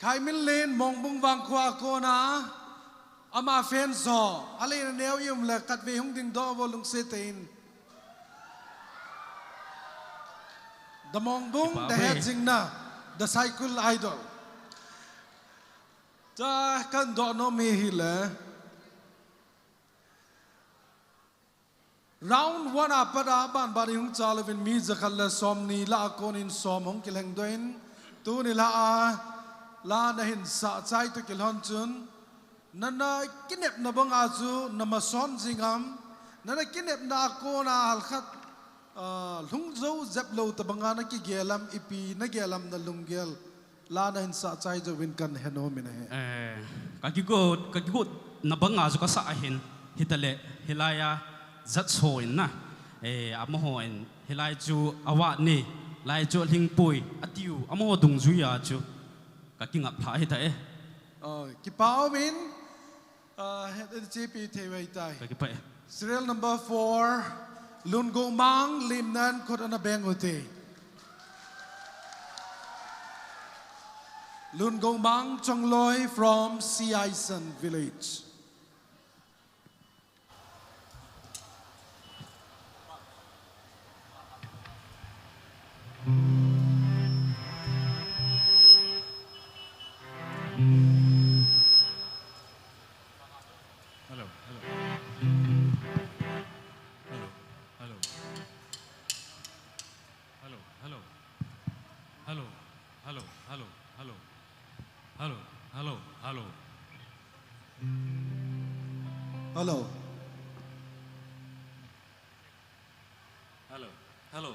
khai min lên mong bung vang khoa cô na ama fan so ale neo yum le kat ve hung ding do volung se tein the mong bung the head sing na the SAIKUL idol cha kan do no me hi le round 1 apada ban bari hung chalvin mi zakhal la som ni la kon in som hong kileng doin tu ni la a la na hin sa chai tu kilhon chun nana kinep na bang azu namason zingam nana kinep na ko na halkhat lungzo zeplo tabanga na ki gelam ipi na gelam na lunggel la na hin sa chai jo win kan heno min he kakigot na bang azu ka sa ahin hitale hilaya zat soin na amohoin hilai chu awa ni lai chu lingpui atiu amoho dungzu ya chu kaking ap tha hita ki pao min GP TV tai serial number 4 Lun Gong Mang Lim Nan Kot Ana Beng Hote Lun Gong Mang Chong Loi from Siaisen village. Hello. Hello. Hello.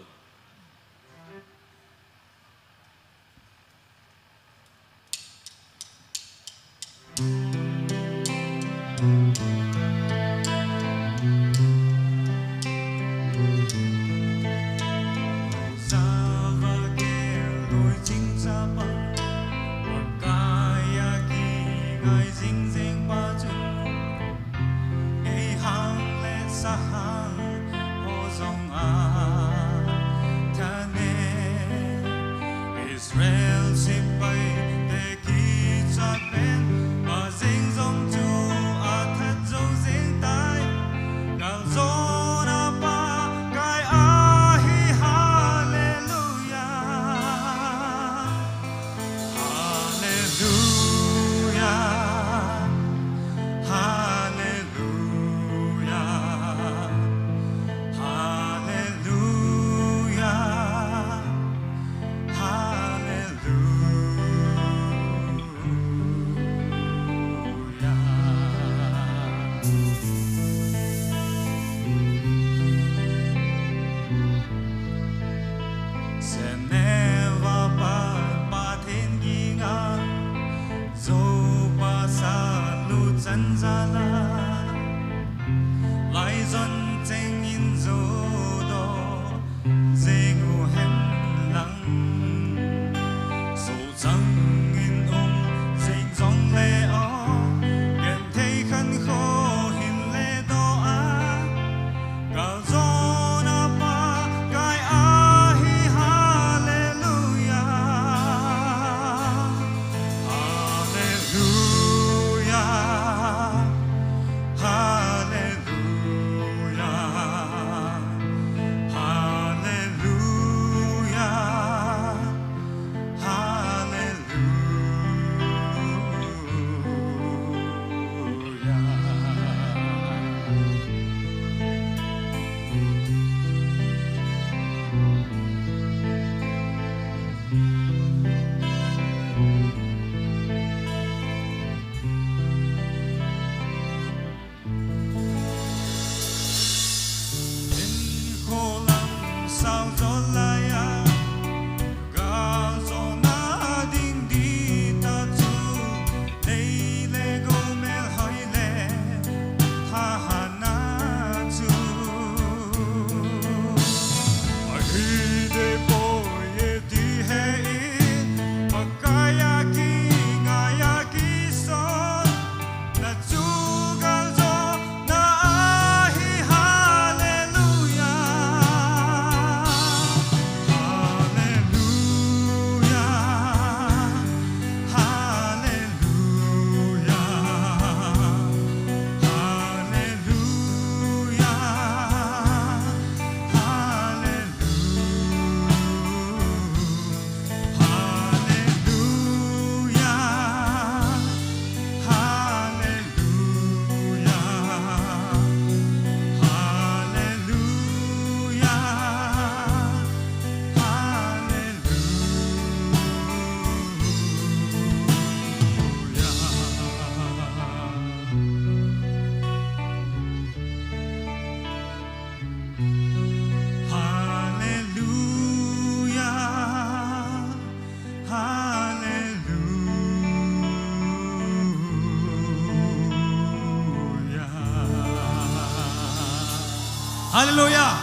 Hallelujah.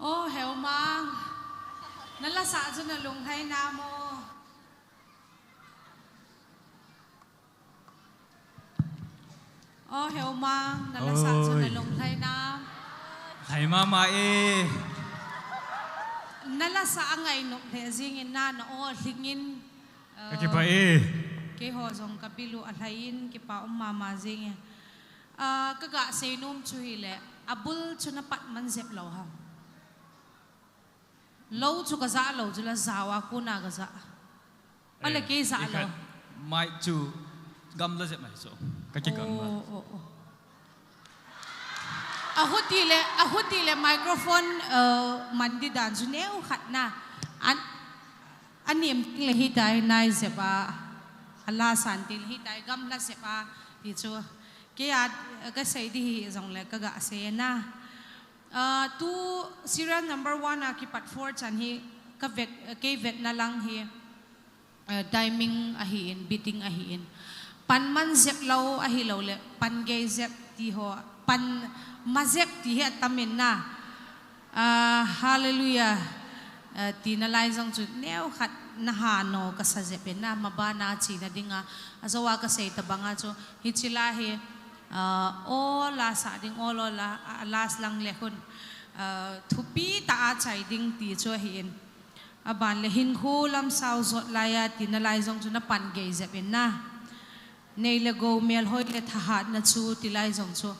Oh, heo mang. Nalasa dyan na lunghay na mo. Oh, heo mang. Nalasa dyan na lunghay na. Hay mama eh. Nalasa ang ngay nuk zingin na no lingin. Kakipa eh. Ke ho zong kapilu alhayin kipa mama zingin. Kaga say num chuhile. Abul chunapat man zep lawham. Lâu chú gaza lâu chú là zawa kuna gaza, ale kê za lâu. Mai chú gam la zep mai so, cái gam la. Ahut tile microphone mandi dan chú neo khát na, an niệm le hitai nai zepa, Allah santi le hitai gam la zepa, thì chú cái cái say đi dòng le cái gã say na. Tu serial number 1 akipat 4 chan hi kavet na lang hi timing ahiin beating ahiin pan man zep law ahilaw le pan gay zep ti ho pan mazep ti hi tamin na hallelujah tinalay jang chu neo khat na hano ka sa zepin na mabana chi na dinga azawa ka say tabanga chu hichila hi la sa ding la las lang lehun thupi ta chai ding ti cho hin aban le hin khulam sau zot laya tinalai jong chuna pan ge zepin na nei le go mel hoi le thahat na chu tilai jong chu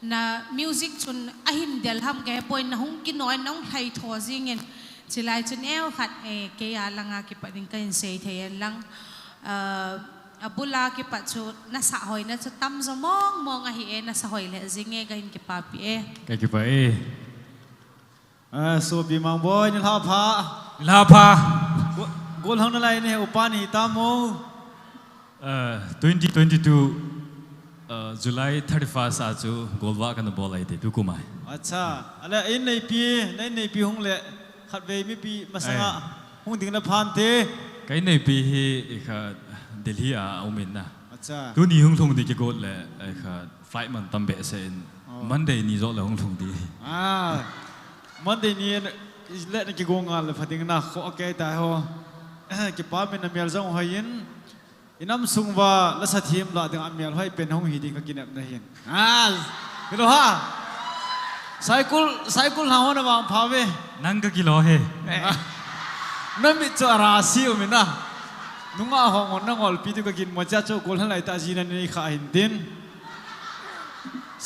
na music chun ahin del ham ge point na hung ki noi nong thai tho jingin chilai chun eo khat e ke ya langa ki pading kain sei theyan lang abula ki pachu na sa hoy na chu tam zo mong a hi e na sa hoy le zinge gahin ki papi e Cái pa eh. So bi mang boy ni la Lapa. gol hang na lai ni upan hi ta mo 2022 July 31st aju golwa kan bol ai te dukumai. acha ala in nei pi hung le khat ve mi pi masanga hung ding na phan te Cái này pi hi kha Delhi a umin na. acha Tu ni hung thong di ke gol le kha flight man tambe se in Monday ni zo le hung thong di. monday ni le na ki go ngal le phating na kho ke ta ho ki pa men na mel jong hoyin inam sungwa la sa thim la ding amel hoi pen hong hi ding ka kinap na hin kilo ha saikul na ho na wang phawe Nang ka kilo he. na mi cho ra si mi na nunga ho ngon na ngol pi tu ka kin mo cha cho kol halai ta ji na ni kha hin tin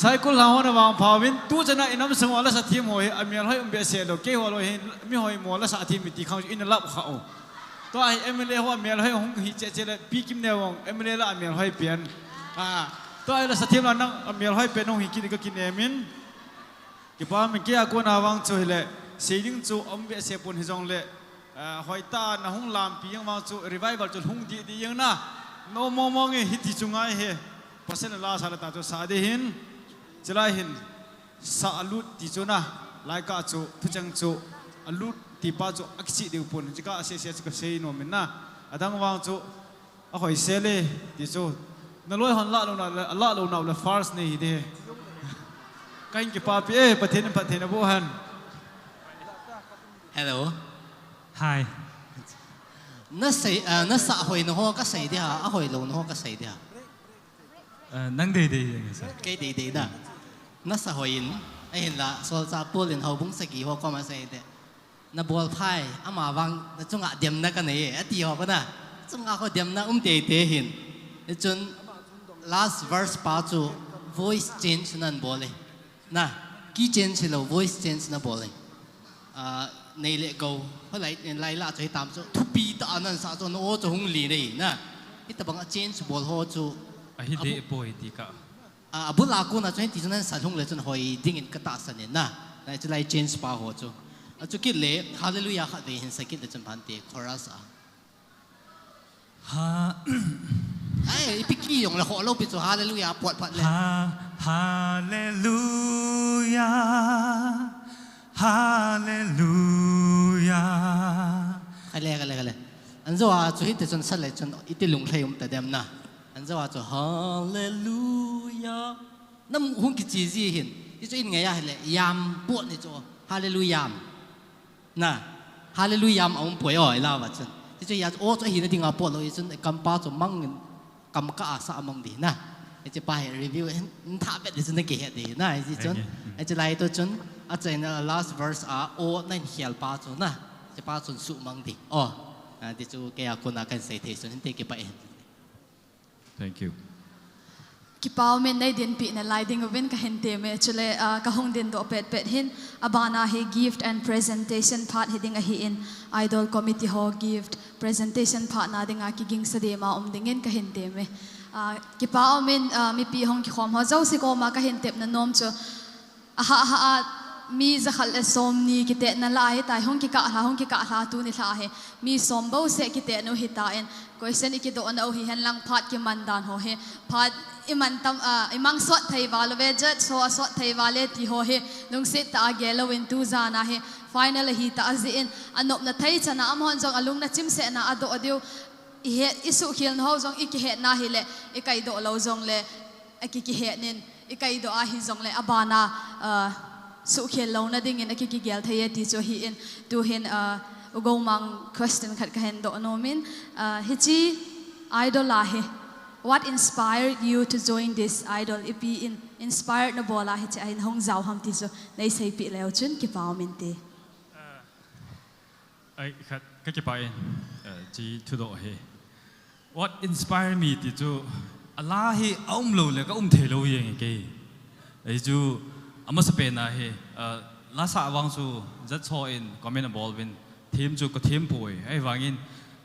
saikul na ho na wang phawin tu chana inam sungwa la sa thim hoi amel hoi umbe se lo ke ho lo hin mi hoi mo la sa thim mi ti khang in la kha o to ai emele ho amel hoi hong hi che le pi kim ne wong emele la amel hoi pian to ai la sa thim la nang amel hoi pen hong hi ki ka kin emin ki pa mi ke a ko na wang cho le seiling chu ombe se pon hi jong le hoi ta na hung lam pi yang wang chu revival chu hung di yang na no mo mo nge hi ti chungai he pasen la sa la ta chu sa de hin chelai hin sa alut ti chu na lai ka chu thuchang chu alut ti pa chu akchi de pon ji ka se chu sei no min na adang wang chu a hoi se le ti chu na loi hon la lo na la first nei de kain ki pa pi pathen bo han Hello. Hi. Nó xã hội nó ho cái gì đi hả? Hội lâu nó ho cái gì đi hả? Nang de de sa. Cái đi đó. Nó xã hội in, ai hiện là số cha bố lên hậu bung saki ho có mà gì đấy. Nó ball phai, mà vang nó chung ngã điểm nó cái này, đi ho cái na, chung ngã có điểm nó de hiện. Nó chung last verse pa chu voice change nan bole. Na, key change lo voice change na bole. Này lệ cầu, hồi lại là chơi tạm cho thu pi ta anh sao cho nó cho hung lì này nè, ít tập bằng change ball ho cho Hi de boy di ka. bữa là cô na cho thì cho nên sản hung lệ cho hồi đinh in cái ta sản nè, lại cho lại change pa ho cho cái lệ hallelujah hát về hình sai cái chân bàn tiệc chorus Ha. ai bị kỳ dùng là họ lâu bị cho hallelujah bọt bọt lên Hallelujah. Hallelujah. เลยอันจะว่าจุดที่จนสั่นเลยจนอิติลุงเพลงแต่เดิมนะอันจะว่าจุดฮาเลลูยาน้ำหุ่นกิจจีเห็นที่จุดอินไงอะเลยยามปวดนี่จุดฮาเลลูยามนะฮาเลลูยามเอาป่วยอ่อยแล้วว่าจุดที่จุดยาโอ้จุดเห็นดิ่งเอาปวดเลยจุดกำป้าจุดมั่งกำกะอาสามั่งดีนะไอ้จะไปรีวิวเห็นท่าแบบนี้จุดนักเกตดีนะไอ้จุดไอ้จะไล่ตัวจุดอาจารย์ last verse โอ้นั่นเขียนป้าจุดนะจะป้าจุดสุมั่งดีอ๋อที่จูแกคนอาการเสียเทส่วนที่เก็บไปเอง Thank you กิปาวเมนในเดือนปีในไลดิ้งวินก็เห็นเต็มจุเลก็ห้องเดินตัวเป็ดหินอบานาเฮ gift and presentation part เฮดิ้งเฮอิน idol committee ฮอ gift presentation part นาดิ้งกิกิงเสด็จมาดิ้งเงินก็เห็นเต็มกิปาวเมนมีปีห้องกิความฮอเจ้าสิโกมาก็เห็นเต็มนั่นน้อมจูมีจะขัดสมนีกิเตนั่นละให้ตายห้องกิกะลาตูนี่ละให้มีสมบ่าวเสกกิเตนุหิตาเอ็นก็เส้นอีกิโดนเอาหิหันลังพัดกิมันดานหัวเฮพัดอิมันตำอิมังสวดไทยวาลเวจสวดไทยวาเลที่หัวเฮลุงเสตาเกลวินตูจานะเฮ final หิตาอซีอินอันนบนาไทยชนะอมหันจงอลุงนาจิมเสนาอโดอเดียวอิสุขิลนหัวจงอิกิเหนาฮิเลอิกายโดเราจงเลอิกิเหนินอิกายโดอาฮิจงเลอบานาสุขีเราหน้าดิ่งนักกิจเกลที่ที่จะเห็นดูเห็นอุโกมัง question ขัดกันโดนมินฮิจิ idol ลาเห what inspired you to join this idol if you inspired นะบัวลาฮิจิไอ้ห้องเจ้าหำที่จะในใส่ปีแล้วจนกี่ป่าวมินเตไอ้ขัดก็จะไปจีทุดเฮ what inspired me ที่จูอะไรเอาลูเลยก็เทลูยังไงไอ้จูอามาสเปนนะเฮลาสาวางจูจัดโชว์อินคอมเมนต์บอลวินทีมจูก็ทีมป่วยไอ้วางอิน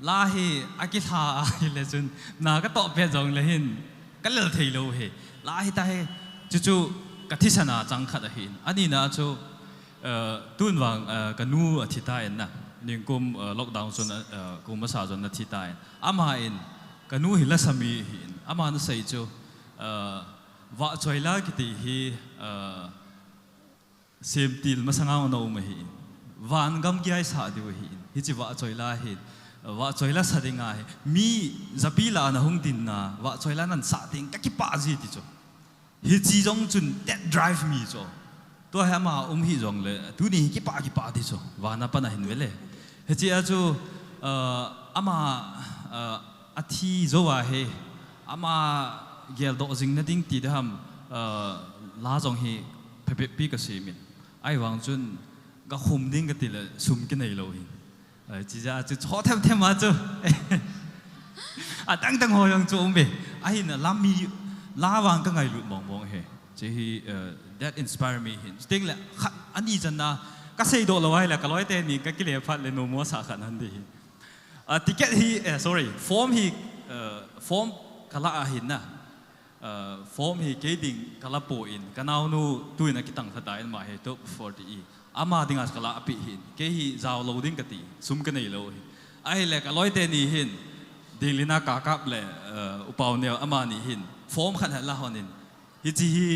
ลาเฮอากิทาเลยจนนาก็ตอบเป็นจงเลยหินก็เลยเทโลเฮลาเฮแต่จู่ๆก็ที่ชนะจังขัดหินอันนี้นะจูตุนวางกันนูอาทิตย์ได้นะหนึ่งกุมล็อกดาวน์จนกุมภาษาจนอาทิตย์ได้อามาอินกันนูหินละสามีหินอามานั่นใส่จูว่าจอยลากิติฮีเสียมติลมาสังเอาโนมาหินวันกำกี้ไอ้สาดีวหินฮิจิว่าจอยลาหินว่าจอยลาสัตย์ง่ายมีจับปีลานะหงดินนะว่าจอยลานั้นสัตย์ก็คิดป้าจีติจ้ะฮิจิจงจุน that drive me จ้ะตัวเฮมาฮิจงเลยตัวนี้คิดป้าติจ้ะว่านับปะนะหินเวลฮิจิอาจูอามาอาทิจ้ะว่าเฮอามาเกลโดจิงนั่นดิ้งตีดฮัมลาจงเฮเพ่ปีก็เสียมินไอ้วางจุนก็คุมดิ้งก็ติเลยซุ่มกันในโลหินจีจ้าจุดชอเทมมาจูตั้งหัวยังจูมเบไอ้น่ะลามีลาวางก็ไงหลุดมองเฮจี that inspire me หินจริงแหละอันนี้จันนะก็เสียโดนเราไว้แหละก็ร้อยเต้นนี่ก็กิเลสพัดเลยโนมัวสาขานั้นดีติเกตฮีsorry ฟอร์มฮีฟอร์มกะละหินนะฟอร์มฮีเกดิ้งกะละปูอินกันเอานูตุยนักกิตังสดายมาเฮตุ40อามาดิ้งอาสกะละอภิหินเกฮีจาวโลดิ้งกติซุ่มกันในโลหินไอ้เล็กร้อยเตนี่หินดิ้งลินากากับเลยอุปาวเนียวอามานี่หินฟอร์มขัดละหอนินฮิจิฮี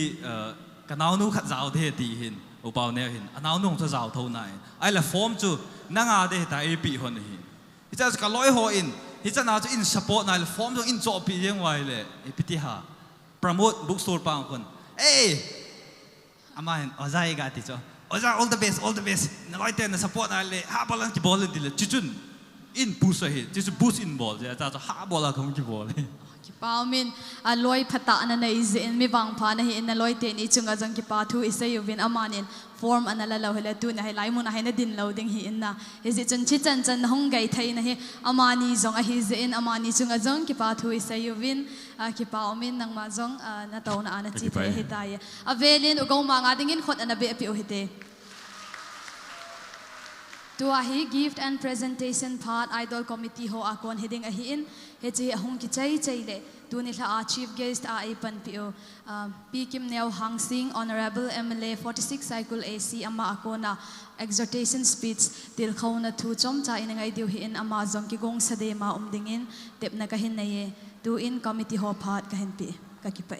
กันเอานูขัดจาวเทตีหินอุปาวเนียวหินอันเอานูจะจาวเท่าไหนไอ้เล็กฟอร์มจูนั่งอาเดตาเอปีหอนหินฮิจะกะร้อยหัวอินฮิจะน่าจะอินสปอร์ตนายฟอร์มจูอินโจปียังไงเลยเอพิธิฮาpromote bookstore ปางคนเอ้อามาเห็นอาจารย์กันที่จ้ะอาจารย์ all the best นั่นร้อยเต้นนั่น support อะไรหาบอลลังกี่บอลเลยดิเลยจุนอิน boost เลยจุน boost in ball จะจะหาบอลลังกี่บอลเลยกิปาวมินลอยพัตตานันในเซนมีบางพานะเห็นลอยเตนี่จุงอาจังกิปาทูอิเซยูวินอามานิน form อันนั้นเราเฮลตูนะเฮไลมุนะเฮนดินเราดิ้งเห็นนะเฮจิจนชิจันห้องไก่ไทยนะเฮอามานีจงเฮเซนอามานีจุงอาจังกิปาทูอิเซยูวินกิปาวมินนังมาจงนาตาวนาอานาจิเทเฮตายอเวลินอุกงมางาดิ้งขดอันนั้นเบอปิโอเฮเตตัวฮี gift and presentation part idol committee ho akon heading a hin he chi ahung ki chai le tu ni la chief guest a ipan pio pikim neo hang sing honorable mla 46 SAIKUL ac ama akona exhortation speech til khona thu chom cha inangai diu hi in ama zom ki gong sade ma umdingin tep na ka hin na ye tu in committee ho part ka hin pi ka ki pa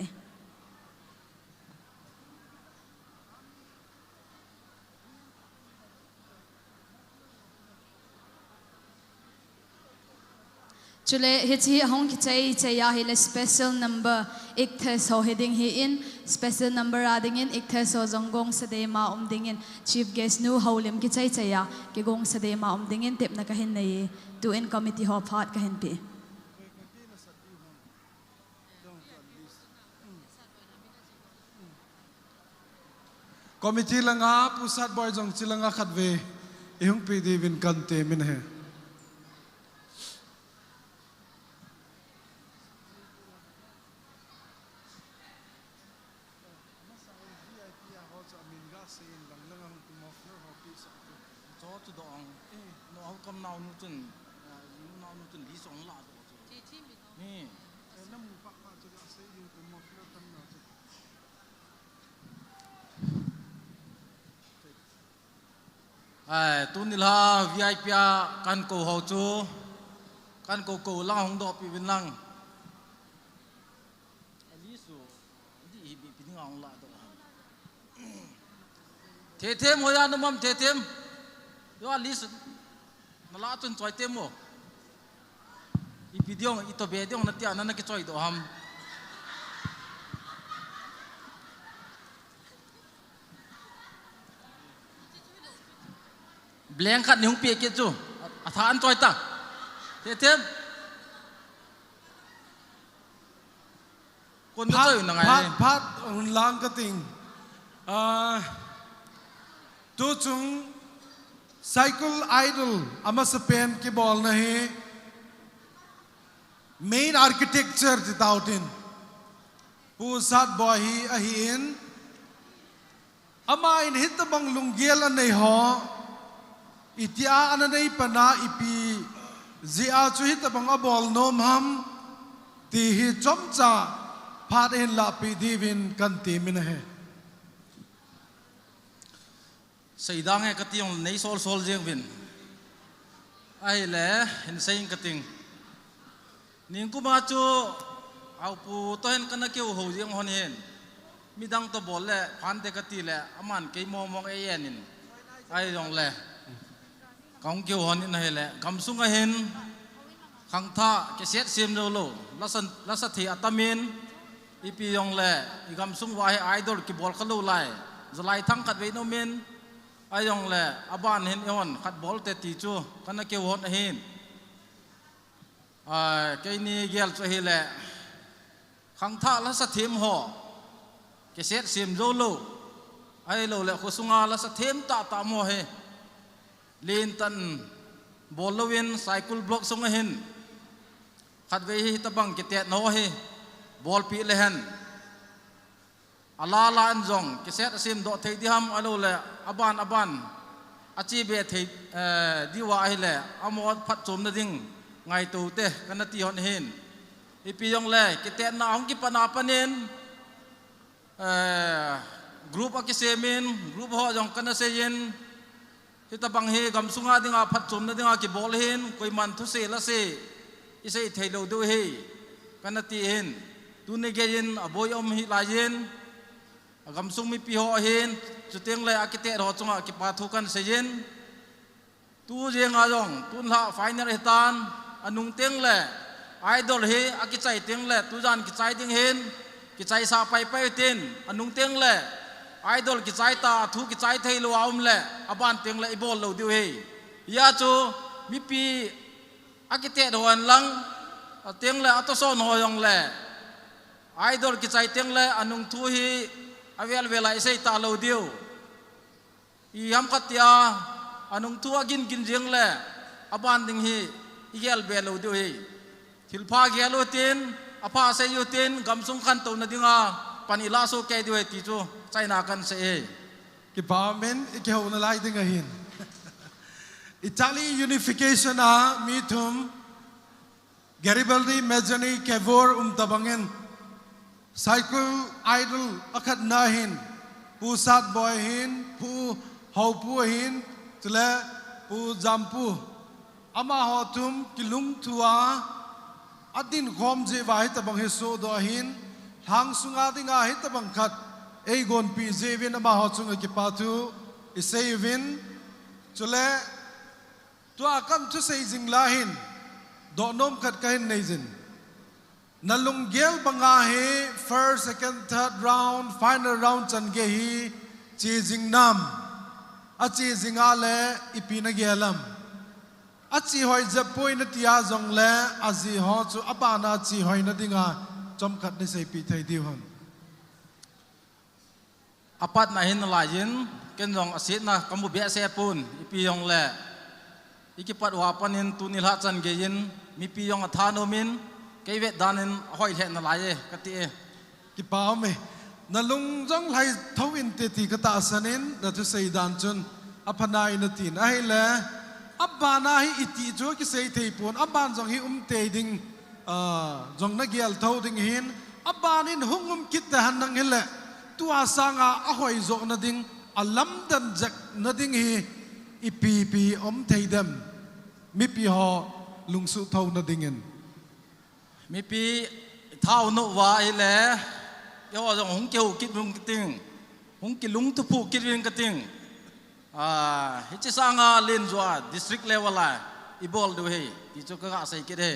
Chule hiti hong kitai chaya hile special number ikthes ho heading hi in special number ading in ikthes ho zonggong sadema dingin chief guest nu holim kitai chaya ki gong sadema dingin tep na kahin nei tu in committee ho phat kahin pi committee langa pusat boy jong chilanga khatve ihung pi divin kante min he tu nila VIP kan ko ho chu kan ko lang hong do pi vin lang ali su di bi pi ngong la do the them ho ya namam the them yo ali su na la chun choi tem mo i pi diong i to be diong na tia na ki choi do ham blank khat nhung pia kia chu tha an choi ta thế thêm con nó chơi là ngày phát lang cái tình tu chung SAIKUL idol ama sepen ki ball nahi main architecture without in pusat boy hi ahin ama in hit bang lunggel anei ho itia ananei pana ipi zia chu hit bang abol nom ham ti hi chomcha phat in la pi divin kan ti min he xây đang nghe cái tiếng nấy sol riêng vin ai lẽ hình xây cái tiếng nhưng cũng mà chú ao pu tôi hình cái kêu hồ riêng hòn hen mi đang to bol lẽ phan te cái ti lẽ aman cái mong ai enin ai dòng lẽ công kêu hòn này lẽ cầm sung ai hen khang tha cái set sim đâu lo la sa thi atamin ipi dòng lẽ cầm sung vai idol cái bol cái lâu lại rồi lại thăng cắt với nó men ai dòng lẽ aban hen yon cắt bol te ti chu cái kêu hòn hen cái ni gel cho hi lẽ khang tha la sa thêm ho cái set sim đâu lo ai lo lẽ ko sunga la sa thêm ta mo he lên tan bolowin SAIKUL block song hen khat ve hi tabang ke te no he bol pi le hen ala la an jong ke set sim do thei di ham alo le aban achi be thei diwa hi le amot phat chom na ding ngai tu te kana ti hon hen ipi yong le ke te na ong ki pana panen group a ki semin group ho jong kana se yen kita bang he gam sunga dinga phat chom na dinga ki bol hen koi man thu se la se isei thailo do he kana ti hen tu ne ge yin aboy om hi la yin gam sung mi pi ho hen chuteng le akite ro chunga ki pa thu kan se yin tu je nga jong tun la final hetan anung teng le idol he akichai teng le tu jan ki chai ding hen ki chai sa pai pai tin anung teng le idol ki chai ta thu ki chai thei lo aum le aban teng le ibol lo diu he ya chu mi pi akite doan lang teng le atoson ho yong le idol ki chai teng le anung thu hi avel vela isei ta lo diu I ham khatia anung thu agin gin jeng le aban ding hi igel be lo diu he thilpha gelo tin apa se yu tin gamsung khan to na dinga panila so ke diu he ti chu China kan se ki parliament ki ho na lai ding a hin Italy unification a mitum Garibaldi Mejani Kevor tabangen SAIKUL idol akhat na hin pusat boy hin pu hopu hin tule pu jampu ama hotum kilung tua adin khom je wa hitabang hiso do hin hang sunga dinga hitabang khat eigon pi jevin ama hochunga ki patu isevin chule tua kam tu sei jingla hin do nom khat kain neizin nalung gel banga he first second third round final round chan ge hi chi jing nam a chi jinga le ipina gelam a chi hoi je poi na tia jong le a ji ho chu apana chi hoi na dinga chom khat ni sei pi thai diu hon apat na hin la yin ken jong asit na kamu be se pun ipi yong le ikipat wa panin tunil ha chan ge yin mi pi yong athano min ke vet danin hoi the na la ye kati e ki pa me nalung jong lai thau in te ti ka ta sanin da tu sei dan chun apana in tin ai le abana hi iti jo ki sei thei pun aban jong hi te ding jong na gial thau ding hin abanin hungum kit ta han nang hele tua sanga a hoi zo na ding alam dan jak na ding hi ipi pi thei dem mi pi ho lungsu thau na dingin mi pi thau no wa ai le yo jong hung keu kit bung ting hung ki lung tu pu kit rin ka ting hi chi sanga len zwa district level la ibol do he ti chu ka sai kit he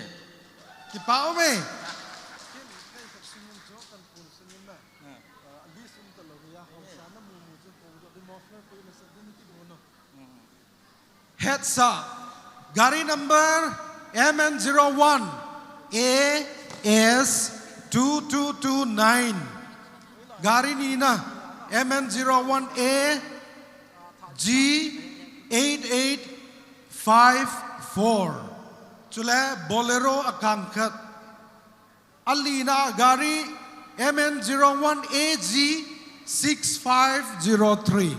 ki pa me Hetsa gari number MN01 AS2229 gari nina MN01A G8854 chule bolero akangkhat alina gari MN01AG 6503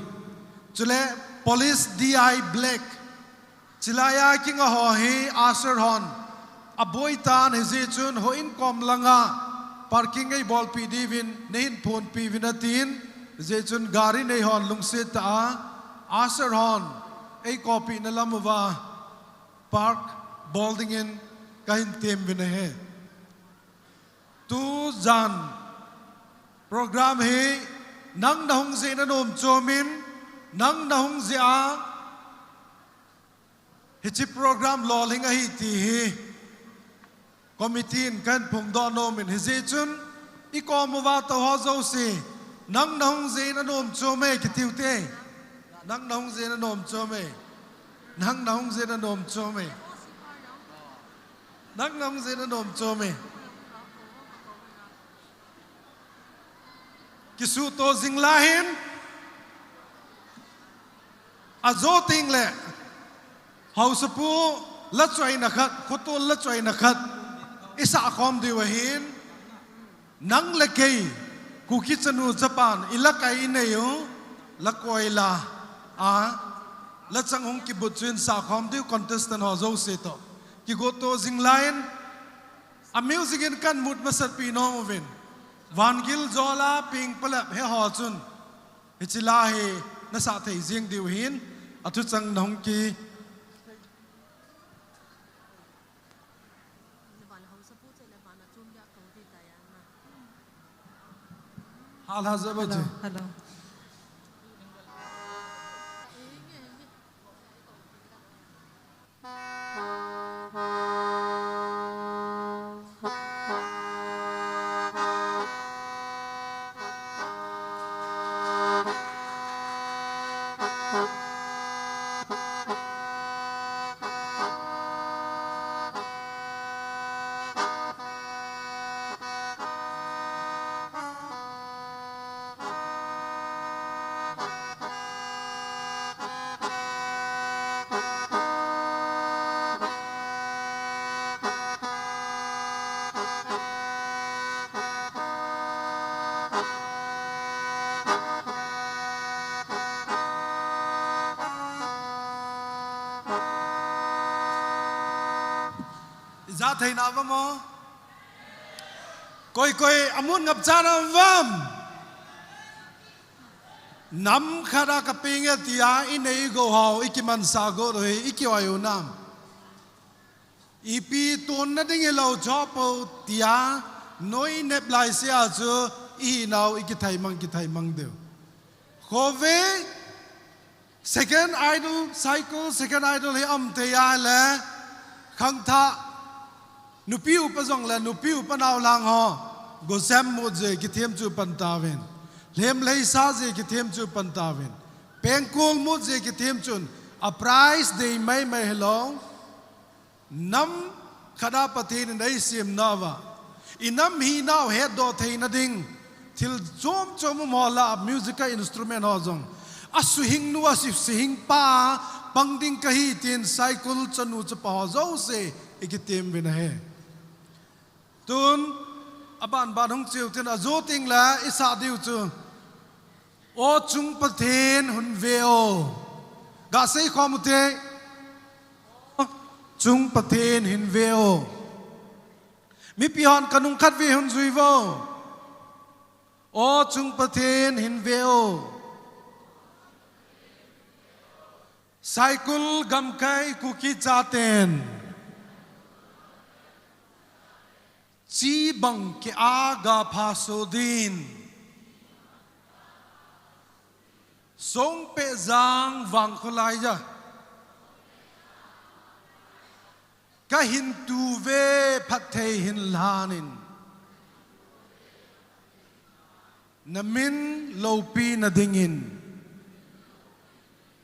chule police DI black chilaya king a ho hi asher hon aboy tan hezi chun ho in kom langa parking ei bol pi divin nein phone pi vinatin je chun gari nei hon lungse ta asher hon ei copy na lamwa park bolding in kain tem vina he tu jan program he nang na hung ze na nom chomin nang na hung ze a hichi program loling a hi ti hi committee kan phung do no min hi je chun I ko mo wa to ho zo si nang na hung ze na nom cho me ki tiu te nang na hung ze na nom cho me nang na hung ze na nom cho me nang na hung ze na nom cho me ki su to jing la hin a zo ting le hausapu la choi na khat khotul la choi na khat isa khom di wahin nang le kei ku ki chanu japan ilakai nei yo la koila a la chang hong ki butchin sa khom di contestant ho zo se to ki go to jing line a music in kan mut masat pi no movin van gil zola ping pala he ho chun hichila he na sa thei jing di hin atu chang nong ki Hal hazır bacı. Hello. Za thầy nào vào mò coi coi amun ngập cha nào vam nắm khara kapinga tia inei go hao ikiman sa go rồi ikiwayo nam ipi ton na ding lo chopo tia noi nep lai sia chu I now ikithai mang deu khove second idol SAIKUL second idol he am te ya le khang tha nupiu pa zong la nupiu pa naw lang ho gosam mo je ki them chu pan tawen lem lei sa je ki them chu pan tawen pengkul mo je ki them chun a price de mai mai helong nam khada pathin nei sim nawa inam hi naw he do theina ding til chom chom mo la musical instrument ho jong asu hing nu asif sing pa pangding kahi tin SAIKUL chanu chapa ho zo se ikitem bina he tun aban ban hong chiu tin azo ting la isa diu chu o chung pathen hun veo ga sei khomute chung pathen hin veo mi pion kanung khat vi hun zui vo o chung pathen hin veo SAIKUL gam kai kuki chaten chi bang ke aga phasodin song pe zang wang kholai ja ka hin tu ve phathei hin lanin namin lopi na dingin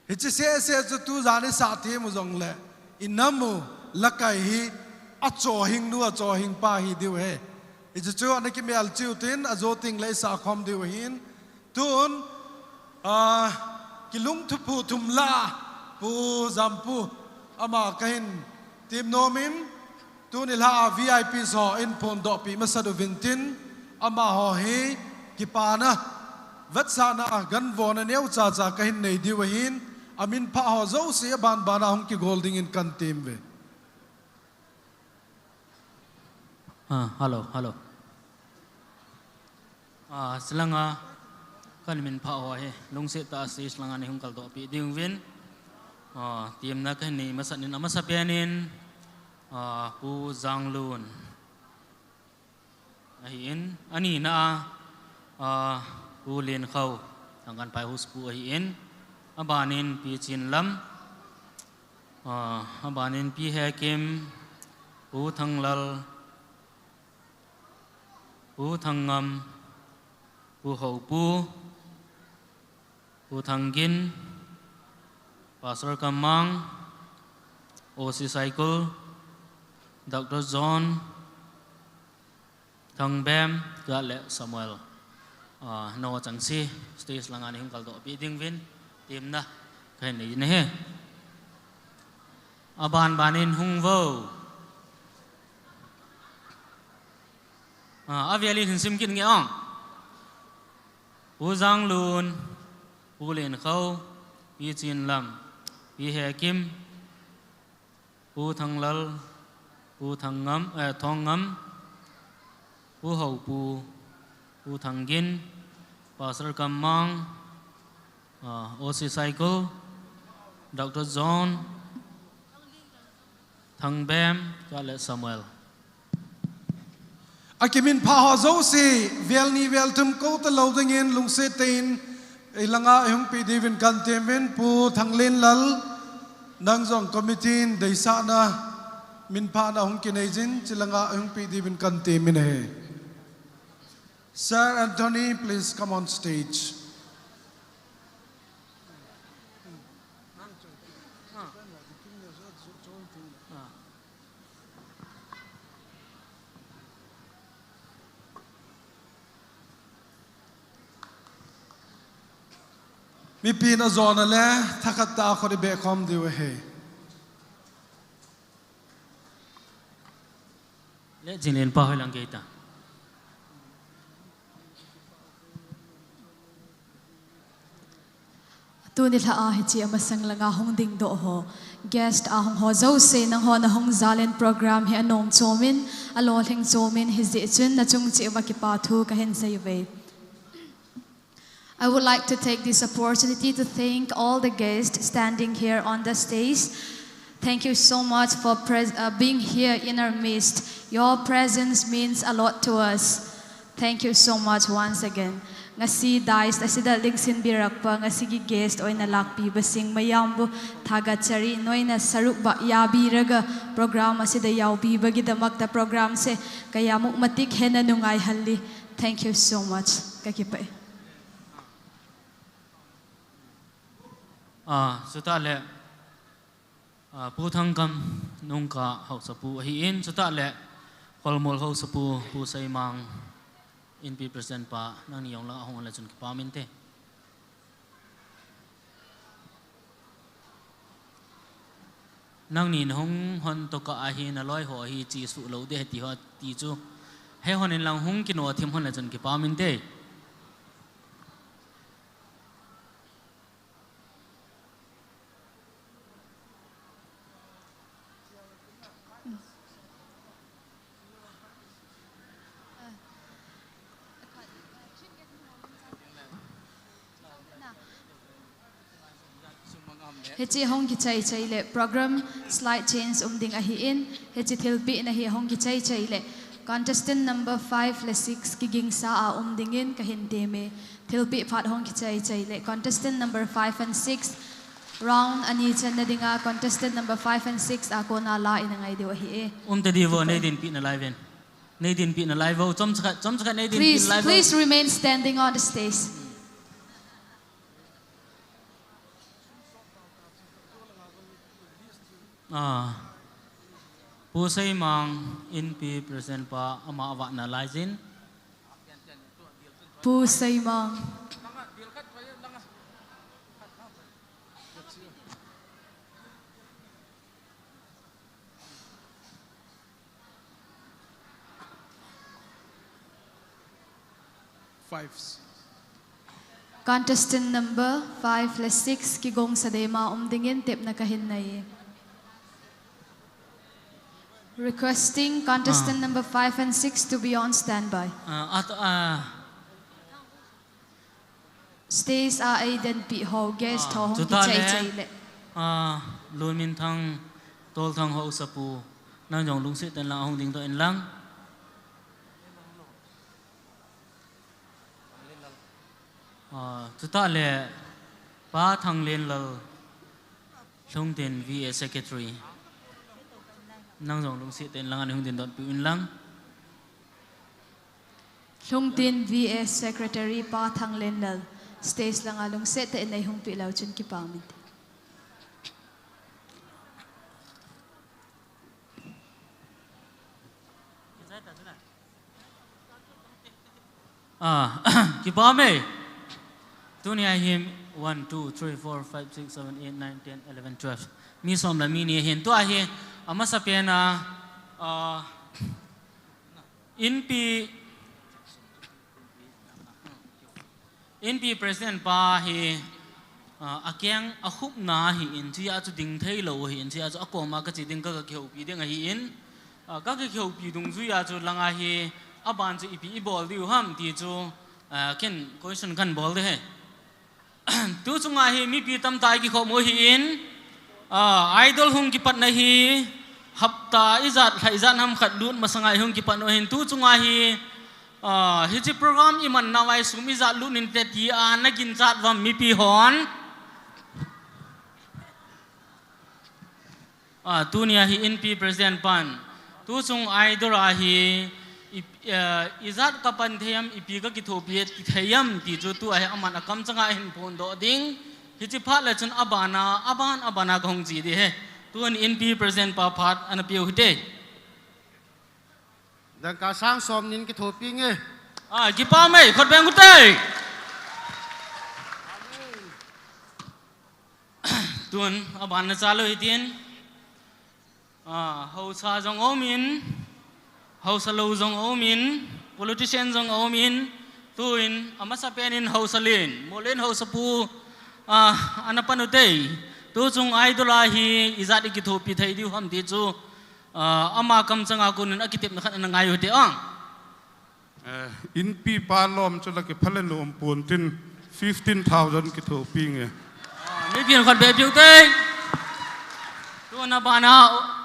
hichi se tu zane sathi mu jong le inamu lakai hi acho hing nu acho hing pa hi diu he hichi chu an ki mel chiu tin azo ting le sa khom diu hin tun kilung thu pu thum la pu zampu ama kahin tim nomin tun ilha VIP so in pon do pi masadu vintin ama ho hi kipana vatsana gan vona neu cha cha kahin nei diu hin amin pha ho zo se ban bana hong ki golding in kan team ve hello selanga kan min pha ho he long se ta se selanga ni hong kal do pi ding win team na kan ni masanin amasa pianin pu zanglun ahin ani na pu len khau tangan pai hus pu ahin abanin pi chin lam abanin pi Haokip pu thanglal pu thangam pu hau pu thangin Pastor Kamang OC SAIKUL Dr. John Thang Bem ga le Samuel no chang si stage langani hung kal do pi ding win tim na kai nei ne he aban banin hung vo aviali hin sim kin nge ong u zang lun u len khau pi chin lam pi Haokip u thanglal u thangam thongam u hau u thangin Pastor Kamang OC SAIKUL Dr. John Thang Bem ga le Samuel akimin pha ho zo se vel ni vel tum ko ta lo ding in lung se tin ilanga hung pi divin kan temen pu thanglin lal nang jong committee dei sa na min pha na hung kinejin chilanga hung pi divin kan temen he Sir Anthony, please come on stage. Mi pina zona le thakata khori be khom diwe he le jinglen pa holang geita tu ni la hi chi amasang langa hong ding do ho guest a hong ho zo se nang ho na hong zalen program he anom chomin alo thing chomin hi ji chun na chung chi wa ki pa thu ka hen sei ve I would like to take this opportunity to thank all the guests standing here on the stage. Thank you so much for being here in our midst. Your presence means a lot to us. Thank you so much once again. ngasi dais asida lingsin birakpa ngasi gi guest oina lakpi basing mayambu thagachari noina saruk ba yabiraga program asida yaubi bagi damakta program se kayamuk matik hena nungai halli. Thank you so much. Kakipai. Suta le pu thangkam nungka hau sapu hi in suta le kolmol hau sapu pu saimang in pi present pa nang niyong lang ahong ala chun ki paminte nang nin hong hon to ka ahi na loi ho hi chi su lo de ti ho ti chu he hon in lang hong ki no thim hon la chun ki paminte Hechi hong ki chai chai le program slide change ding ahi in hechi thilpi na hi hong ki chai chai le contestant number 5 le 6 ki ging sa a ding in ka hin te me thilpi phat hong ki chai chai le contestant number 5 and 6 round ani chan na dinga contestant number 5 and 6 a ko na la in ngai de ahi e te di vo nei din pi na live en nei din pi na live vo chom chaka nei din pi live please remain standing on the stage. pu sai mang in pi present pa ama awa na lajin pu sai mang contestant number 5 le 6 ki gong sadema dingin tep na kahin na ye. Requesting contestant number 5 and 6 to be on standby. Stays a aiden pi ho guest ho hong ki chai chai le. Luôn min thang tol thang ho sapu nang jong lung sit ten lang hong ding to en lang. Tuta le pa thang len lal long ten VA secretary. Nang jong lung sit ten lang an hong din dot pi in lang. Lung tin VS secretary pa thang len lal stays lang along set te nay hong pi law chun ki pamit. Ki pamit. Dunia him 1 2 3 4 5 6 7 8 9 10 11 12 mi som la mi ni hin to a hi ama sa pena in pi president pa hi akyang ahup na hi in chi a chu ding thei lo hi in chi a chu akoma ka chi ding ka kheu pi ding hi in ka kheu pi dung zu ya chu langa hi aban chu ipi bol diu ham ti chu ken question kan bol de he tu chunga hi mi pi tam tai ki kho mo hi in idol hung ki pat na hi hapta izat haizan ham khat lut masangai hung ki pat no hin tu chunga hi hi chi program iman nawai sumi za lu nin te ti a nagin zat wam mi pi hon tu nia hi in pi president pan tu chung idol a hi izat kapan thayam ipi ka kithopiet thayam ti chu tu ai aman akam changa hin phone do ding hi chi phat la chun abana gong ji de he tu an in pi present pa phat an piu hite dan ka sang som nin kithopi nge ki pa mai khot bengute tuan abana chalo hitin ho sa jong omin House lo zong omin, politician zong omin, tuin amasa penin house alin, molen house pu anapanutay, tu zong idola hi izat ikithopi thay diu ham ti chu ama kam changa kunin akitip na khan ngayo te ang. In pi palom chu la ke phalen lo pon tin 15,000 kithopi nge. Mi pian khat be piu te. Tu na bana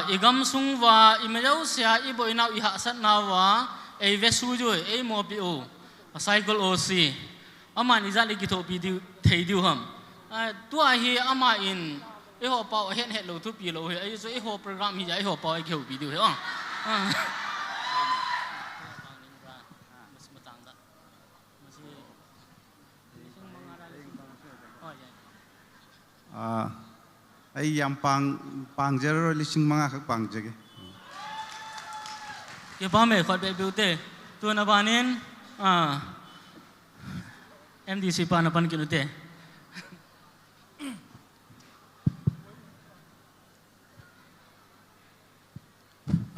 igam sungwa imajau sia iboina iha sat nawa ei vesu jo ei mo pi o SAIKUL OC ama ni zali ki thopi di thei diu ham tua hi ama in e ho pau hen het lo thu pi lo he ai so e ho program hi ai ho pau ai kheu pi diu he ong ai yam pang zero lising mga khak pang jage ke pa me khot be biute tu na banin MDC pa na pan kinute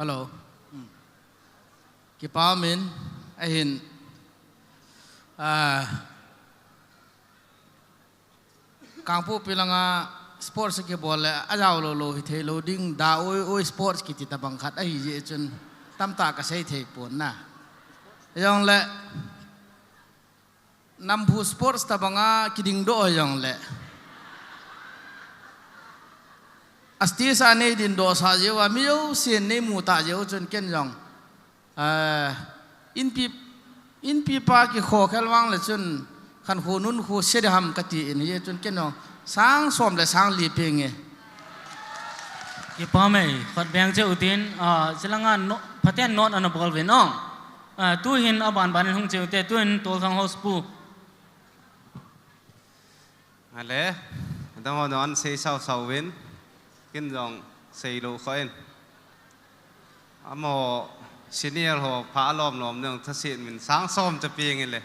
Hello. Kipa min ahin kangpu pilanga sports ke bola ajaw lo hi loading da oi sports ki ta bang khat ai je chun tam ta ka sei thei pon na yong le nambu sports ta banga kiding do yong le asti sa ne din do sa je wa mi yo sen ne mu ta je chun ken yong in pi pa ki kho khalwang le chun khan khu nun khu se ham ka ti in ye chun ken yong sang som le sang li pe nge ki pa me khot bang che utin silanga no phaten not an bol ve no tu hin aban ban hung che te tu hin tol thang house pu ale dang on sei sau win kin dong sei lo khoen amo senior ho pha lom lom nang thasin min sang som cha pi nge le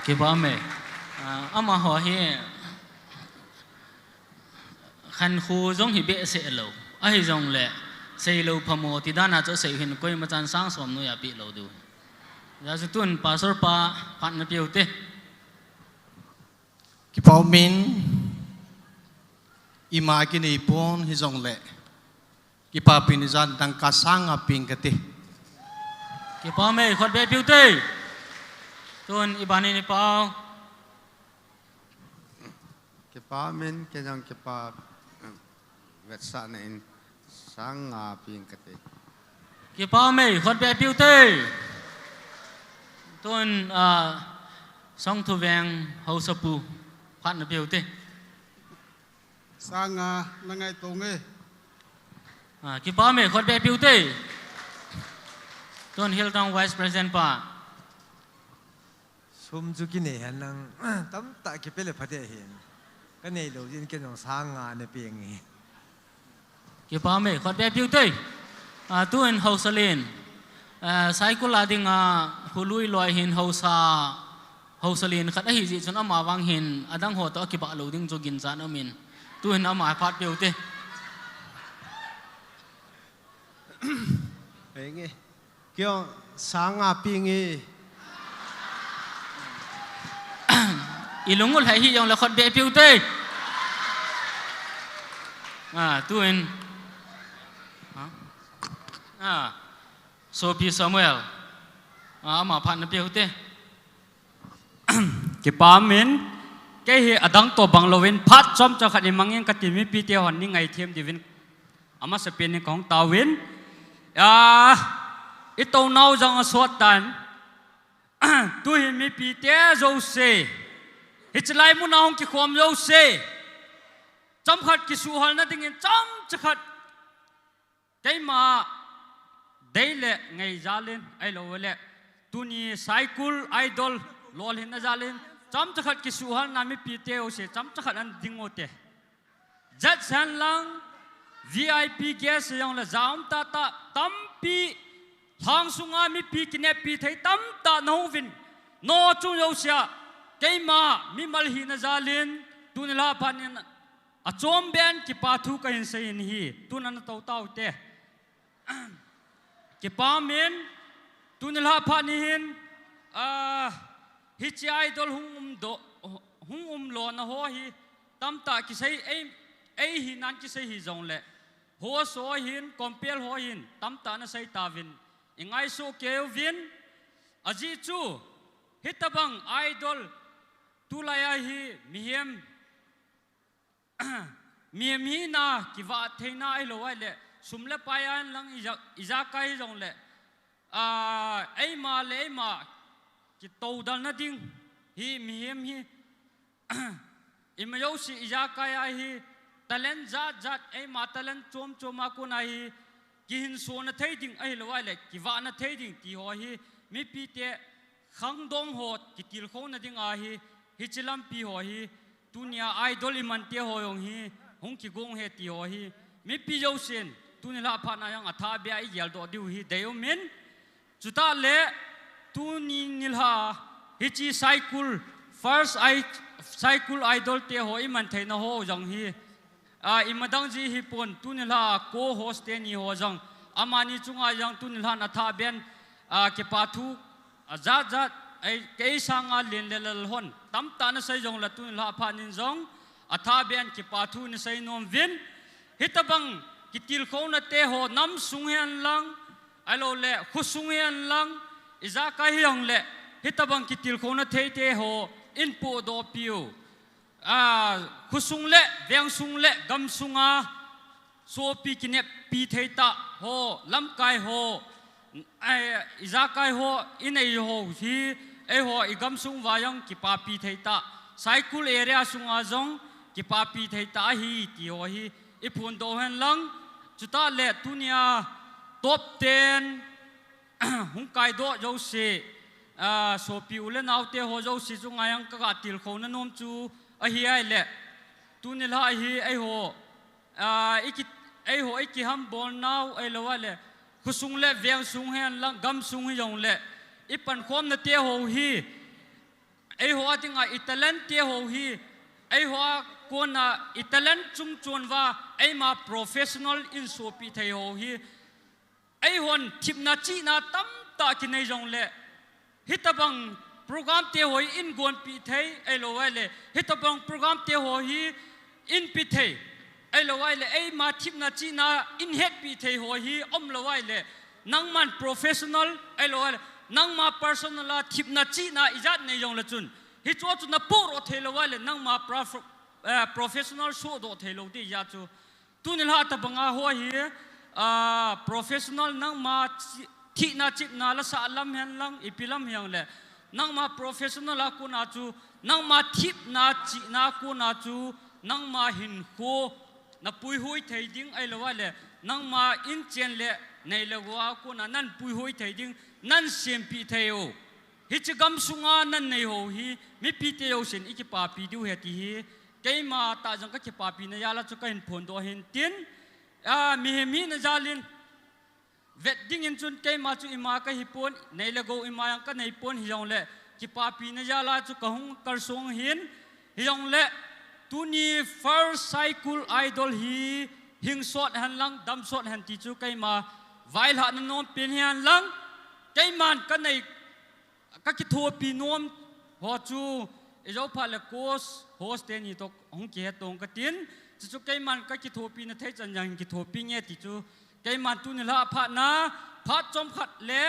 ki pa me ama ho hi khan khu jong hi be se lo ai jong le sei lo phamo ti dana cho sei hin koi ma chan sang som no ya pi lo du ya su tun pastor pa phan na piu te ki pau min ima ki nei pon hi jong le ki pa pin zan dang ka sang a ping ka te ki pa me khot be piu te tun ibani ni pau ki pa min ke jang ki pa vet sa nen sang a ping ka te ki pa me khot be piu te tun song thu veng hau sa pu phan na piu te sang a na ngai tong e ki pa me khot be piu te tun Hilltown Vice President pa sum chu ki ne han nang tam ta ki pele phate hin ka nei lo jin ke nong sang nga ne peng ngi ki pa me khot be piu te tun hau sa len SAIKUL la ding hului loi hin hau sa len khat a hi ji chun ama wang hin adang ho to ki ba lo ding jogin chan amin tun ama phat piu te nge kyo sang a ping e ilungul hai hi yong la khot be piu te tuin Sophie Samuel ama phan na piu te ki pa min ke hi adang to bang lovin phat chom cha khani mangeng ka ti mi pi te hon ni ngai them divin ama se pen ni kong tawin i to nau jang a suat tan tu hi mi pi te zo se hichlai mu na hong ki khom zo se cham khat ki su hal na ding in cham chakhat kai ma dei le ngai zalin ai lo le tu ni SAIKUL idol lol hin na zalin cham chakhat ki su hal na mi pi te o se cham chakhat an dingote jat san lang VIP guest yang la zaum ta tampi thang sunga mi pi kine pi thei tam ta no vin no chu yo sia keima mi mal hi na zalin tunila panin a chom ben ki pa thu ka hin sein hi tunan to tau te ki pa men tunila panin hi chi idol hung lo na ho hi tam ta ki sei ei hi nan ki sei hi zong le ho so hin compel ho hin tam ta na sei ta vin ingai so kevin aji chu hitabang idol tulaya hi mihem hi na kiwa theina ai lo ai le sumle payan lang iza kai jong le ai ma ki to dal na ding hi mi hem hi imayo si iya kaya hi talent zat ai ma talent chom aku na hi ki hin so na thei ding ai lawai le ki wa na thei ding ti ho hi mi pi te khang dong ho ki til kho na ding a hi chilam pi ho hi tunia idol iman te ho yong hi hong ki gong he ti ho hi mi pi yo sen tunila pha na yang atha bia I yel do diu hi deo min chuta le tuni nilha hi chi SAIKUL first SAIKUL idol te ho iman thei na ho jong hi imadang ji hi pon tunila co host te ni ho jong amani chunga yang tunila na tha ben ke pathu zat ai ke sanga len lel hon tam ta na sai jong la tunila pha nin jong atha ben ke pathu ni sai nom vin hitabang kitil ko na te ho nam sung hian lang alo le khusung hian lang iza ka hiang le hitabang kitil ko na te ho in po do piu khusung le veng sung le gam sunga so pi kine pi theita ho lam kai ho iza kai ho in ai ho hi ai ho igam sung wayang ki pa pi theita SAIKUL area sunga jong ki pa pi theita hi ti ho hi ipun do hen lang chuta le tunia top 10 hung kai do jo se so pi ule nau te ho jo si chung ayang ka til kho na nom chu a hi ai le tunila hi ai ho iki ham bon nau ai lo le khusung le veng sung hen lang gam sung hi yong le ipan khom na te ho hi ai ho atinga talent te ho hi ai ho kona talent chung chon wa ai ma professional in so pi thei ho hi ai hon thip na chi na tam ta ki nei jong le hitabang program te hoi in gon pi thei ai lo wai le hitabang program te ho hi in pi thei ai lo wai le ai ma thip na chi na in het pi thei ho hi om lo wai le nang man professional ai lo wai le nang ma personal la thip na chi na izat nei jong le chun hi cho chu na pu ro thei lo wai le nang ma professional so do thei lo ti ya chu tunil ha ta banga ho hi professional nang ma thi na chip na la sa lam hen lang ipilam hyang le nang ma professional la ku na chu nang ma thip na chi na ku na chu nang ma hin kho na pui hui thei ding ai lo wa le nang ma in chen le nei le wa ku na nan pui hui thei ding nan sem pi thei o hi chi gam sunga nan nei ho hi mi pi te o sen iki pa pi du he ti hi ke ma ta jang ka ki pa pi na ya la chu ka hin phon do hin tin mi na jalin vet ding in chun ke ma chu ima ka hi pon nei le go ima yang ka nei pon hi yong le ki pa pi na ya la chu ka hung kar song hin hi yong le tu ni first SAIKUL idol hi hing shot han lang dam shot han ti chu ke ma vai la na nom pin hian lang ke man ka nei ka ki tho pi nom ho chu e jo pha le course host te ni to hung ki he tong ka tin chu ke man ka ki tho pi na thei chan yang ki tho pi nge ti chu ke man tu ni la pha na pha chom khat le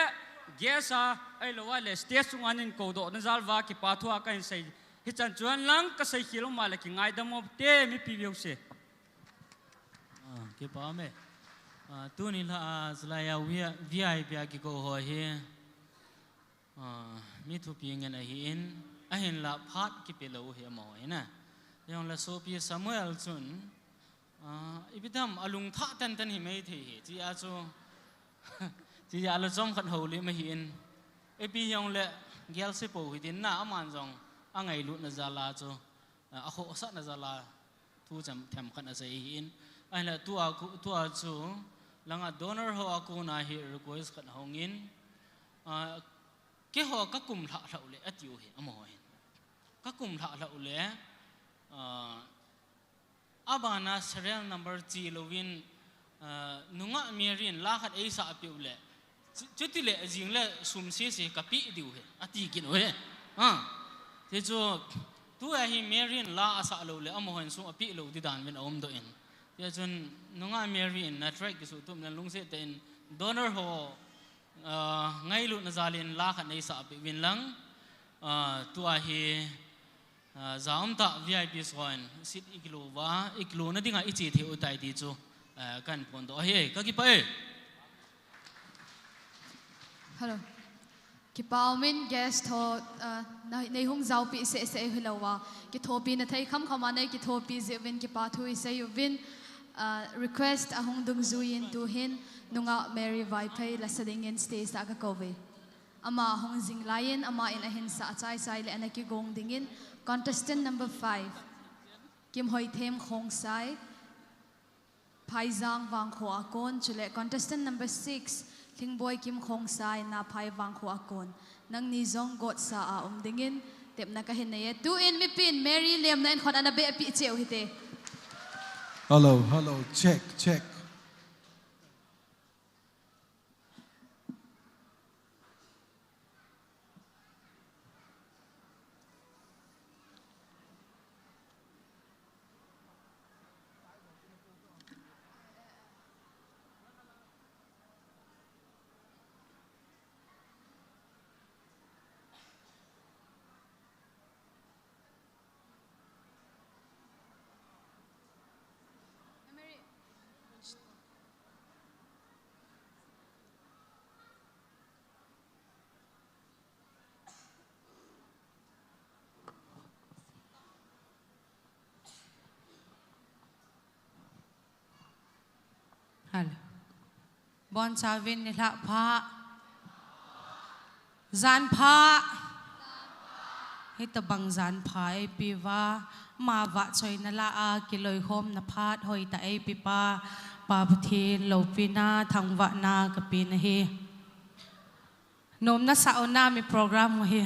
gesa ai lo wa le stage chung anin ko do na zal wa ki pa thua ka hin sei hi chan chuan lang ka sei khilo ma le ki ngai dam op te mi pi veu se ke pa me tu ni la zlaya VIP ki ko ho hi mi thu pi ngen a hi in a hin la phat ki pe lo hi mo ina yang la so pi Samuel chun ibidam alung tha tan hi mai the chi a chu chi ya lo jom khat ho le ma hi in e pi yang le gel se po hi tin na aman jong angai lu na zala chu a kho sa na zala thu jam them khat na se hi in ai la tu a chu langa donor ho aku na hi request khat hongin ke ho ka kum tha tha le atiu hi amo hin ka kum tha tha le abana serial number chi lovin nunga mirin la khat ei sa piu le chuti le jing le sum se se ka pi diu he ati kin he te chu tu a hi mirin la asa lo le amo hen su api lo di dan wen om do in ya chun nunga mirin na track ki su tum na lung se ten donor ho ngai lu na zalin la khat ei sa pi win lang tu a hi zam ta VIP soin sit iklo na dinga ichi the utai ti chu kan pon do he ka ki pa e hello ki paumin guest ho nei hung zau pi se hilawa ki thopi na thai kham khama nei ki thopi zevin ki pa thui se yuvin request ahung dung zuin tu hin nunga Mary vai phai la sadingin stage ta ka kove ama hong jing lion ama in ahin sa chai sai le anaki gong dingin contestant number 5 kim hoi them khong sai phai jang wang kho akon chule contestant number 6 thing boy kim khong sai na phai wang kho akon nang ni zong got sa a dingin tep na ka hin ne tu in mi pin Mary lem na in khona na be pi cheu hite hello check Bon Savin nila pa Zan pa Hitabang zan pa ay piva Mava choy nala a kiloy hom na pat Hoy ta ay pipa Paputin lopina Thangva na kapina hi Nom na sao na mi program mo hi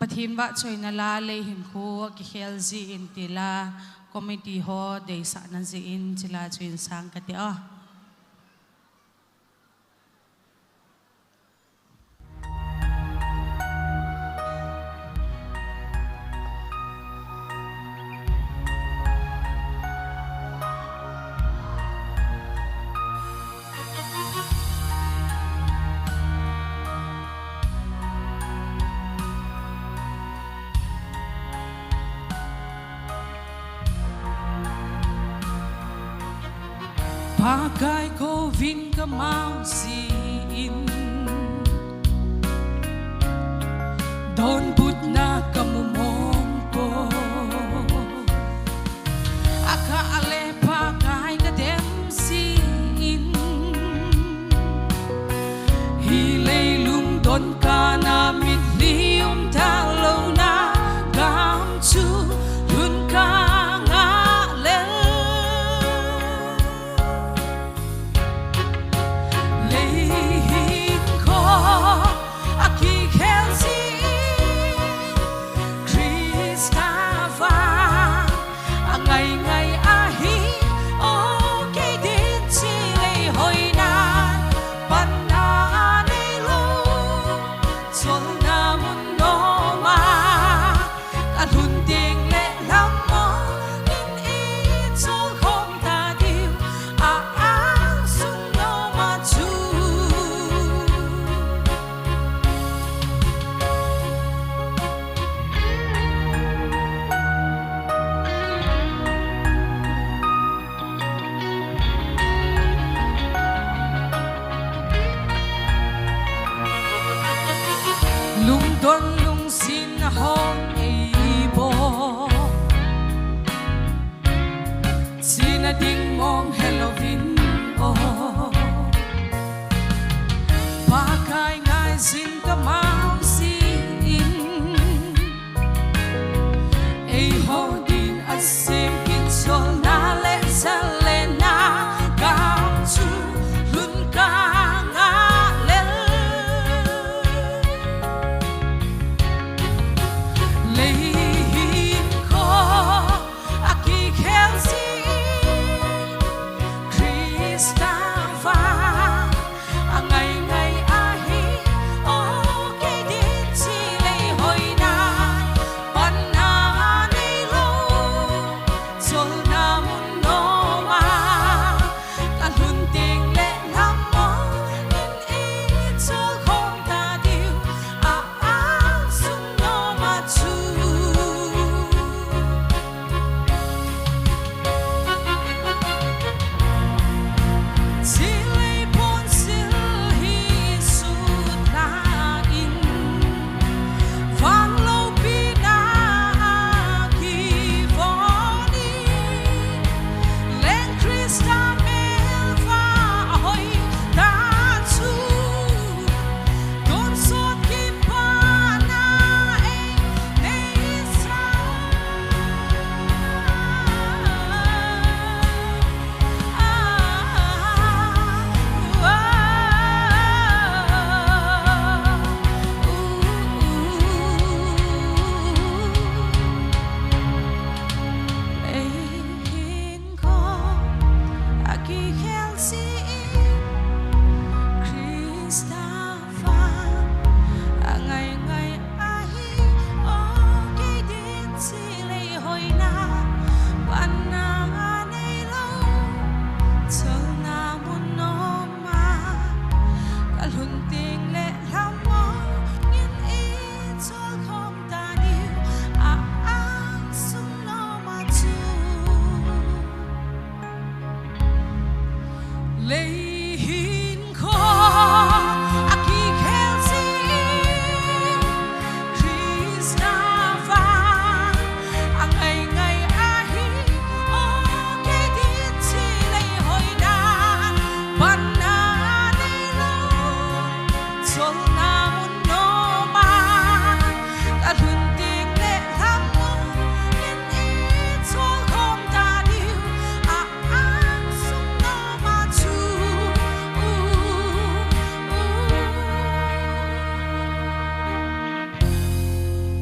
Patin va choy nala Lehim ko Kihelzi intila Committee ho de sa nan in sila chuin sang kati Pakai ko vin ka mau siin Don put na kamumong ko Akaale pakai ka dem siin Hilay lung don ka na mitlium talo na Gam chu lun ka Ding mong Halloween Pakai ngai sin ka mau sin Ei ho din asim kin sol na le sa le na Gam chu lun ka nga le Lehin ko aki khelsi Stava, angai ngai ahi, oh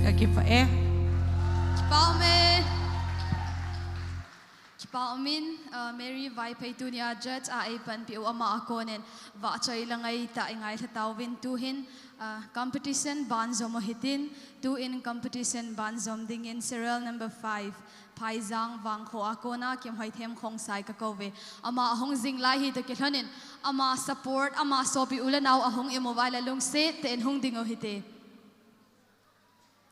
kakipae. Paumin Mary vai pay tu ni ajat a ipan pi ama akonen va choi langai ta ingai tawin tu hin competition banzom hitin tu in competition banzom ding in serial number 5 Paizang wang kho akona kim hoi them khong sai ka kove ama hong jing lai hi to kilhanin ama support ama sopi ulanau ahong e mobile lung se ten hong dingo hite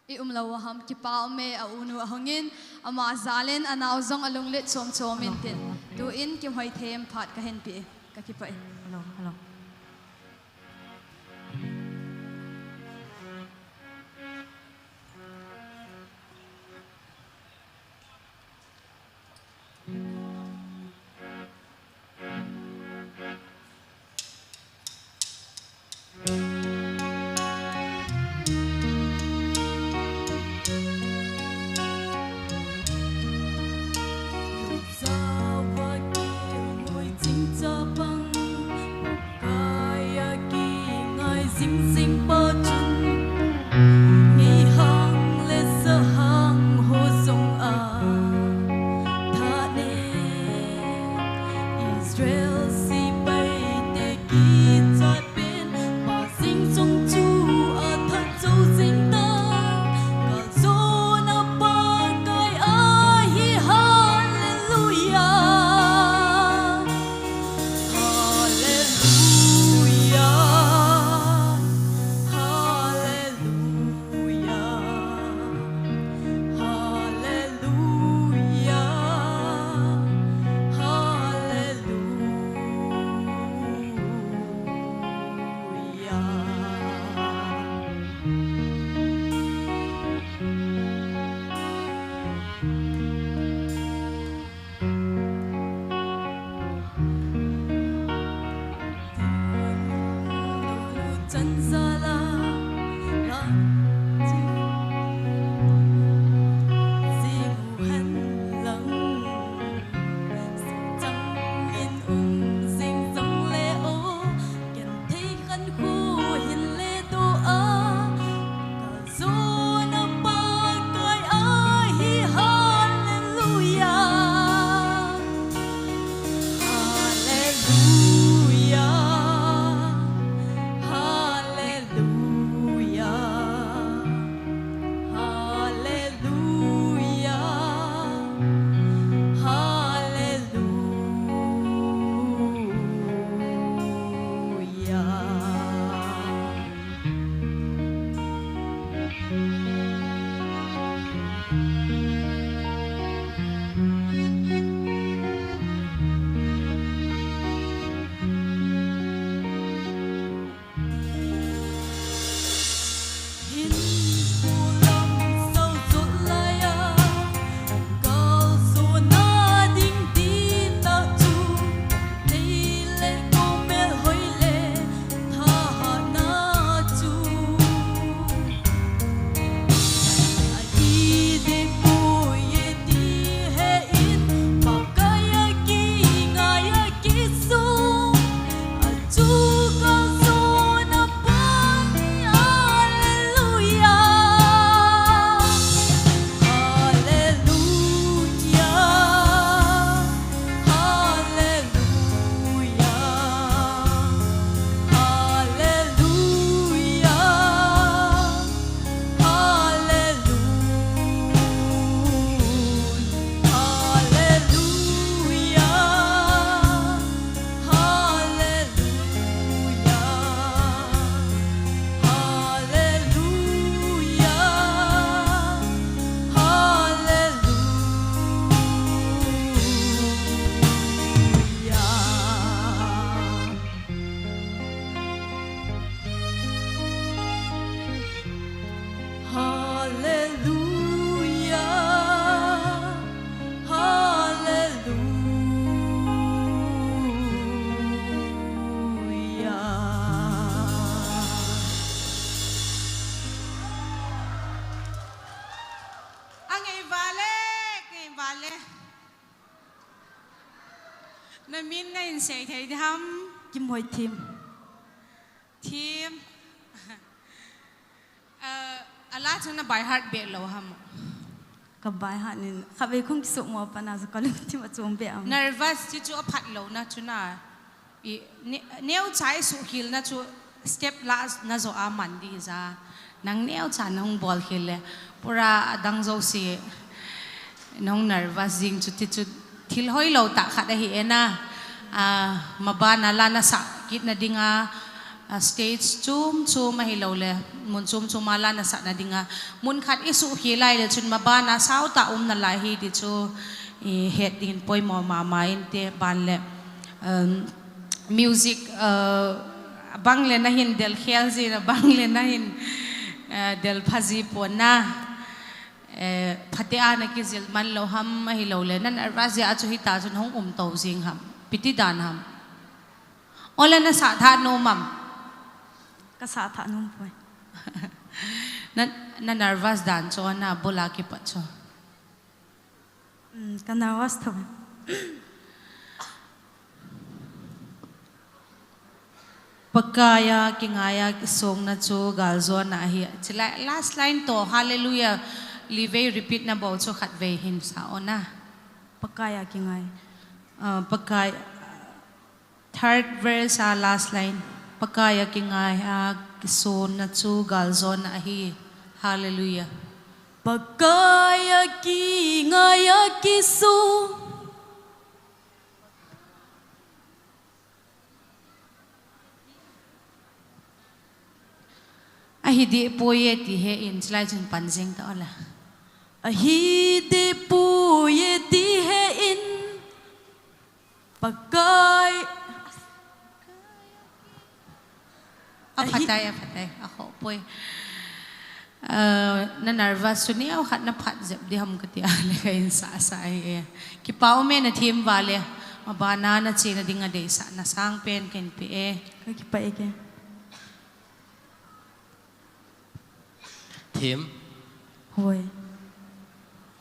I umlawa ham ki paume a unu ahongin ama zalen anaw zong alung let som chomin tin tu in kim hoi them phat ka hen pi ka ki pai hello Nó min nên sẽ thấy thăm Kim Hoi team. Alá lá cho nó bài hát bể lâu hầm cái bài hát này các bạn không sợ mà bạn nào có lúc thì mà chôm bể nervous chứ chú phát lâu na chú na nếu trái sụ khil na chú step last na zo aman đi ra nang nếu chả nong ball khil le pura dang zo si nong nervous jing chú ti chú thil hoi lâu ta khát hi na mabana la na sakit na dinga stage chum mahilaw le mun chum mala na sa na dinga mun khat isu hilai le chun mabana sau ta na lahi di chu het din poi mo mama inte ban le music bangle na hin del khelzi na bangle na hin del phazi pona phatia na ki zil man lo ham mahilaw le nan arwazia chu hita chun hong to jing ham piti dan ham ola na sa tha no mam cái sao thà nung phơi na nervous dan cho na bola ki pa cho cái nervous thôi pakaya kingaya song na cho galzo na hi chila last line to hallelujah live repeat na bo cho khat ve hin sa ona pakaya kingay pakaya third verse last line pakaya kingaya son na chu galzon na hi hallelujah pakaya kingaya kisu ahi di poye ti he in slai chun panjing ta ola ahi di poye ti he in pakay patay ako poy na nervous so niya khat na phat zep di ham kati ale kain sa ai ki pau me na thim wale mabana na china dinga de sa na sang pen ken pe ki pa ke thim hoi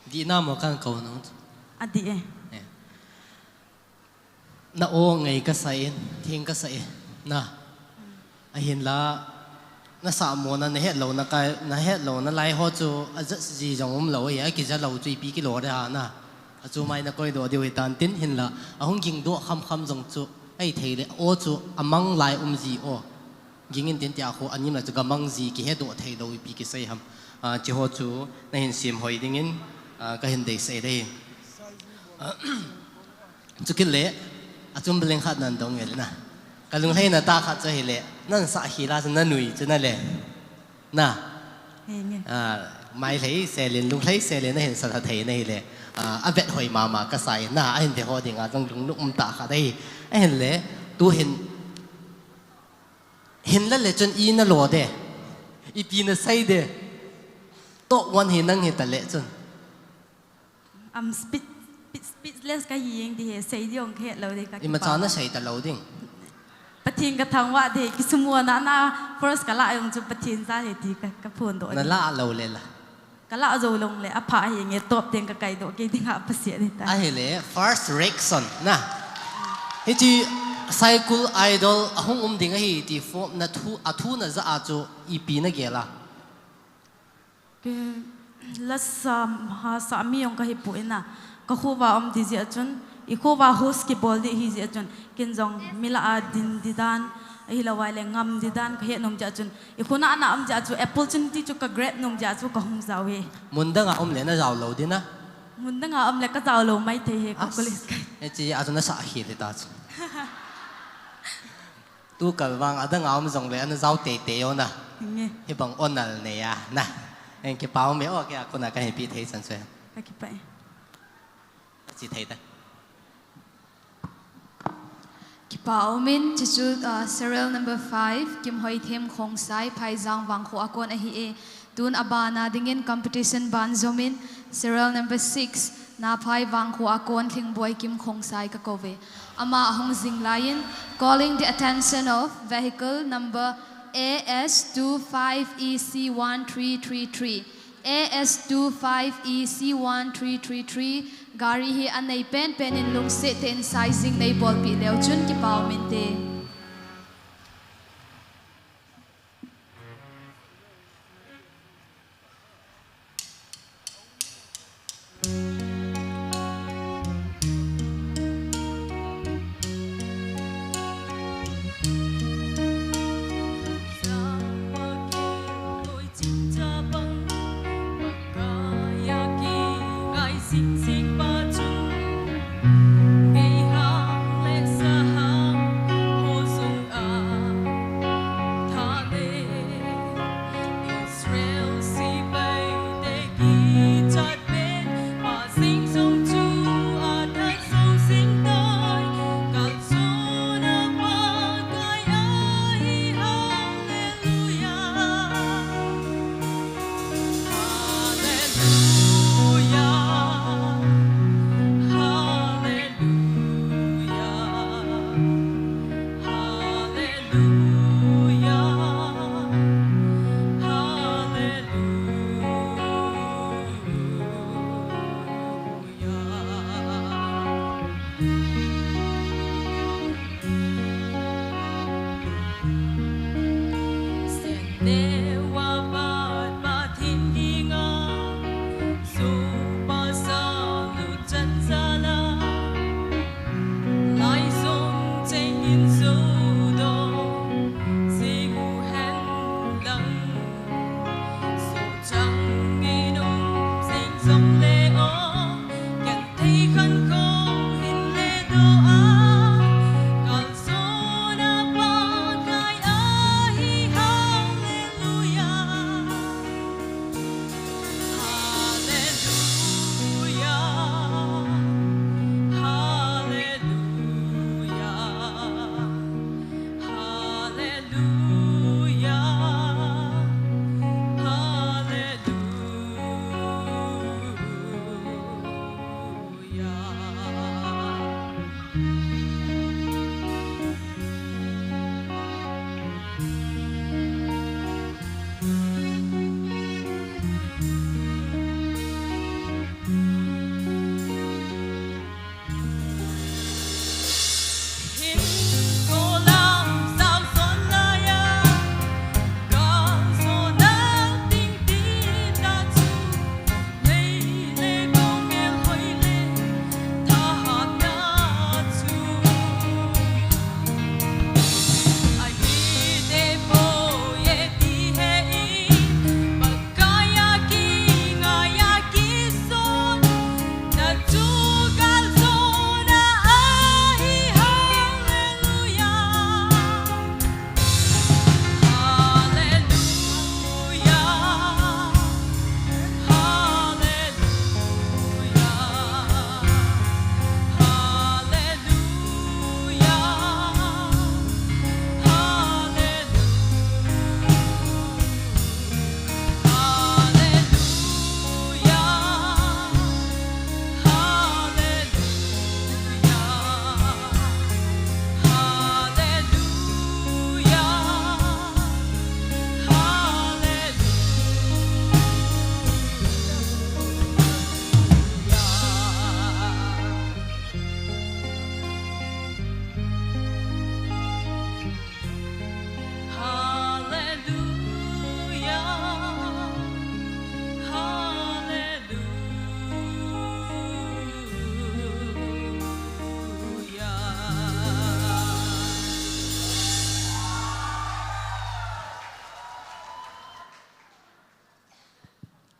di na mo kan ko no adi na o ngai ka sai thing ka sai na ahin la na sa mo na he lo na kai na he lo na lai ho chu a ji jong lo ya ki ja lo chui pi ki lo da na a chu mai na koi do di tan tin hin la a hong ging do kham jong chu ai thei le o chu amang lai ji o ging in tin tia kho anim la chu ga mang ji ki he do thei lo pi ki sai ham chi ho chu na hin sim hoi ding in ka hin dei sai dei chu ki le a chum beleng khat nan dong el na kalung hay na ta khat cho hi le nan sa hi la na nui chu na le na mai lấy xe lên lung lấy xe lên na hin sa tha thei nei le a vet hoi ma ka sai na a hin de ho ding a jong lung lum ta kha dei a hin le tu hin la le chon i na lo de i pi na sai de to wan hi nang hi ta le chon speechless cái gì vậy thì xây dựng cái lâu đấy cái mà cho nó xây ta lâu đinh bắt thiên cái thằng vợ thì cái số mua nó first cái lại dùng cho bắt thiên ra thì cái phun độ nó lạ lâu lên là cái lạ rồi lông lại áp phá hiện nghe top tiền cái đồ cái tiếng áp bớt xịn ta ai lẽ first Rickson na cái gì SAIKUL idol hong đinh cái thì form na thu na za cho EP na kia là cái lát sa mi ông cái bụi na có khu vào đi dễ chun i khu vào host cái ball đi hi dễ chun kinh dòng mila din đi dan hi là vài leng ngam đi dan cái hiện nông dễ chun i khu na dễ chun apple chun đi chuk cái grape nông dễ chun có hong giàu he muốn đăng lên nó giàu lâu đi na muốn đăng lên cái giàu lâu mấy thế he cólis cái gì à nó sợ hi ta tu cái vang đăng dòng lên nó giàu tệ tệ ona hi bằng onal này à na anh cái bao mấy ở cái con nào cái bị thấy sẵn sàng cái vậy chỉ thấy đấy ki pao min chi chu serial number 5 kim hoi them khong sai phai jang wang kho akon a hi e tun abana dingin competition ban zomin serial number 6 na phai wang kho akon thing boy kim khong sai ka kove ama hong jing lion calling the attention of vehicle number AS25EC1333 AS25EC1333 gari hi anei pen in lung se ten sizing nei bol pi leo chun ki pau min te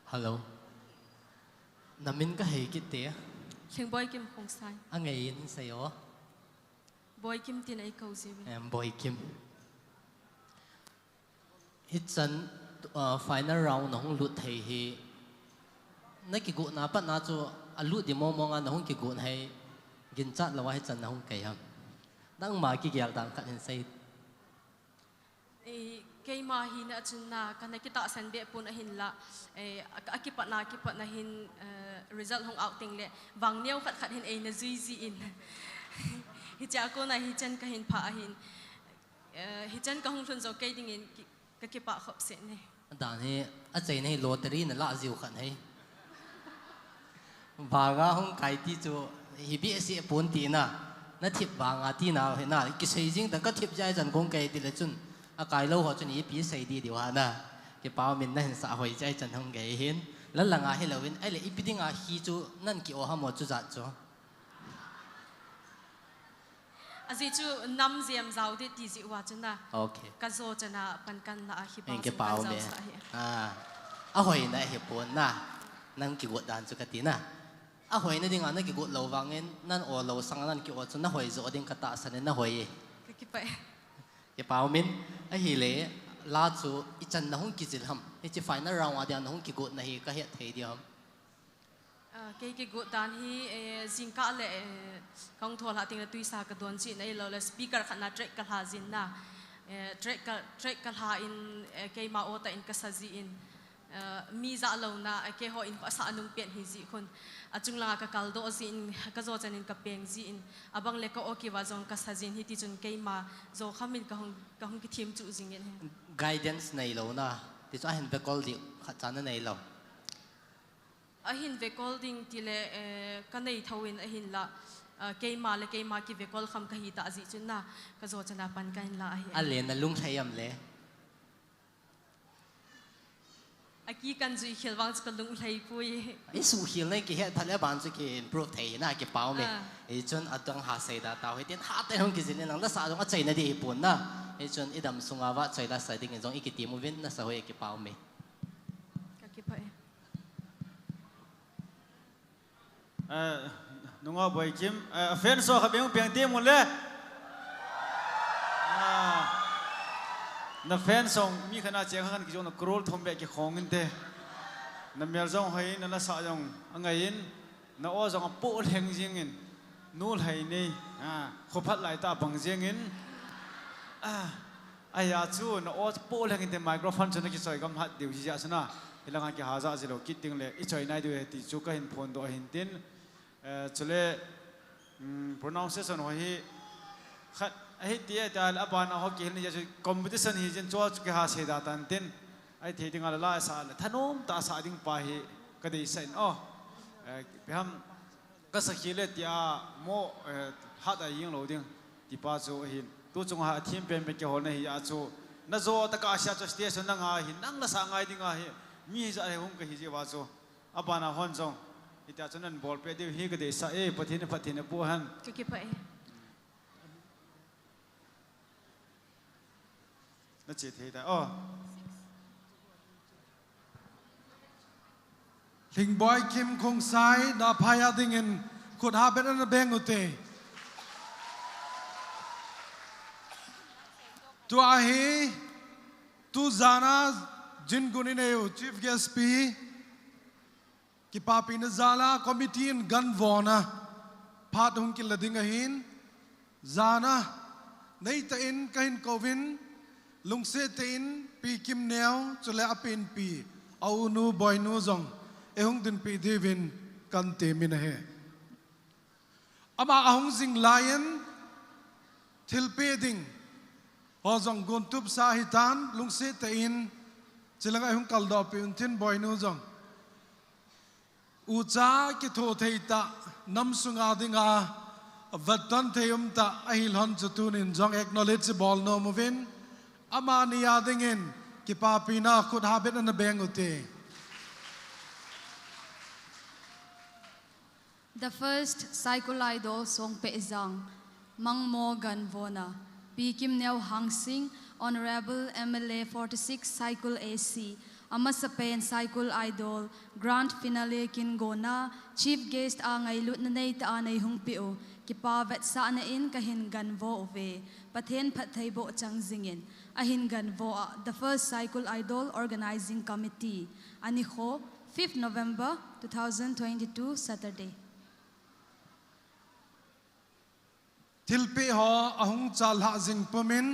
Hello. Namin ka Haokip te. Thing Hoikim khong sai. Ang ngayon sa'yo. Hoikim tin ay kau siya. Hoikim. Hitsan final round na hong lut hay hi. Nakigut na pa na cho alut di mo nga na hong kigut hay gincat lawa hitsan na hong kayam. Nang makikiyal tang kanin say. Kay mahin at na kana kita san be pun ahin la akipat na hin result hong outing le wang neu khat hin ai na zizi in hicha ko na hichan ka hin pha ahin hichan ka hong thun zo kai ding in ka kipa khop se ne Dan hi a chei nei lottery na la ziu khan hai baga hong kai ti chu hi bi si pun ti na thip banga ti na he na ki sei jing ta ka thip jai jan kong kai ti le chun a kai lo ho chun hi pi sei di diwa na ke pa min na hin sa hoi jai chan hong ge hin la langa he lovin ai le ipiding a hi chu nan ki o ha mo chu za chu azi chu nam ziam zau de ti zi wa chuna okay ka zo chana pan kan la hi pa ke pa me a hoi na he pon na nang ki go dan chu ka ti na a hoi na ding a na ki go lo wangin nan o lo sang nan ki o chu na hoi zo ding ka ta san na hoi ka ki pa ke pa min a hi le la chu I chan na hong ki zil ham hi chi final round a dia na hong ki go na hi ka he thei di ham cái gỗ đàn hi zin cả lệ công thua là tiếng là tuy sa cái đồn chị này là speaker khán giả track cái hà zin na track cái hà in cái mà ô ta in cái sa in mi za lâu na cái họ in có sa anung pian hi gì con chung là cái kaldo zin cái zo chân in cái peng zin abang le cái okay wa zong cái sa zin hi ti chung cái mà zo khamin cái hong cái team chu zin in guidance này lâu na ti cho hen be call di khat chan này lâu ahin vekol ding tile kanei thawin ahin la keima ki vekol kham kahi ta azi chunna ka zo chana pan kain la ahi ale na lung thayam le aki kan zui khilwang ka lung thai pui isu khil nei ki he thale ban chu ki improve thei na ki pau me e chon atang ha sei da taw he ten ha te hong ki zin nang la sa jong a chei na di pun na e chon idam sunga wa chei da sa ding jong ikiti mu vin na sa hoi ki pau me ka ki pai nunga Hoikim fan so kha beng piang te mun le na fan song mi khana che khan ki jong krol thom be ki khong in te na mer jong hoi na la sa jong angai in na o jong po leng jing in nul hai nei khophat lai ta bang jing in aya chu na o po leng in te microphone chu na ki choi gam hat diu ji ja sana ilanga ki haza zelo kiting le I choi nai du ti chu ka hin phone do hin tin chule pronunciation ho hi khat ai ti ta la ban ho ki hin ja competition hi jen cho ki ha se da tan tin ai the ding ala la sa la thanom ta sa ding pa hi ka dei sen pe ham ka sa khile tia mo ha da ying lo ding ti pa chu hin tu chung ha thim pen pe ke ho na hi a chu na zo ta ka sha chu station na nga hi nang la sa ngai ding a hi mi za hong ka hi je wa chu abana hon jong ita chunan ball pe de hi ka de sa pathin pu han ki pai na che thei ta Thing Hoikim khong sai na phaya ding in khut ha ben na beng ute tu a hi tu zana jin gunin eu chief guest pi ki papi na zala committee in gan vona phat hung ki lading ahin zana nei ta in kahin kovin lungse te in pi kim neo chule apin pi au nu boy nu zong e hung din pi divin kan te min he ama ahung sing lion thil pe ding ho zong gon tup sa hitan lungse te in chilanga hung kal do pi un thin boy nu zong ucha ki tho theita nam sunga dinga vatan theum ta ahil hon chutun in jong acknowledge ball no movin ama niya dingin ki papina khut habet na beng ute The first SAIKUL idol song pe izang mang mo gan vona Pikim Neo Hang Sing Honorable MLA 46 SAIKUL AC ama sa pen SAIKUL idol grand finale kin gona chief guest a ngai lut na nei ta anei hung pio ki pa vet sa na in ka hin gan vo ve pathen phat thai bo chang zingin a hin gan vo the first SAIKUL idol organizing committee ani kho 5th November 2022 Saturday Tilpe ho ahung chal ha jing pomin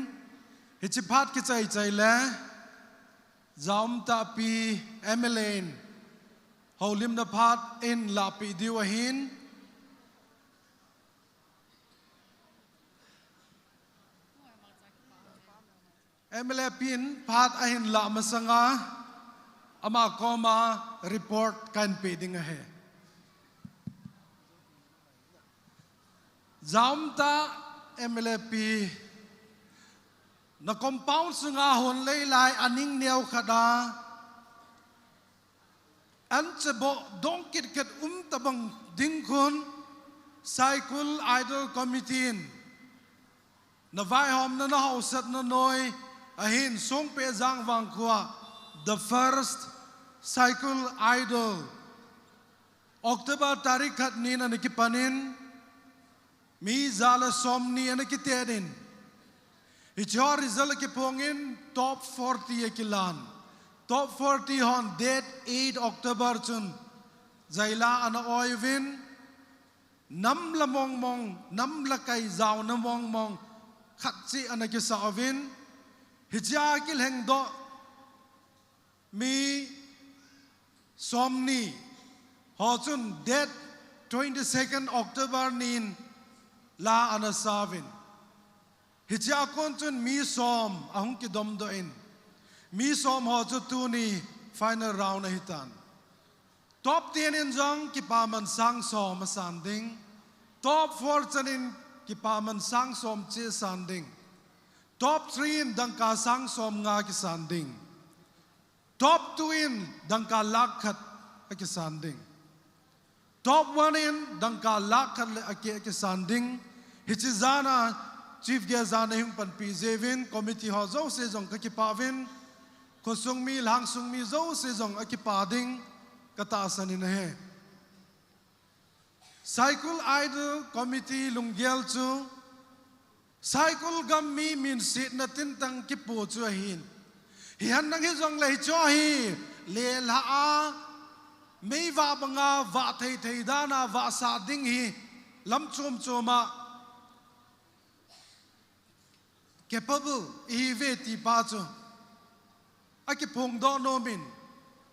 hichiphat ki chai chai le zaum ta pi emelain holim na phat in la pi diwahin emela pin phat ahin la masanga ama koma report kan pe ding he zaum ta MLP na compound sunga hon lei lai aning neu khada an chebo dong kit ket tabang ding khun SAIKUL idol committee na vai hom na hausat na noi ahin song pe jang wang khwa the first SAIKUL idol October tarik khat ni na nikipanin mi zala somni ana kitedin ichor result ki pongin top 40 kilan top 40 hon date 8 October chun zaila ana oivin nam la mong mong nam la kai zaw na mong mong khatchi ana ki sawin hija kil heng do mi somni ho chun date 22nd October nin la anasavin hija kon chun mi som ahung ki dom do in mi som ho chu tu ni final round hitan top 10 in jong ki paman sang som sanding top 4 chanin ki paman sang som che sanding top 3 in dangka sang som nga ki sanding top 2 in dangka lakhat ki sanding top 1 in dangka lakhat le ake sanding hichizana chief guest zana hing pan pi zevin committee ho zo se jong ka ki pavin ko sungmi lang sungmi zo se jong a ki pading kata sanin he SAIKUL idol committee lunggel chu SAIKUL gam mi min sit na tin tang ki po chu hin hi han nang hi jong le cho hi le la a mei va banga va thei thei dana va sa ding hi lam chum chuma capable i ve ti pa chu aki phong do no min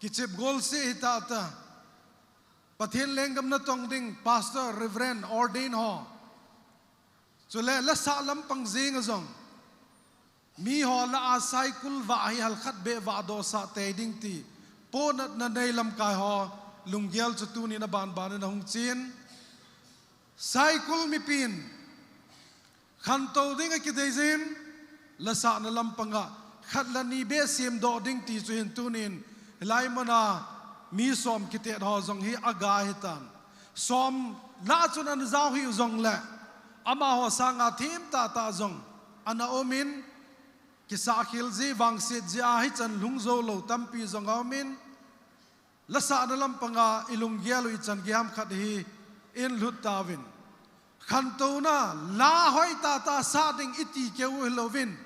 ki chep gol se ta ta pathen lengam na tong ding pastor reverend ordain ho chule la sa lam pang jing azong mi ho la a SAIKUL va hi hal khat be va do sa te ding ti ponat na nei lam kai ho lunggel chu tu ni na ban ban na hung chin SAIKUL mi pin khan to ding ki dei zin la sa na lam panga khat la ni be sim do ding ti chu hin tu nin lai mana mi som ki te ho zong hi aga hitan som la chun an zau hi zong la ama ho sanga thim ta ta zong ana omin ki sa khil ji wang se ji a hi chan lung zo lo tam pi zong amin la sa na lam panga ilung gelu I chan gi ham khat hi in lut tawin khan to na la hoi ta ta sa ding iti ke u lovin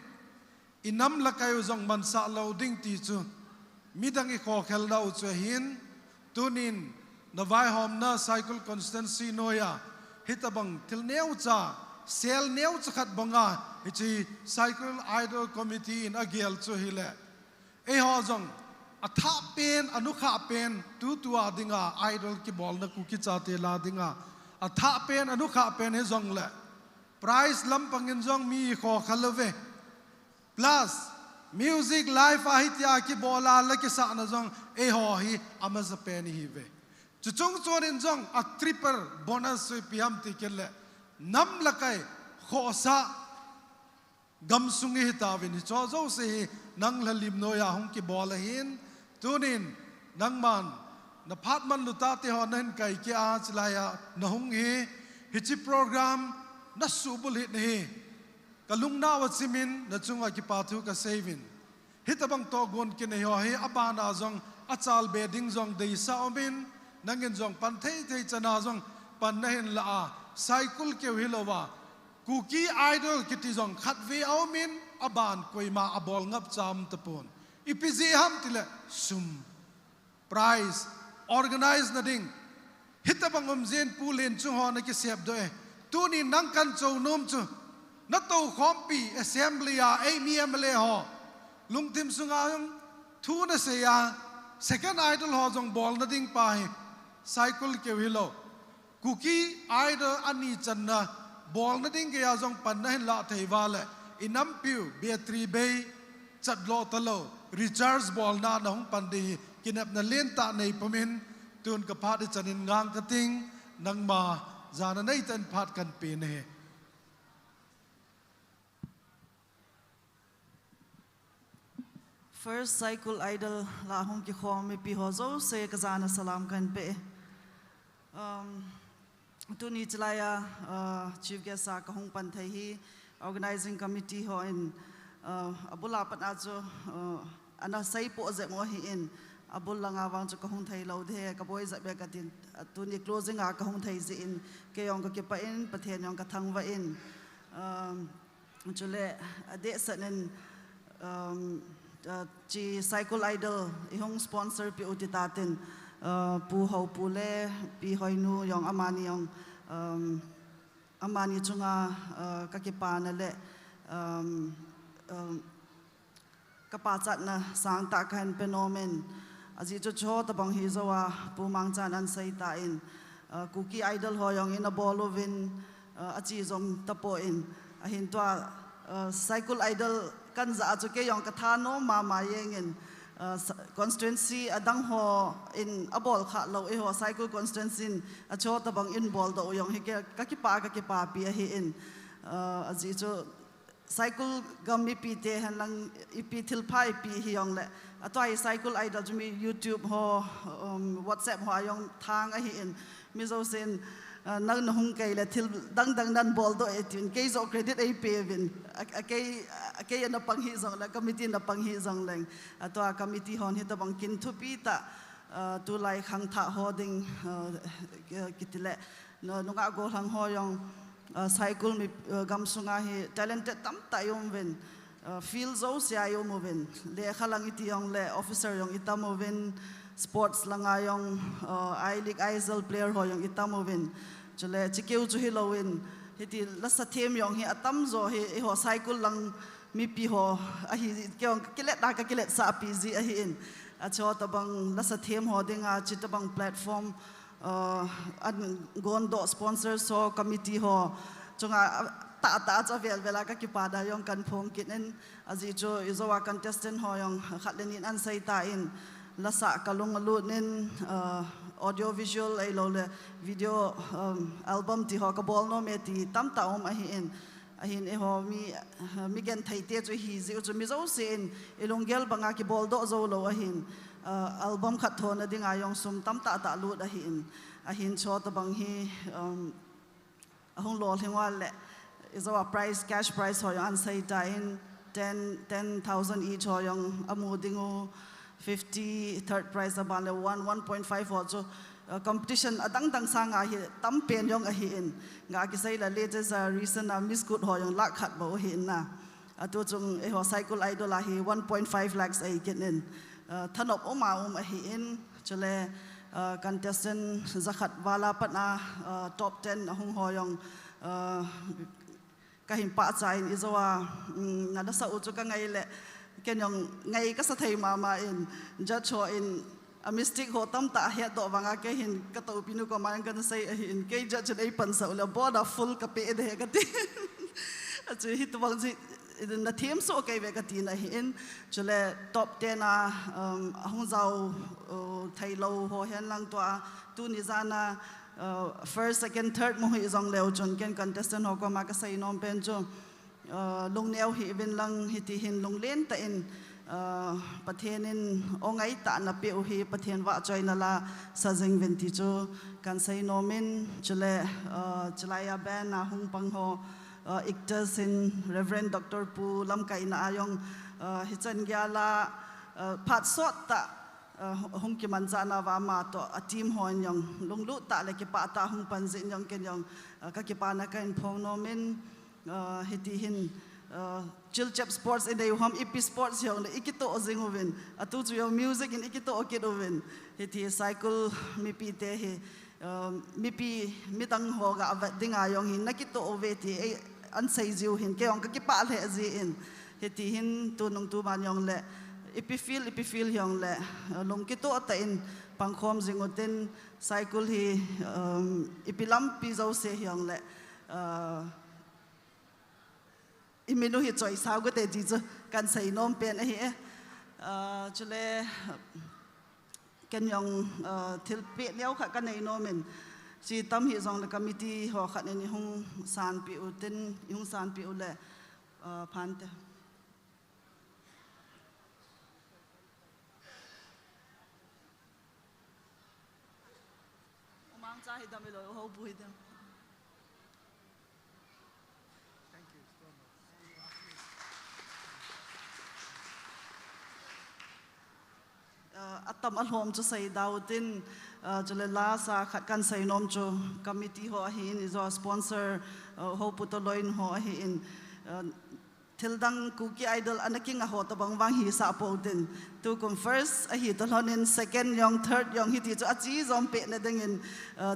inam la kayo zong man sa lo ding ti chu midang I kho khel dau chu hin tunin na vai hom na SAIKUL constancy noya hitabang til neu cha sel neu chakhat banga ichi SAIKUL idol committee in agial chu hile e ho zong atha pen anukha pen tu tua dinga idol ki bol na ku ki cha te la dinga atha pen anukha pen he zong le prize lam pangin zong mi kho khalove plus music live ahitia ki bola la ki sa na zong e ho hi amaz pen hi ve chuchung chorin zong a triple bonus sui piam ti kelle nam lakai khosa gam sungi hitawin cho zo se nang lalim no ya hung ki bola hin tunin nang man na phat man luta te ho nan kai ki a chlaya na hung hi hichi program na subul hit hi kalung na wat simin na chunga ki pathu ka savin hitabang to gon kineho he abana zong achal beding zong dei sa omin nangin zong pan thei chana zong pan nahin la a SAIKUL ke hilowa kuki idol kiti zong khatve omin aban koima abol ngap cham tapon ipizi ham tile sum prize organize na ding hitabang umzen pulen chu ho na ki sep do e tuni nangkan chou nom chu na to khompi assembly a mi mle ho lungtim sunga yung thu na se ya second idol ho jong bol na ding pa hi SAIKUL ke hilo kuki idol ani channa bol na ding ke ya jong pan na hin la thei wale inam piu betri bay chat lo talo recharge bol na na hong pan di kinap na lenta nei pamin tun ka phat chanin ngang ka ting nang ma zana nei tan phat kan pe ne First SAIKUL idol la hong ki khom mi pi hozo se kazana salam kan pe tu ni chlaya chief guest sa ka hong pan thai hi organizing committee ho in abula pat ajo ana sai po ze mo hi in abul langa wang chu ka hong thai lo the ka boi za be ka tin tu ni closing a ka hong thai ze in ke yong ka ke pa in pathen yong ka thang wa in chule ade sanen chi SAIKUL idol ihong sponsor pi utitatin pu ho pu le pi hoinu yong amani chunga kakipa na le kapachat na sang ta kan phenomenon aji cho cho ta bang hi zawa pu mang chan an sai ta in kuki idol ho yong in a bolovin achi zom tapo in ahin to SAIKUL idol kan za chu ke yong katha no ma yengin constituency adang ho in abol kha lo e ho SAIKUL constituency a cho ta bang in bol do yong hi ke ka ki pa pi hi in aji chu SAIKUL gammi pi te han lang ipi thil phai pi hi yong le atoi SAIKUL idol jumi YouTube ho WhatsApp ho yong thang a hi in mi zo sen nang hung kai la thil dang nan bol do etin ke zo credit ai pe vin ke na pang hi zong la committee na pang hi zong leng atwa committee hon hi ta bang kin thu pi ta tu lai khang tha hoding kitile no nga go hang ho yong SAIKUL mi gam sunga hi talented tam ta yom vin feel zo sia yom vin le khalang iti yong le officer yong itam vin sports langa yong I League ISL player ho yong itam vin chule chikeu chu hi lowin hiti lasa them yong hi atam zo hi ho SAIKUL lang mi pi ho a hi kyong kilet da ka kilet sa pi zi a hi in a cho ta bang lasa them ho dinga chi ta bang platform an gondo sponsor so committee ho chunga ta cha vel vela ka ki pa da yong kan phong kinen aji cho izowa contestant ho yong khatlenin an sai ta in lasa kalung alut nin audio visual ai lo le video album ti ho ka bol no me ti tam ta om ahin e ho mi gen thai te chu hi zi chu mi zo sen elongel banga ki bol do zo lo ahin album khat thon a dinga yong sum tam ta lut ahin cho ta bang hi ahong lo hengwa le is our prize cash prize ho an sai ta in 10,000 each ho yong amudingu 50 third prize about 1.5 also competition adang sanga hi tam pen yong a hi in nga ki sai la latest recent miss good ho yong lak khat bo hi na atu chung e ho SAIKUL idol a hi 1.5 lakhs ai ken in thanop oma a hi in chule contestant zakhat wala patna top 10 hong ho yong ka him pa chai in izowa na da sa uchu ka ngai le ken yong ngai ka sa thei mama in judge ho in a mystic ho tam ta he do wanga ke hin ka to pinu ko man kan sai in ke judge dei pan sa la boda full ka pe de ka ti achu hit wang ji na theme so ke ve ka ti na hin chule top 10 a hong zau thai lo ho hen lang to tu ni zana first second third mo hi zong leo chon ken contestant ho ko ma ka sai nom pen jo lung neo hi vin lang hi ti hin lung len ta in pathenin ongai ta na pe hi pathen wa choi na la sajing vin ti chu kan sai nomin chule chlaya ban na hung pang ho actors in Reverend Dr. Pu lam kai na ayong hi chen gya la phat sot ta hong ki man cha na wa ma to a team hon yong lung lu ta le ki pa ta hong pan zin yong ken yong ka ki pa na kan phong no min hi ti hin chill chap sports in the hom ip sports yong le ikito ozing ovin atu chu yong music in ikito okit ovin hi ti SAIKUL mi pi te hi mi pi mi tang ho ga ava dinga yong hin nakito ove ti an sei jiu hin ke yong ka ki pa le zi in hi ti hin tu nong tu ban yong le ipi feel yong le long kito ta in pangkhom zingoten SAIKUL hi ipi lam pi zo se yong le imenu hi choi sao go te ji chu kan sei nom pen hi chule ken yong thil pe leo kha kan nei nomen si tam hi zong le committee ho kha ni hung san pi u ten hung san pi u le phan te umang cha hi dam lo ho bui dam. Atam alhom chu sei dautin chule la sa khat kan sei nom chu committee ho hi in is a sponsor ho putoloin ho hi in thildang cookie idol anaking a ho ta bang wang hi sa potin tu kum first a hi to in second yong third yong hi ti chu achi zom pe na dengin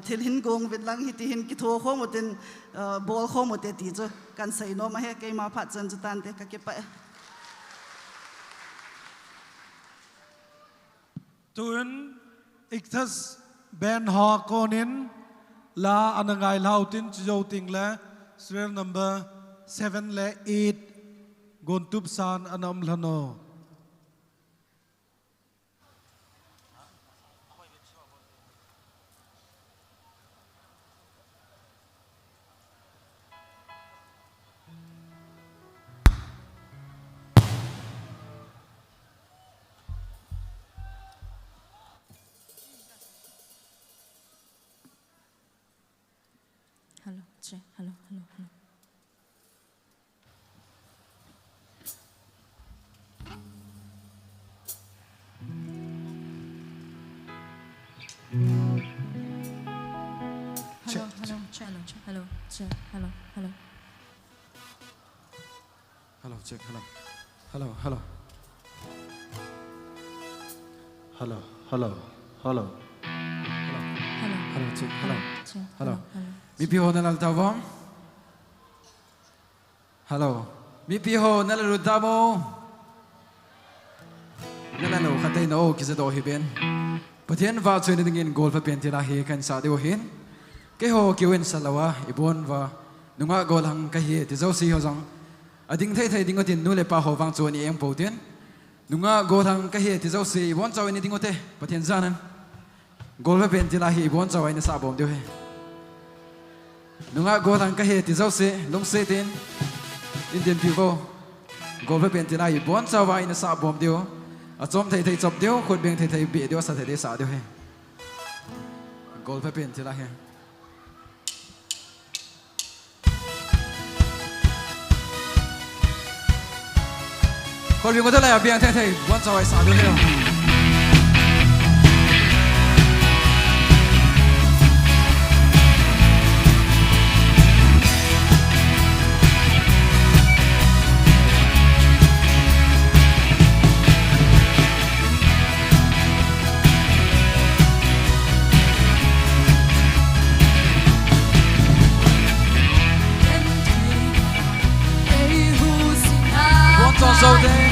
thil hin gong vin lang hi ti hin ki tho kho motin bol kho mote ti chu kan sei nom a he ke ma phat chan chu tan te ka ke pa Tuin ikthas ben ha konin la anangai lautin chijo ting le serial number 7 le 8 gontup san anam lano. Hello, check. Hello. Hello, check. Hello. Hello, check. Hello. Hello, check. Hello. BPO na lang tawang. Hello. BPO na lang tamo. Nalalo katay na o kisa do hiben. Patien va chuin dingin gol pa pen tira hi kan sa de hin. Ke ho kiwen salawa ibon va nunga gol hang ka hi ti zo si ho jong. Ading thai dingotin nule pa ho wang chuan em potien. Nunga gol hang ka hi ti zo si ibon chaw ni dingote patien zanan. Gol pa pen tira hi ibon chaw ni sa bom de he. Nunga gol hang ka hi ti zo si long se tin Indian people. Gol pa pen tira hi ibon chaw ni sa bom de ho. Achom thai chop deu khut beng thai bi deu sa thai sa deu he gol pa pen tila he khol bi ngoda la biang thai wan chawai sa deu he Sâu thế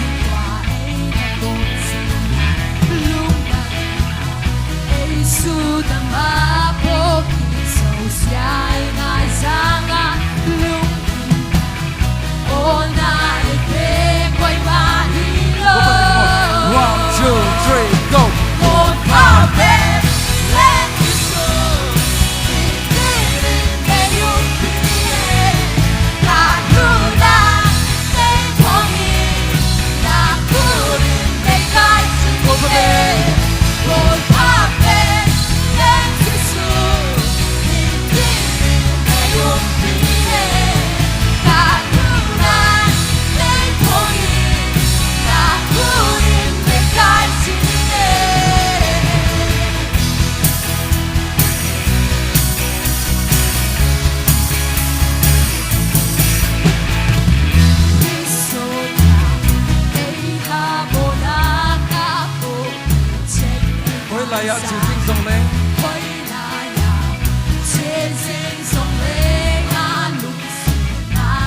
lại ạ chỉ sinh dòng lên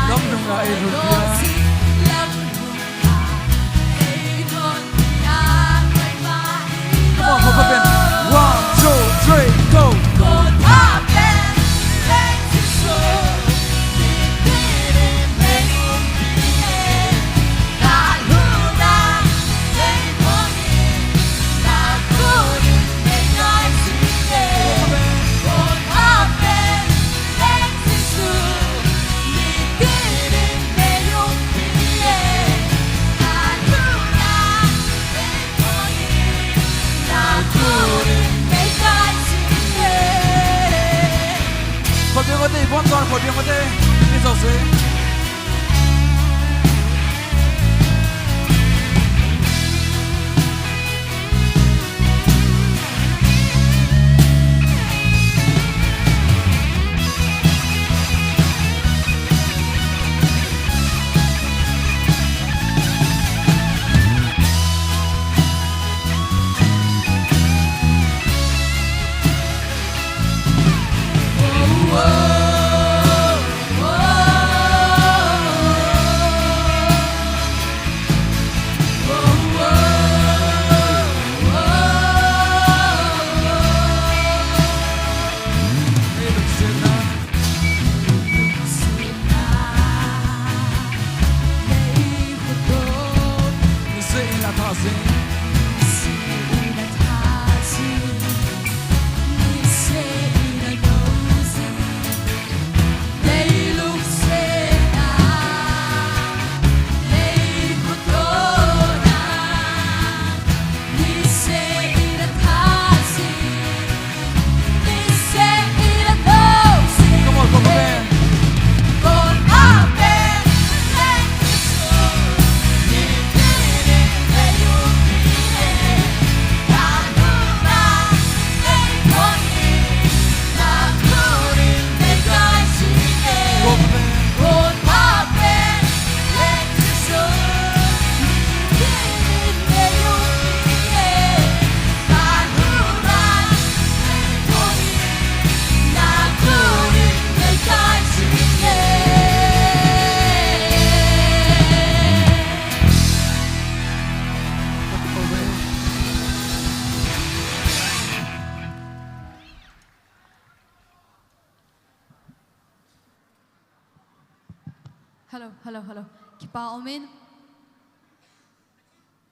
đâm đừng lại rụt bia Come on, Hoikim. 1, 2, 3, go. Khỏi biếng có thể vốn toàn khỏi biếng có thể đi dầu dưới Hello. Kipa Omin.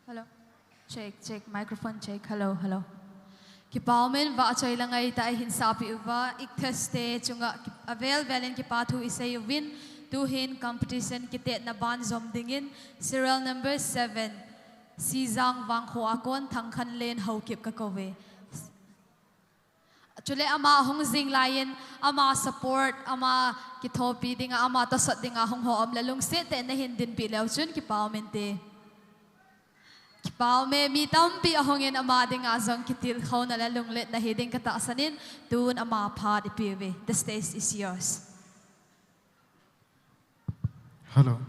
Hello. Check. Microphone check. Hello. Kipa Omin va choy langai ta hin sapi uva ikthaste chunga avel valen kipa thu isay win tu hin competition kitet na ban zom dingin serial number 7 Sizang wang khuakon thangkhan len Haokip ka kowe. Chule ama hong zing lain ama support ama kithopi dinga ama tasat dinga hong ho am lalung se te na hindin pilaw chun ki pau mente ki pau me mi tampi ahongin ama dinga zong kitil khaw na lalung let na hiding kata asanin tun ama pha ipiwe. The stage is yours. Hello.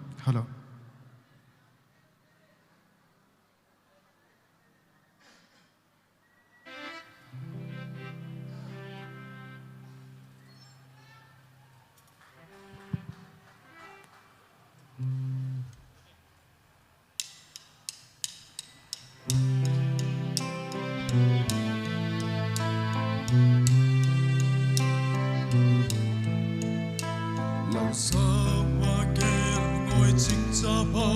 Lòng sao hoa kêu ngồi chính cha ba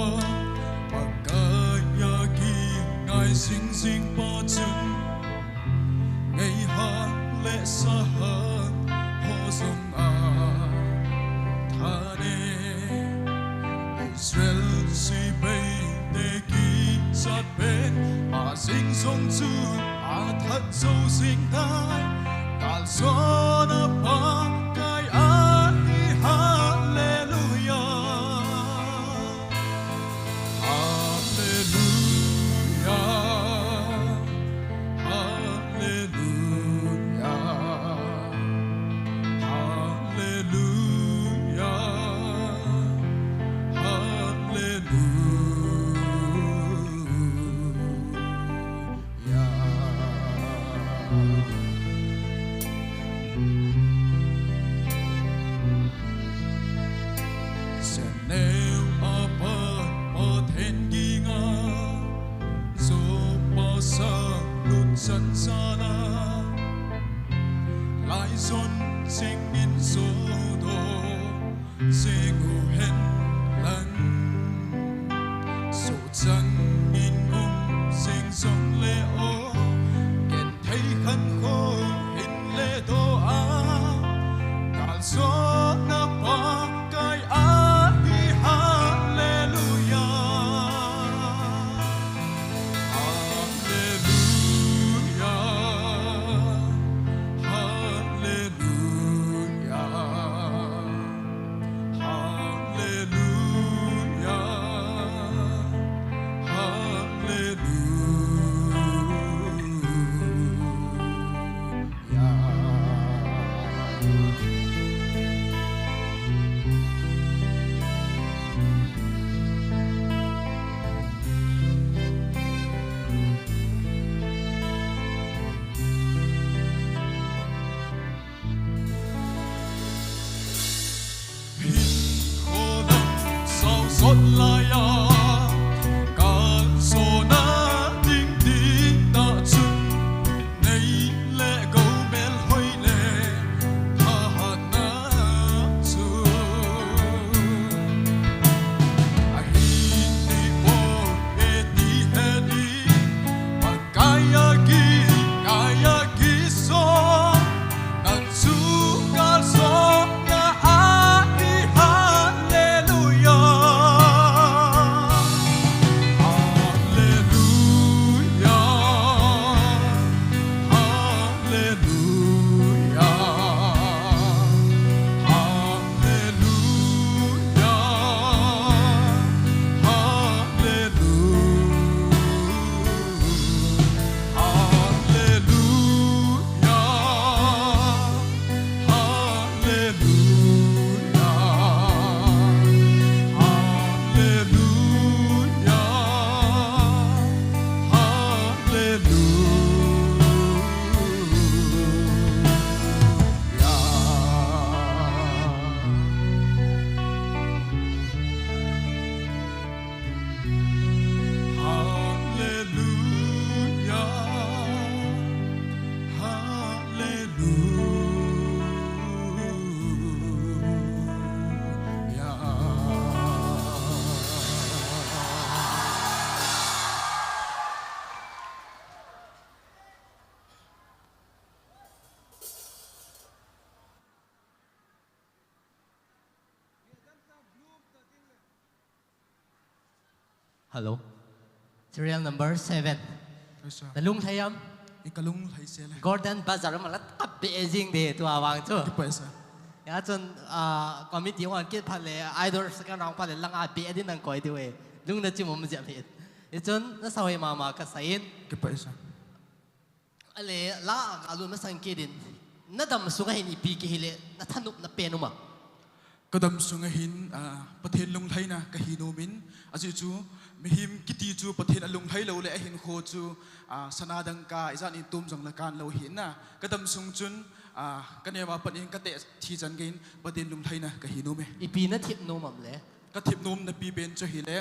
Pagkayagi ngay sing pa chun ngay ha lệ sa han ho song a thane Israel si bay de ki sat ben a sing song chu a that so sing tai kal so na pa kai a sẽ nêu apa thiên ginga so pasa lut san sana lai son sing in so do sing hen lan so chân in sing song le o ken thấy khăn khô hình lệ do a kal so na pa kai a Hello. Serial number 7. Talung thayam. Ikalung thay sila. Gordon Bazar malat kapbeijing de tu awang tu. Pesa. Ya chun committee wan kit phale idol second round phale lang a be edin nang koi tu we. Lung na chim mom jam hit. Chun na sawai mama ka sain. Pesa. Ale la alun ma sang kedin. Na dam sunga hin ipi ki hile na thanup na penuma. Kadam sungahin pathen lung thay na kahinumin aji chu mihim kiti chu pathen alung thay lo le hin kho chu sanadang ka izan in tum jong la kan lo hin na kadam sung chun kanewa panin kate thi jan gain pathen lung thay na kahinume ipi na thip nom am le ka thip nom na pi ben chu hi le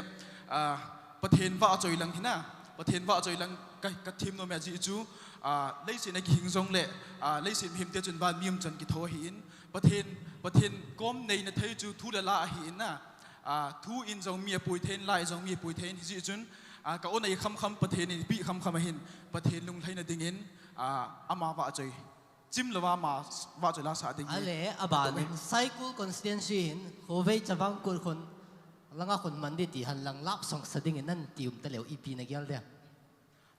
pathen wa choi lang hina pathen wa choi lang ka thim nom aji chu leisin na ki hing jong le leisin him te chun ban mim chan ki tho hin pathen kom nei na thei chu thu la hi na thu in jong mi pui then lai jong mi pui then hi chun ka on ai kham pathen ni pi kham hin pathen lung thai na dingin ama wa choi chim lawa ma wa choi la sa ding ale aban SAIKUL constituency hin hovei chawang kul khon langa khon mandi ti han lang lap song sading nan tium ta leu ipi na gyal de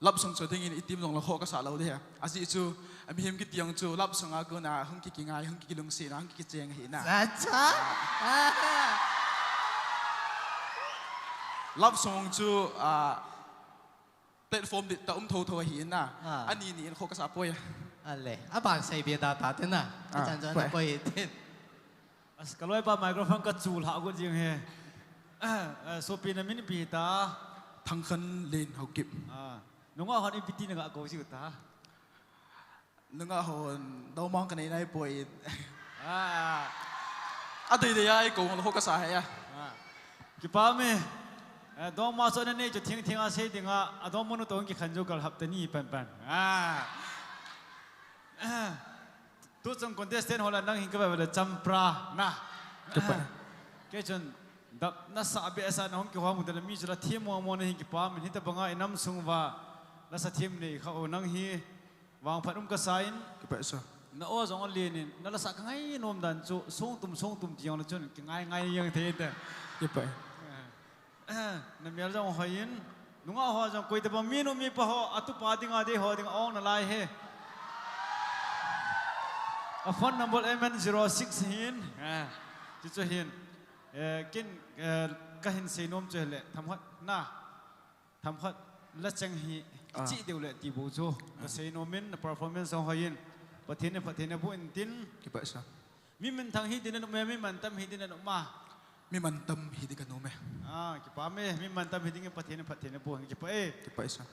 lap song so ding in itim long la ho ka sa lo de asi chu ami hem ki tiang chu lap song a ko na hung ki ngai hung ki lung si na hung ki cheng hi na acha lap song chu platform di ta tho tho hi na ani ni ho ka sa poi ale aban sai be da ta te na chan chan na poi te as kaloi pa microphone ka chul ha ko jing he so pi na min pi ta thang khan len Haokip nunga hon ipiti na ko si ta nunga hon daw mang kanay na point aday dia ay kung ho kasaya kipame dong masuk na ni jo ting ting a sei dinga adong monu tong ki khanjo kal hap tani pan pan tu chang contestant hola nang hingka ba champra na ke chon dap na sa be asa na hong ki wa mu da mi jra thi mo mo na hing ki pa min hita banga inam sungwa la sa thim ni kha o nang hi wang phatum ka sain ki pa sa na o zong lenin na la sa ka ngai nom dan chu song tum tiang na chon ki ngai yang the te ki pa na mer jong hoin nunga ho jong koi te ba mi no mi pa ho atu pa dinga de ho dinga ong na lai he a phone number MN06 hin chi chu hin kin ka hin se nom che le tham hot la chang hi chi deu le ti bu chu ka se nomin performance ho hoin pathin bu in tin ki pa sa mi min thang hi din no me mi man tam hi din no ma mi man tam hi di ka no me ki pa me mi man tam hi din pathin bu ki pa sa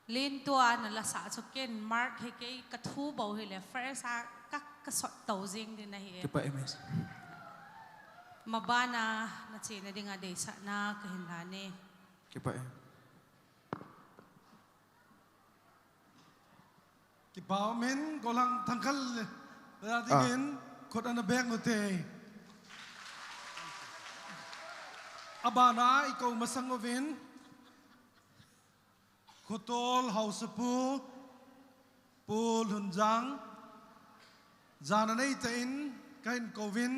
Lin tua na la sa cho ken mark he ke ka thu bo he le first a ka sot tau jing din na he ki pa ms mabana na chi na dinga de sa na ka hinlane ki pa ki pao men golang thangkal la dingin khot ana bek ngote abana ikaw masangovin khotol hausapu pul hunjang zananai tain kain kovin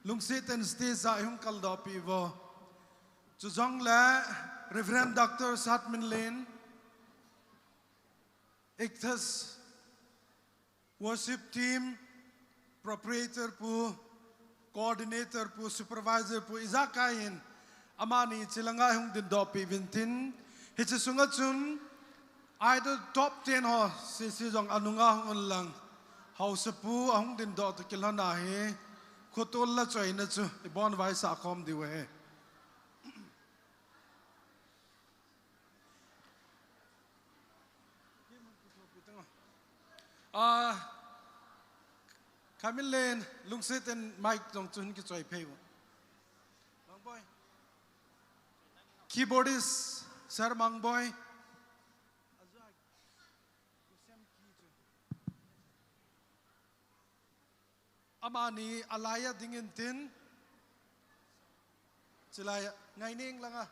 lungsit and stay sa yung kaldo pivo chuzong la Reverend Dr. Satmin Lin Iktas worship team proprietor pu coordinator pu supervisor pu izakain amani chilanga yung dindopi vintin hitsunga chun idol top 10 ho si jong anunga hong lang house pu ahung din do to kilana he khotol la choi na chu ibon vai sa khom diwe Kamilen lungsit and Mike jong chun ki choi pheu Mang boy keyboardist Sir Mang boy amani alaya dingin tin silaya ngai ning langa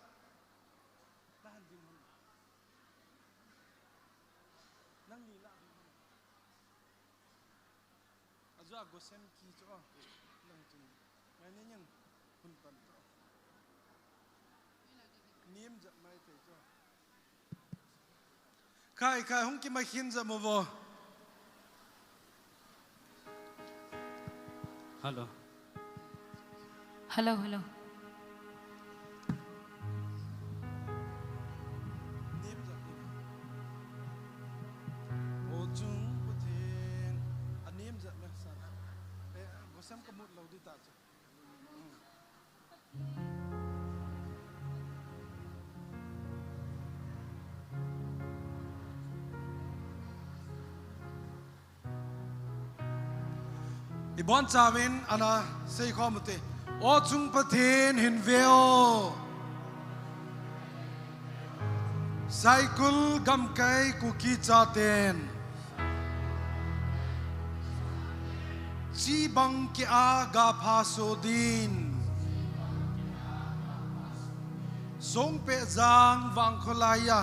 nang ni la azwa gosem ki cho nang tin ngai ning yang hun pan to nim ja mai te cho kai hong ki ma hin za mo vo Hello. Hello, hello. Ojung putin anim za me sa gosam kamut lo di ta cha Ibon chawin ana sei khomte o chung pathen hin veo SAIKUL gam kai kuki chaten chi bang ki aga phaso din song pe jang wang kholaya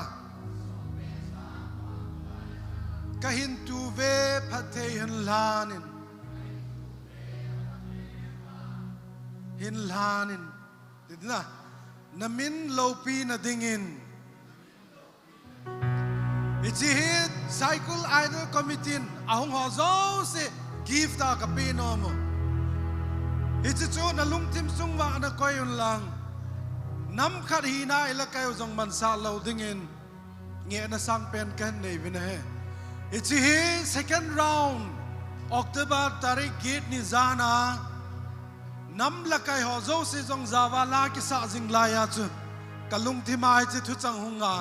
kahin tu ve phathe hin lanin hinlanin didna namin lopi na dingin ichihit SAIKUL idol committee ahong hozo se gift ta kapino mo ichichu na lungtim sungwa na koyon lang nam khat hina ila kayo jong mansa lo dingin nge na sang pen kan nei vinahe ichihi second round October tarik gate ni zana nam lakai ho zo se jong zawa la ki sa jing la ya chu kalung thi mai chi thu chang hunga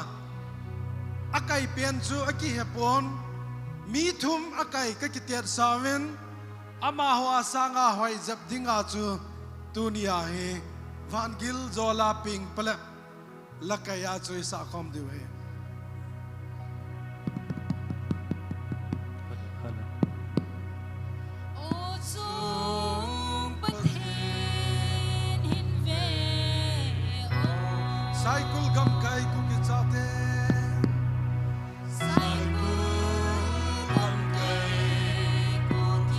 akai pen chu aki hepon mi thum akai ka kitiat sawen ama ho asanga hoi zap dinga chu tunia he van gil zola ping pala lakaya chu sa khom du he SAIKUL gam kai ku ki chate SAIKUL gam kai ku ki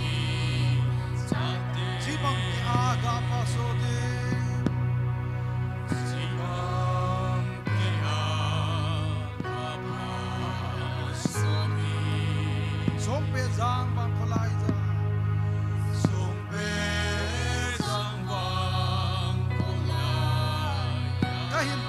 chate jibang ki aga pa so de jibang ki aga pa so de som pe jang bang kholai ja som pe jang bang kholai kahin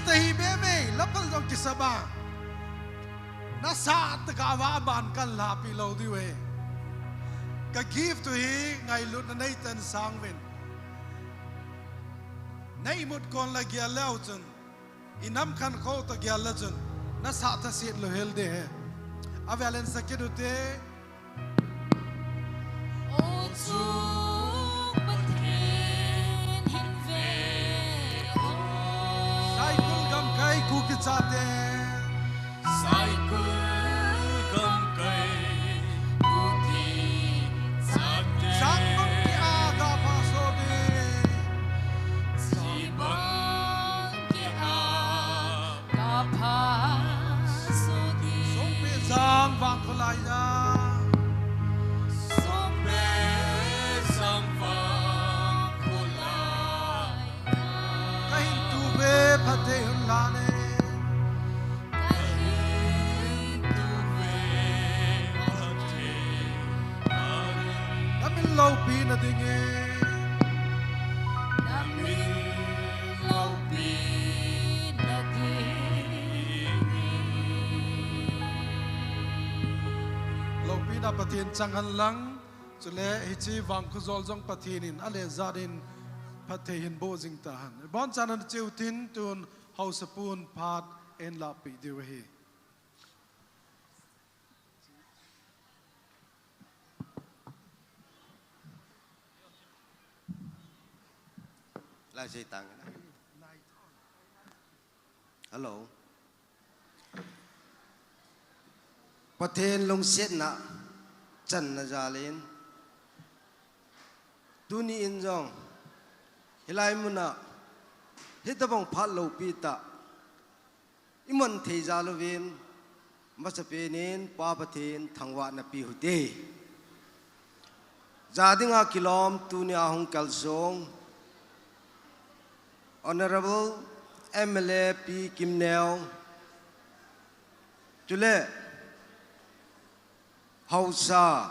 Tahi bebe lapal dong kisaba nasa at kawa ban kan lapi lo diwe ka give to hi ngai lut na naitan sangwen nay mut kon la gya lauchen inam khan kho to gya lachen nasa ta sit lo hel de he avalen sakidute o chu ku ki chate SAIKUL gam kai ku ki chate sang ki aga pa so de jibang ki aga pa so de som pe jang bang kholai ja som pe jang bang kholai kahin tu be phate hun la ne lâu pi na dinge namin lâu pi na dinge lâu pi na pathin changan lang chule hichi wang khuzol jong pathinin ale zadin pathin bo jing tahan bon chanan cheutin tun hausapun phat en la pi diwe lại dây tăng hello pathen long set na chan na jalin tuni in jong hilai muna hitabong phat lo pita imon thei jalovin masapenin pa pathen thangwa na pi hute jadinga kilom tunia hong kalsong Honorable MLA P. Kim Neo, Jule Hausa,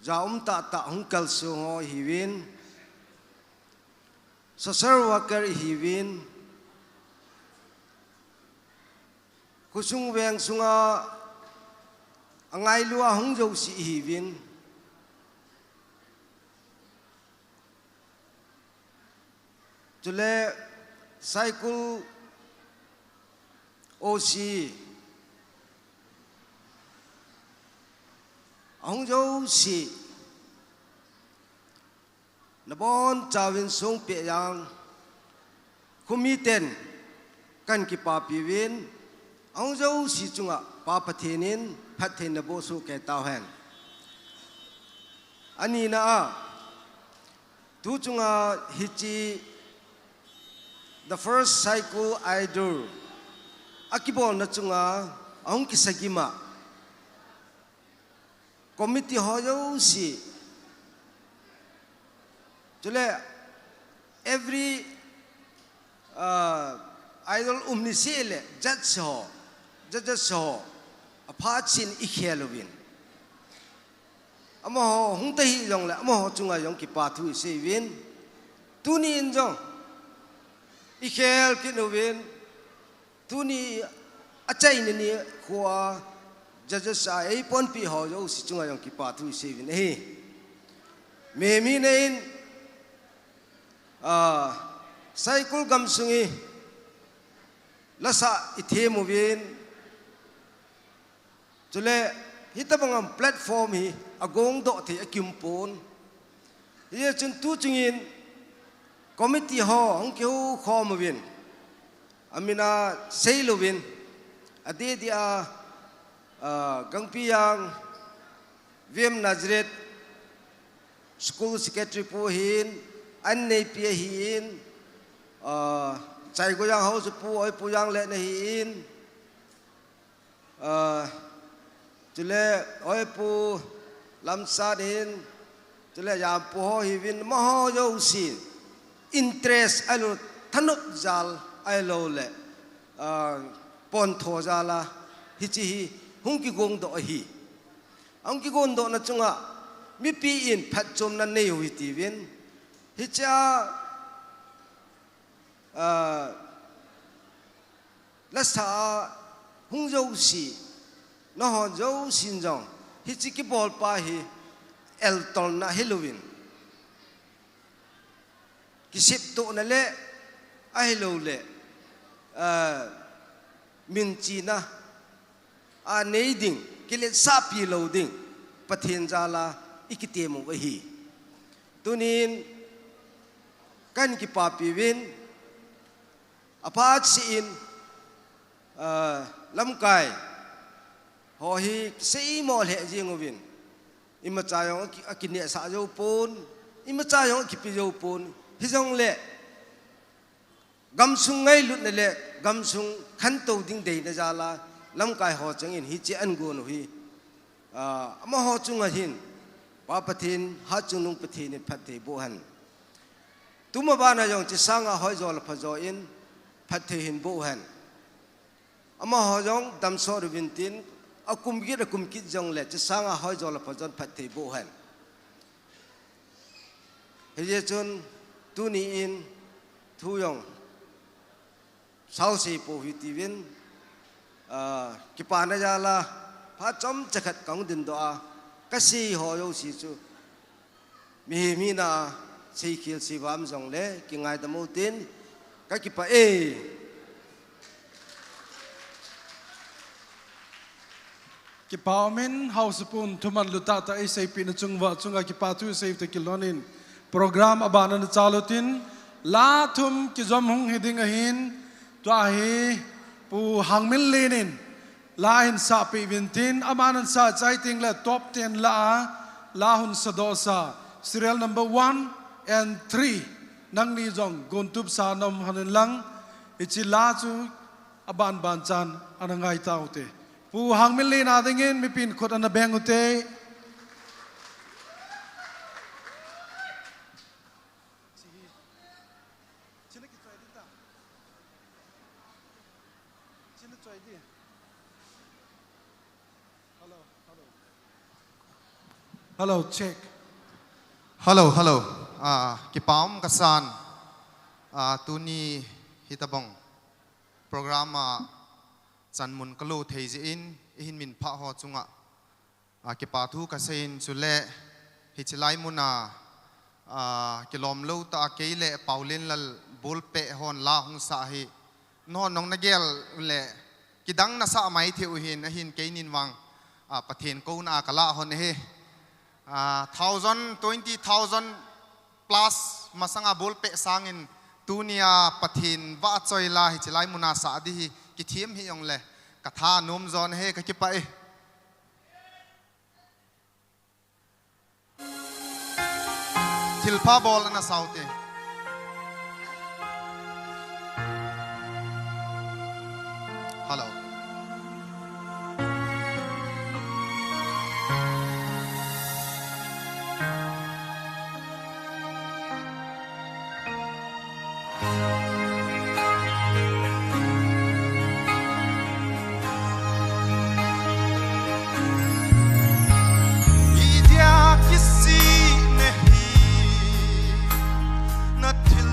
Jaum ta hungkal sungo hiwin, social worker hiwin, kusung weng sunga angai lua hungjau si hiwin. Jule SAIKUL OC Hongzhou si nabon chawin sung pe yang kumiten kan ki pa piwin Hongzhou si chunga pa pathenin phathen na bo su ke taw hen ani na a tu chunga hichi the first SAIKUL idol akibol na chunga ang kisagima committee hoyo si jule every idol umnisele judge ho apachin ikhelovin amo hungtahi long le amo chunga yong ki pathu se win tu ni injong ikhel kinowin tu ni acai ni khua jaja sa ei pon pi ho jo si chunga yong ki pa tu se vin he me mi nein SAIKUL gam sungi lasa ithe mu vin chule hitabangam platform hi agong do the akim pon ye chun tu chungin committee ho hong keu khom vin amina seilovin ade dia gangpiang vim nazret school secretary pu hin an nei pia hin chai go yang ho su pu oi pu yang le na hin chule oi pu lam sa din chule ya pu ho hi vin mo ho yo si interest alo thanuk zal alo le pon tho zala hi chi hi hung ki gong do hi ang ki gong do na chunga mi pi in phat chom na nei hui ti vin hi cha la sa hung zo si no ho zo sin jong hi chi ki bol pa hi el tol na Halloween ki sip to na le a hello le min chi na a nei ding kilet sa pi lo ding pathen jala ikite mo hi tunin kan ki pa pi win apat si in lam kai ho hi sei mo le jing win ima chayong akine sa jo pon ima chayong ki pi jo pon hi jong le gam sung ngai lut na le gam sung khan to ding dei na jala lam kai ho chang in hi che an go no hi ama ho chung a hin pa pathin ha chung nung pathin ni phat the bo han tuma ba na yong chi sanga hoi zo la pha zo in phat the hin bo han ama ho jong dam so ru bin tin akum ki jong le chi sanga hoi zo la pha jon phat the bo han he je chun tu ni in thu yong sau si po hi ti win ki pa na jala pha chom chakhat kang din do a ka si ho yo si chu mi na sei khil si wam jong le ki ngai da mo tin ka ki pa ki pa men house pun thuman luta ta ai sei pin chungwa chunga ki pa tu sei te kilonin program abana na chalutin la thum ki zom hung hiding a hin to a hi pu hangmil lenin la in sa pi vintin amanan sa chai ting la top 10 la hun sadosa serial number 1 and 3 nang ni jong guntup sa nom hanin lang ichi la chu aban ban chan anangai taute pu hangmil le na dingin mi pin khot ana bengute Hello, check. Hello. Kipam kasan. Tuni hitabong. Programa Sanmun Kalu Theisin ihin min pha ho chunga. Kipathu kasain sule hichilai muna kilom lo ta keile paulin lal bolpe hon la hung sa hi. No nong nagel le kidang na sa mai theu hin ahin keinin wang pathen ko na kala hon he 20,000 plus masanga bolpe sangin tunia pathin wa choila hi chilai muna sa di hi ki thiem hi yong le katha nom zon he ka ki pai thilpha bol na saute hello Not till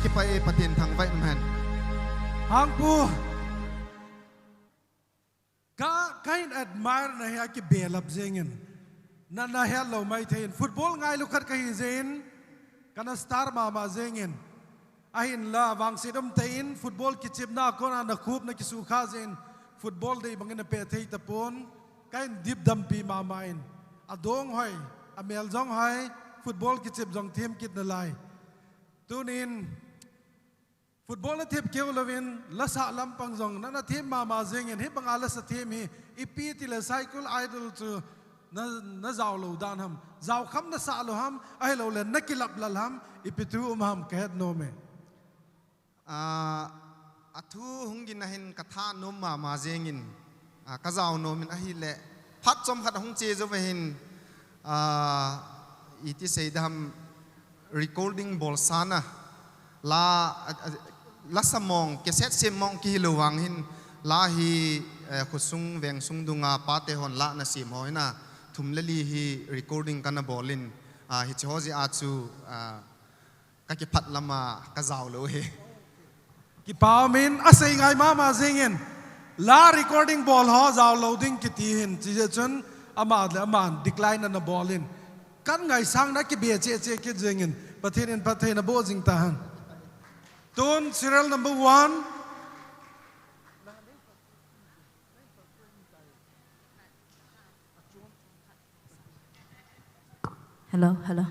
kipa e patin thang vai nam han hang pu ka kain admire na ha ki belap zengin na hello mai thein football ngai lu khat ka hi zen kana star ma zengin ahin la wang sidom tein football ki chip na ko na khup na ki su kha zen football dei bangin pe thei tapon kain dip dam pi ma main adong hoi amel jong hoi football ki chip jong team kit na lai tunin football na tip kêu lovin la sa lam pang jong na team ma zengin hi bang ala sa team hi ipi ti le SAIKUL idol chu na zaw lo dan ham zaw kham na sa lo ham ai lo le nakilap lal ham ipitu ham kahet no me athu hungin na hin katha nom ma zengin kazaw nomin ahi le phat chom khat hung che zo hin iti seidam recording bol sana la samong keset simong ki luwang hin la hi khusung veng sung dunga pate hon la na sim hoina thumlali hi recording kana bolin hi choji achu ka ki phat lama ka zaw lo he ki paw min asai ngai ma zengin la recording ball ho zaw loading ki ti hin chi chun ama decline na bolin kan ngai sang na ki be che ki zengin pathin na bo jing ta han tun serial number 1 hello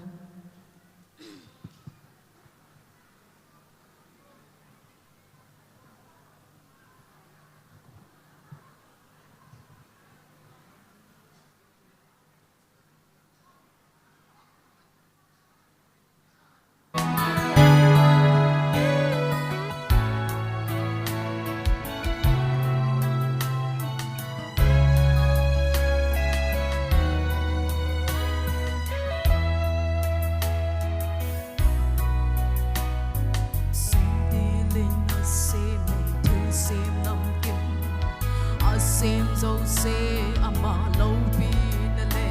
Sim dâu xe ama lâu bi na le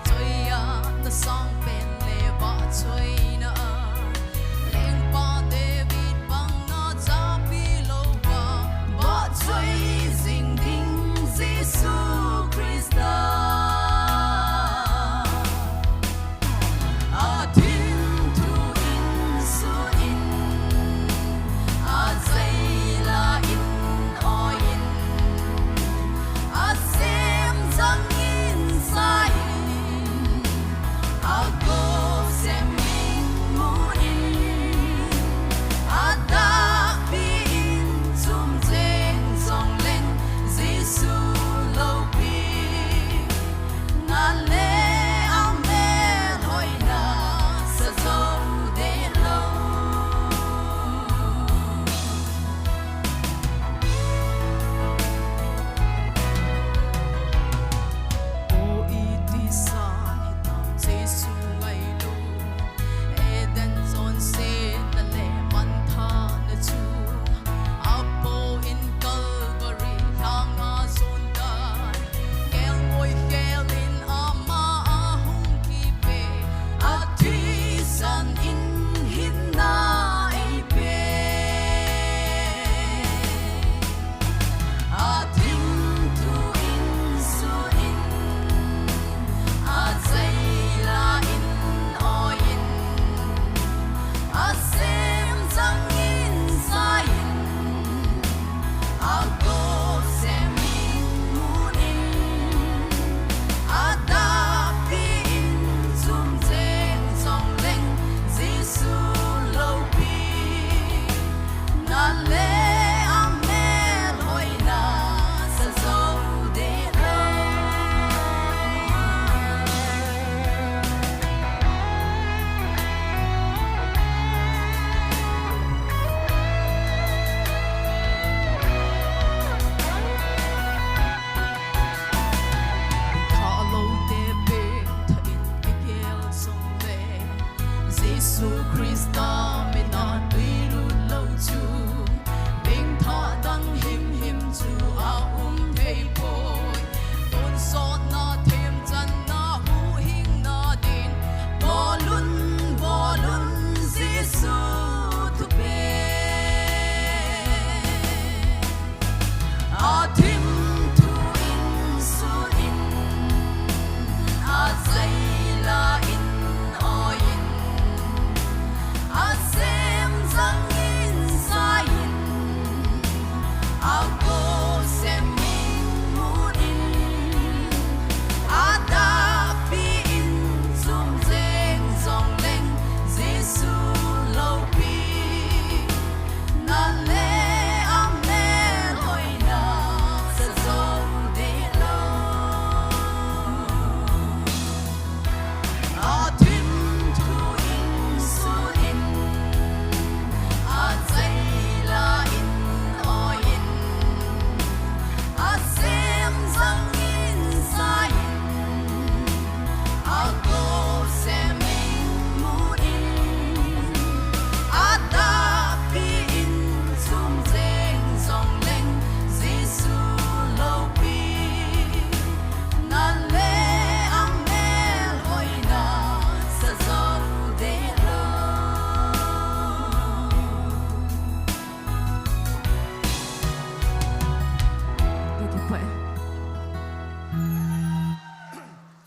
chơi ya na song pen le ba chơi na leng pa David bang na cha pi lo ba chơi ding ding Jesus Christa a tin tu in su in a zai la in o in Sim Zang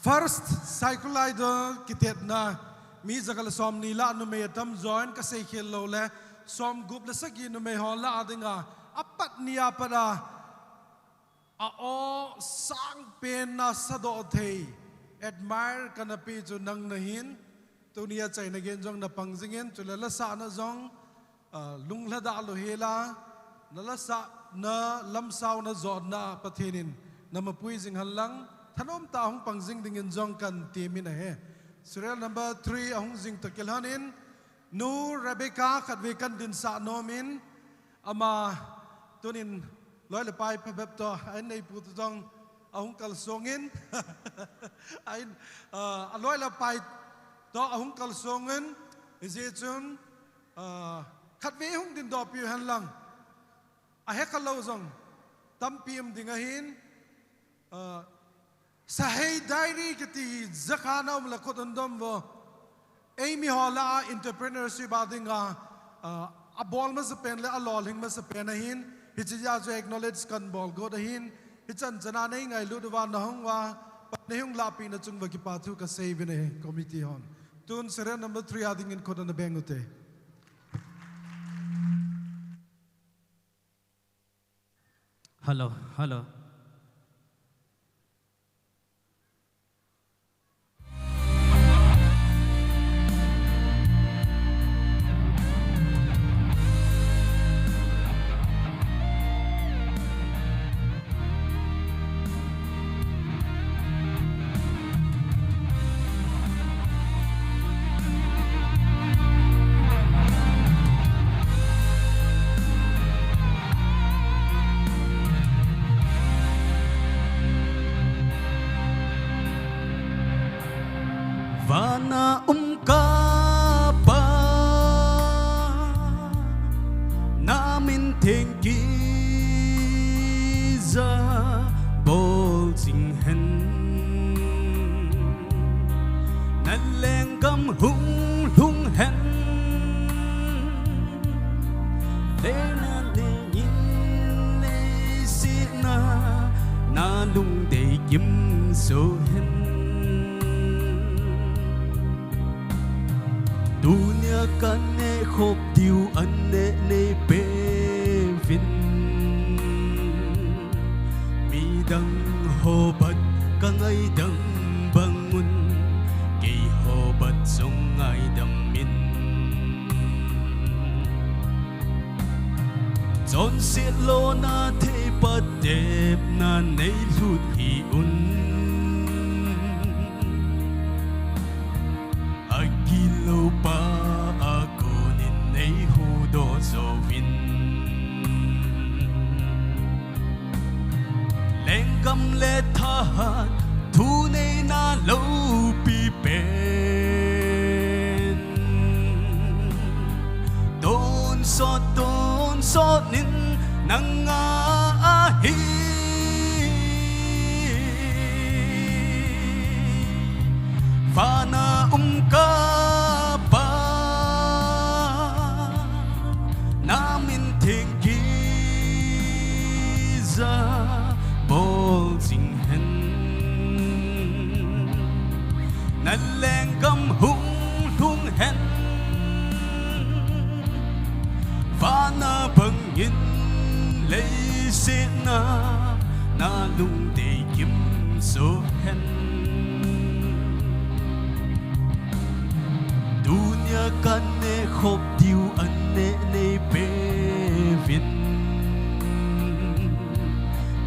First, SAIKUL idol kitet na mi zakal som ni la no me tam join ka sei khel lo le som gup le sagi no me hol la adinga apat nia pada a o sang pen na sado thei admire kana pi chu nang na hin tu nia chai na gen jong na pangjingen chu la sa na jong lung la da lo hela na la sa na lam sau na zot na pathenin na mapui jing halang thanom ta hong pangjing dingin jong kan timin a he serial number 3 ahong jing takilhanin nu Rebecca khatwe kan din sa nomin ama tunin loi le pai pabep to ai nei pu to jong ahong kal songin ai loi la pai to ahong kal songin ije chun khatwe hong din do pi han lang a he kal lo jong tampim dingahin Sahai diary kiti zakana umla kotondom bo Amy hola entrepreneurship adinga a ball mas pen le a loling mas pen hin hichija jo acknowledge kan ball go dahin hichan jana nei ngai ludwa na hongwa patnehung lapi na chungwa ki pathu ka save ne committee hon tun serial number 3 ading in kodana bengute Hello Vana ka pa namin tengki za bol sing hen nan leng gam hung lung hen le na le yin le si na lung de kim so hen dunia kan ne khop tiu an ne pe vin mi dang ho bat ka ngai dang bangun ke ho bat song ngai dam min zon se lo na the pat dep na nei lut hi un Agilo pa ako ninay hudo zovin Lengkam lethat tunay na lopi pen Don sot nin nangahi Vana ka pa namin tengki za bol sing hen nan leng gam hung lung hen Vana bangin lei se na lung te kim so hen dunia kan ne khop diu an ne pe vin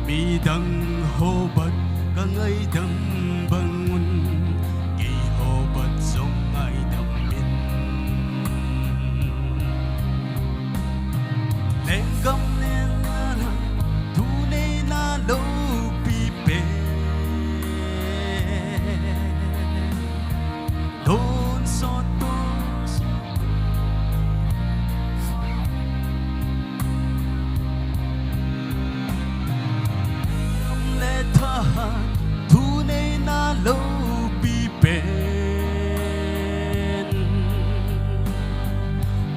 mi dang ho bat ka ngai dang bangun ki ho bat song ai dam min leng gam len na tu nei na lo pi pe don so thu nei na lo pi pen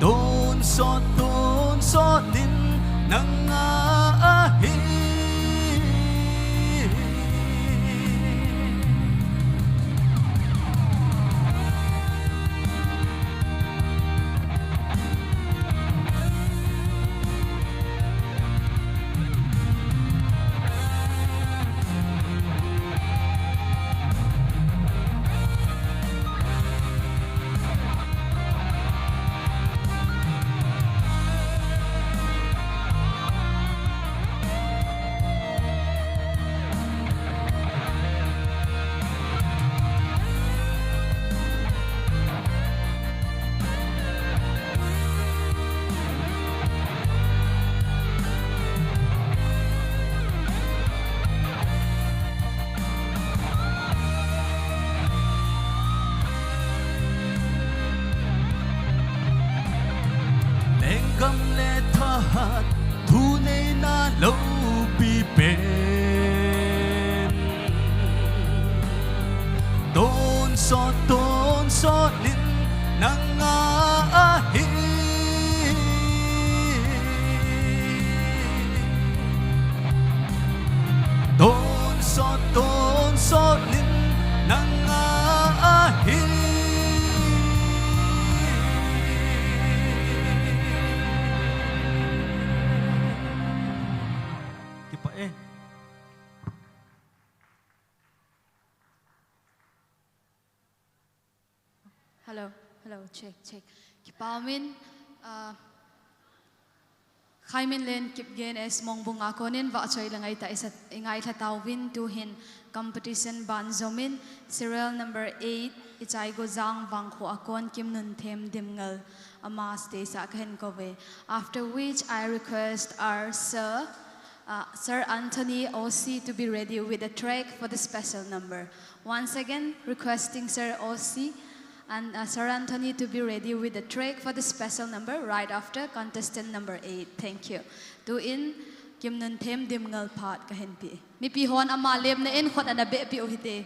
don so nin nang a hi gam le tha thu nei na lo pi pen don so nin nang a hi don so nin nang a hi Hello, check. Kipamin, Khaimin len kip gen es mong bunga konin va choy langai ta isat ingai tha tawin tu hin competition ban zomin serial number 8 ichai go jang wang kho akon kim nun them dimngal ama stay sa khen kove, after which I request our Sir Anthony OC to be ready with a track for the special number. Once again, requesting Sir OC and Sir Anthony to be ready with the track for the special number right after contestant number 8. Thank you. Tu in kim nun them dimngal phat ka hen pi. Mi pi hon ama lem na en khot ana be pi o hite.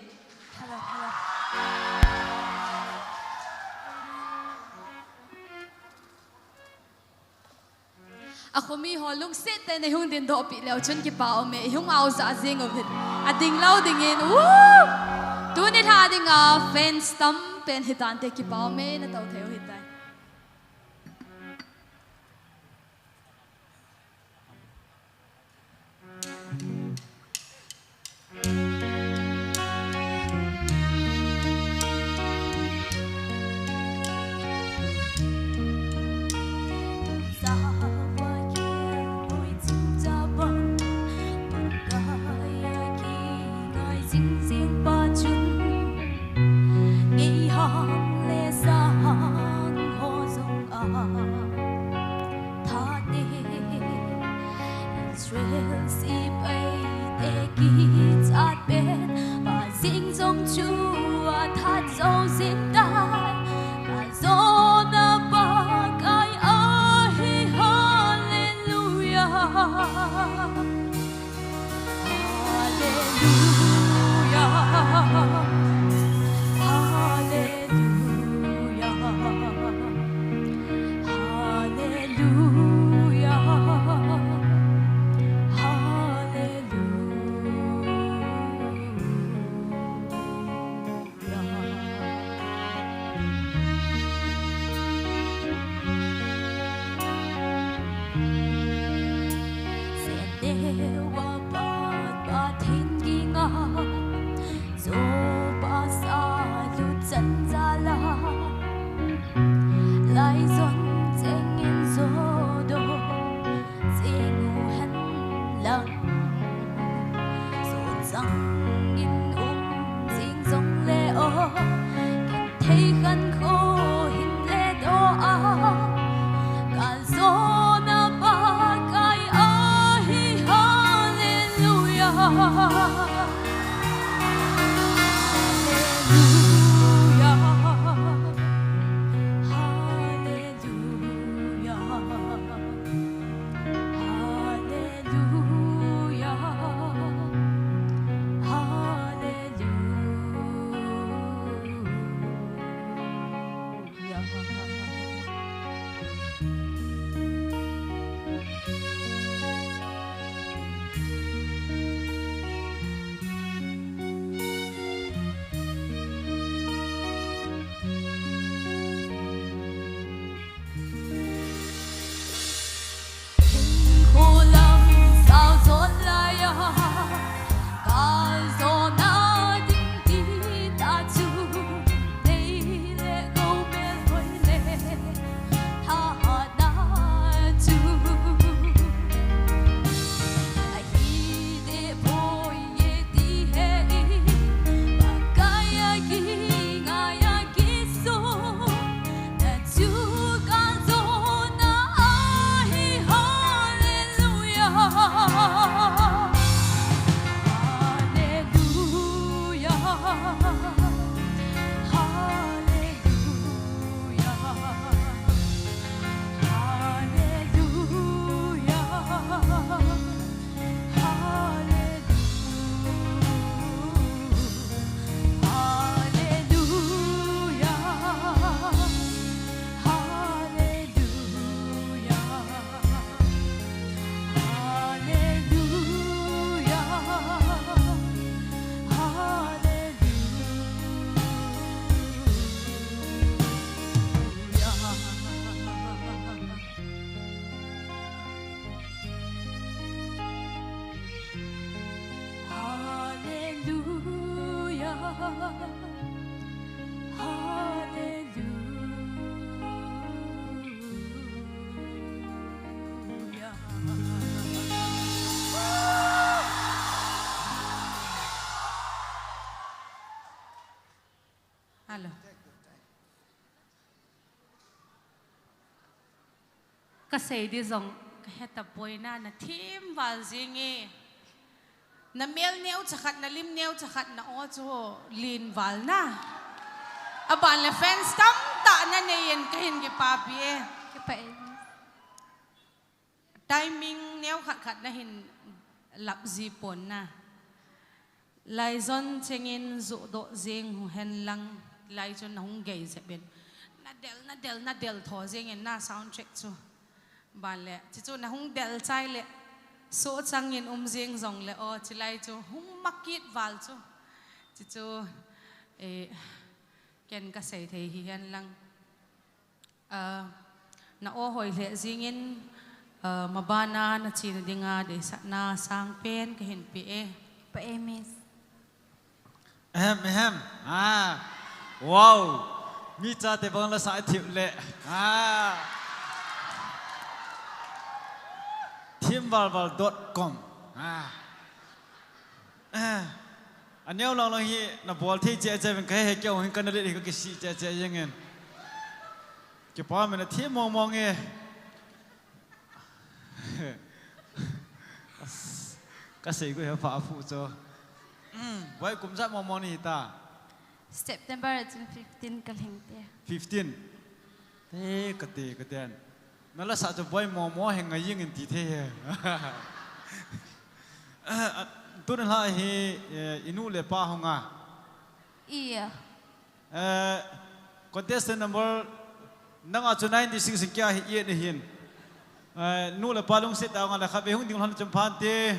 Ako mi holung sit na hung din do pi leo chun ki pao me hung au za zing of it. Ading lau ding in. Woo! Tu ni tha ding fence tam pen hitan te ki pao me na tau theo hitai. wa ba thiên gi nga zo ba sa lu chân ra la lai zon cheng in zo do ching han lang zo chang in ching zong le o ken thei khan kho hin le do a kal zo na ba kai a hi hallelujah Alo. Kasi di zong kaheta boy na team valzingi. Na mel neo chakat na lim neo chakat na ocho lin val na. Aban le fans tam ta na neyen kahin ke papi eh. Timing neo khat na hin lap zipon na. Laizon chengin zu do zing hu hen lang laizon na hung gay seben. Na del tho zingin na sound check chu. Bale chichu na hung del chai le so changin zing zong le o chilai chu hung makit val chu. Chichu ken ka sei thei hi hen lang. Na o hoi le zingin mabana na china dinga de na sang pen ka hin pi e. Pa emis. Ahem. Wow. Mi cha te bang la sa thiu le. teamvalval.com. Anh nhau lòng lòng hi na bol thi che che ben kai he kyo hin kan le ko ki si che che yengen. Ki pa me na thi mong mong e. Ka sei ko he fa fu cho. Wai kum sa mong mong ni ta. September 15 kalhing te. 15. Te ka ten. Nó là sao cho boy mò hình ngay yên ti thế. Tôi nên là hi inu le pa hong à. Iya. Contestant number nang a 96 kya hi ye ne hin. Nu le pa long set ang la khabe hung ding han champan te.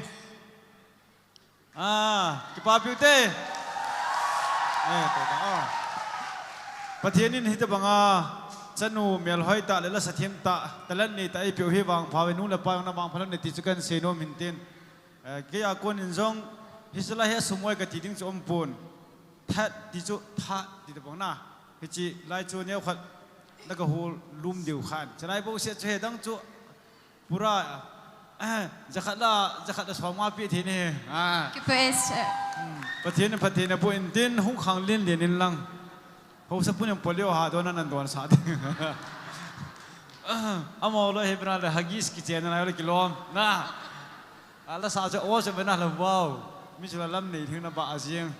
Ki pa piu te. To ta. Pathianin hi ta banga chanu mel hoi ta lela sathiam ta talan ni ta ipiu hi wang phawe nu la pa na wang phalan ni ti chukan seno mintin cái à con in zong hisla he sumoi ka ti ding chu pun that ti chu tha ti bang na hi chi lai chu ne khat na ka hol lum diu khan chalai bo se che dang chu pura zakhat la sawma pi thi ne ki pes pathin po in tin hung khang lin lin in lang ho sa punyam polio ha don nan don sa de amo lo hebra le hagis ki chen na le kilom na ala sa cha o se bena la wow mi chula lam nei thing na ba ajiang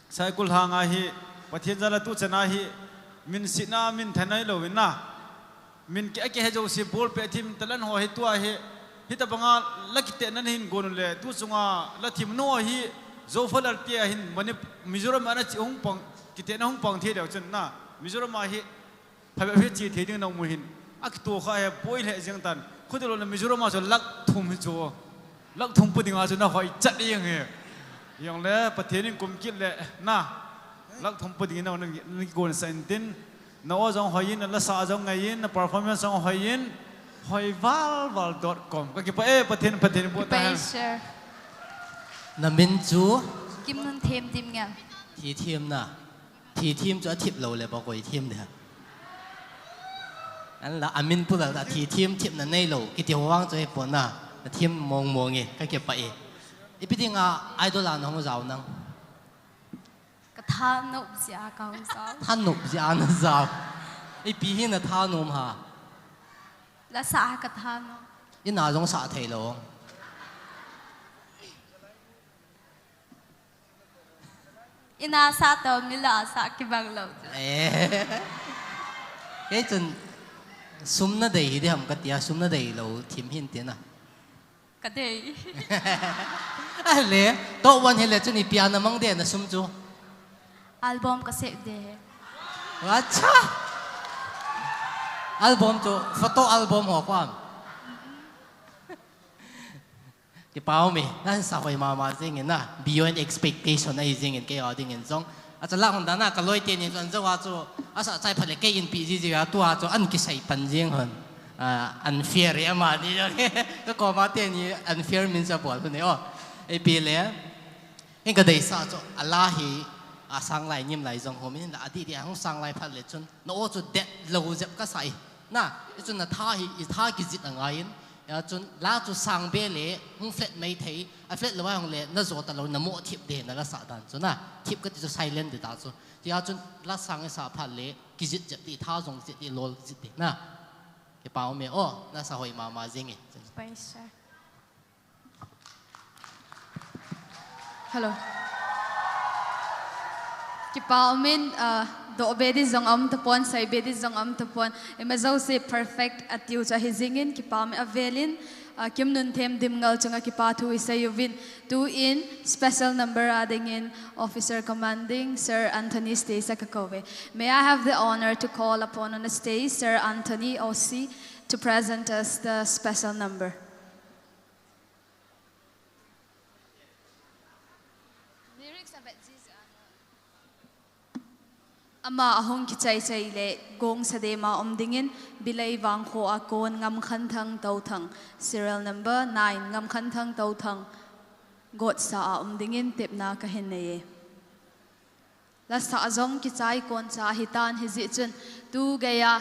SAIKUL hanga hi pathin jala tu chana hi min sina min thanai lo win na min ke ke hejo si bol pe thim talan ho hi tu a hi hita banga lakite nan hin gon le tu chunga la thim no hi zo falar te hin mani mizoram ana chi hung pang kite na hung pang the deu chen na mizoram ma hi phabe phe chi the ding nong mu hin ak to kha he poi le jeng tan khudlo na mizoram ma so lak thum jo lak thum pu ding a so na hoi chat yeng he yong le pathin kum kit le na lak thum pu ding na ni gon san tin na o jong hoin la sa jong ngai in performance jong hoin hoival.com ka ki pa pathin bu ta na min chu kim nun thêm tim nga thi thiêm na thi thiêm cho thiệp lâu le bao goi thiêm de anh là amin pu la thi thiêm thiệp na nei lâu ki tiêu wang cho e pon na thiêm mong mong e ka ki pa e ipiting a idol an hong zau nang ka tha nộp giá cao sao than nộp giá na zau e pi hin na tha nom ha la sa ka tha no ina jong sa thei lo ina sa to mila sa ki bang lo cái chân sum na đầy đi hầm cái tia sum na đầy lâu thím hin tiền à cái đấy lẽ toวันhele chân đi piano mang đen na sum chu album ka se de acha album chu photo album ho kwam cái bao miนั่นสาวมามาจริงนะ beyond expectation ไอ้จริงcáiเอาจริงจงอาจจะละคนนั้นก็ลอยเตียนจนจะว่าจูอาจจะใจผลิตแกอินปีจีจีตัวจูอันกิใส่ปันจริงคนunfair เนี่ยมาดิจ้ะก็ก่อมาเตียนนี่ unfair มินจะปวดคนนี้อ๋อไอ้ปีเลยนี่ก็ได้สาวจูอัลลาฮีสังไลนิ่มไหลจงหัวมินละอดีตอย่างสังไลผลิตจนโน้ตจูเด็ดโลเจ็บก็ใส่น่ะจนน่ะท่ากิจิตอะไรจนลาจุสังเบลเล่หงเฟลตไม่เทยเฟลตเลยว่าหงเล่น่าจะตลอดน้ำมันทิพย์เด่นนั่นละสาดันจนน่ะทิพย์ก็จะไซเลนต์เดือดจนที่จนลาสังไอ้สาพันเล่กิจจะตีท่าจงจิตตีโลจิตเด่นน่ะไอ้ป่าวเมย์โอ้น่าสะหอยมาจริงไงไปใช่ hello กี่ป่าวเมนdo bedi zong am tapon sai bedi zong am tapon emazo se perfect atiu cha hizingin ki pam avelin kim nun them dim ngal changa ki pa thu isai yuvin tu in special number adding in officer commanding Sir Anthony Stesa Kakove. May I have the honor to call upon on the stage Sir Anthony OC to present us the special number. Ama ahong kichay chay le gong sa dema omdingin bilay wang ho akon ngam khantang tauthang serial number 9 ngam khantang tauthang got sa omdingin tepna kahineye la sa azong kichay kon sa hitan hizichun tu gaya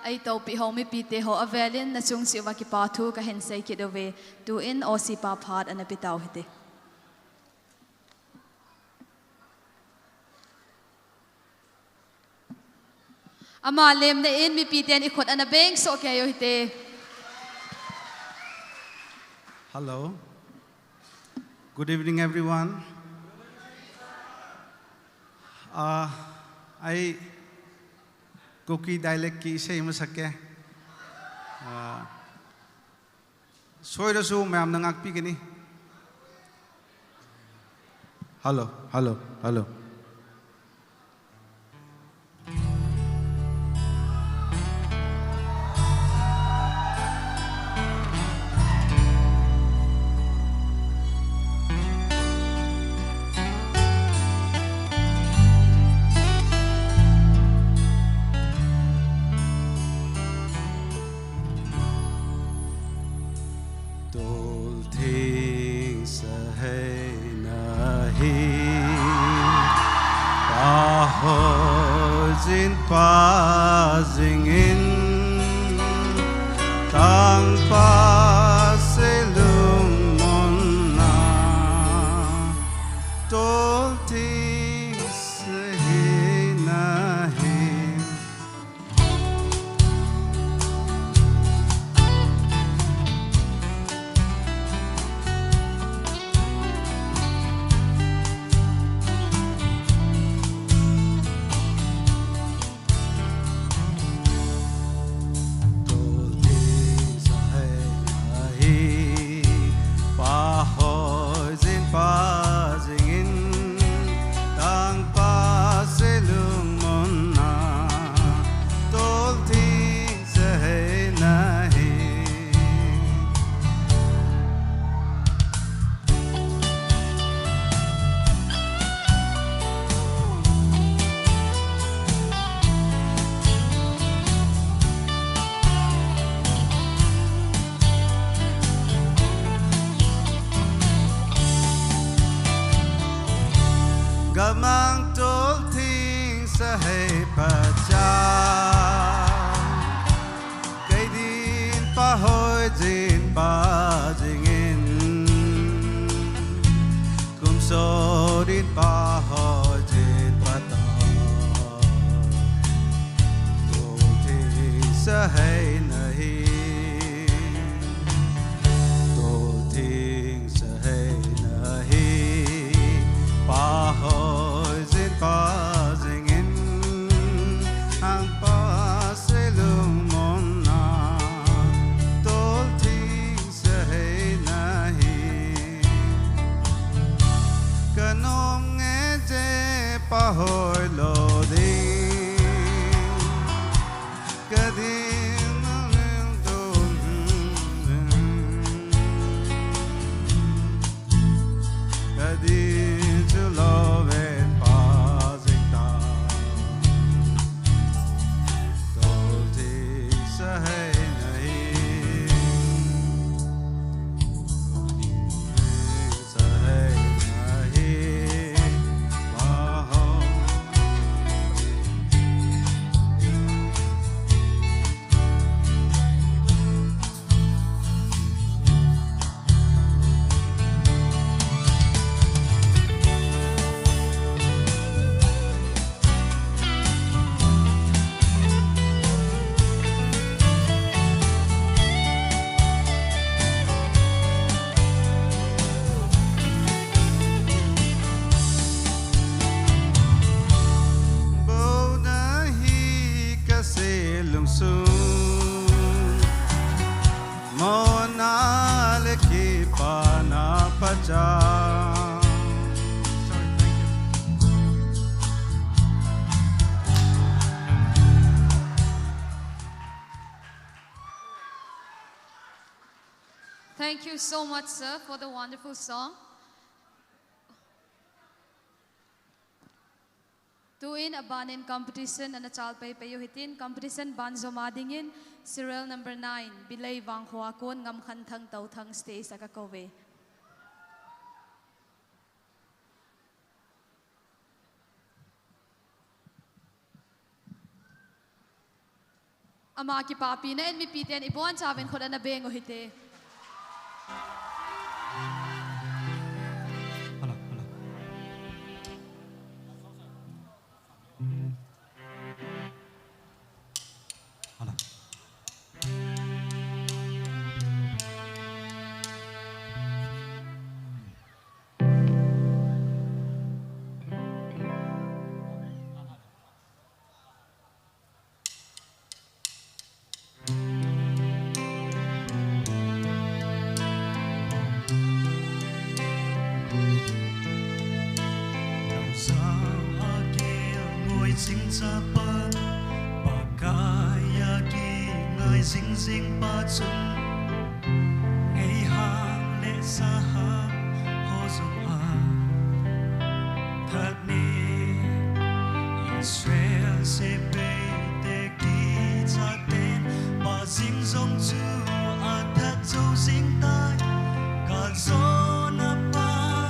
ay to pi homi pite ho avelin na chung siwa ki pathu kahin say kidove tu in osi pa phat anapitaw hite ama lem na in mi piten ikot ana beng so kayo hite Hello. Good evening, everyone. I Kuki dialect ki say masake. Soy rasu ma'am nangakpi kini. Hello. Tol the hay nahi pahojin pazingin tang paselum monna tolti Gamang tol ting sa hay pa cha Kay din pa hoy din pa dingin Kum so din pa hoy din pa ta Tol ting sa hay nahi Tol ting sa hay nahi Pa hoy zin pa zingin ang paselung monna tol ting sa hay nahi kanong eje pa hoy lo ding kadin nang dong kadin love and passing down Dolti sa hay nahi sa hay nahi wow Thank you so much, sir, for the wonderful song. Tuin abanin competition and a child pay hitin competition banzo madingin serial number 9 bilay wang huakon ngam khantang tau thang stay sa kakove. Ama ki papi na en mi pitian ibuan saben khoda na bengo hite. Sinh ra ban bà kaya ki ngài dinh dinh ba chân ngày hàng lệ xa ha ho dòng ha thật nè Israel sẽ bê tê kỳ cha tên bà dinh dòng chu à thật dấu dinh tai cả gió na ba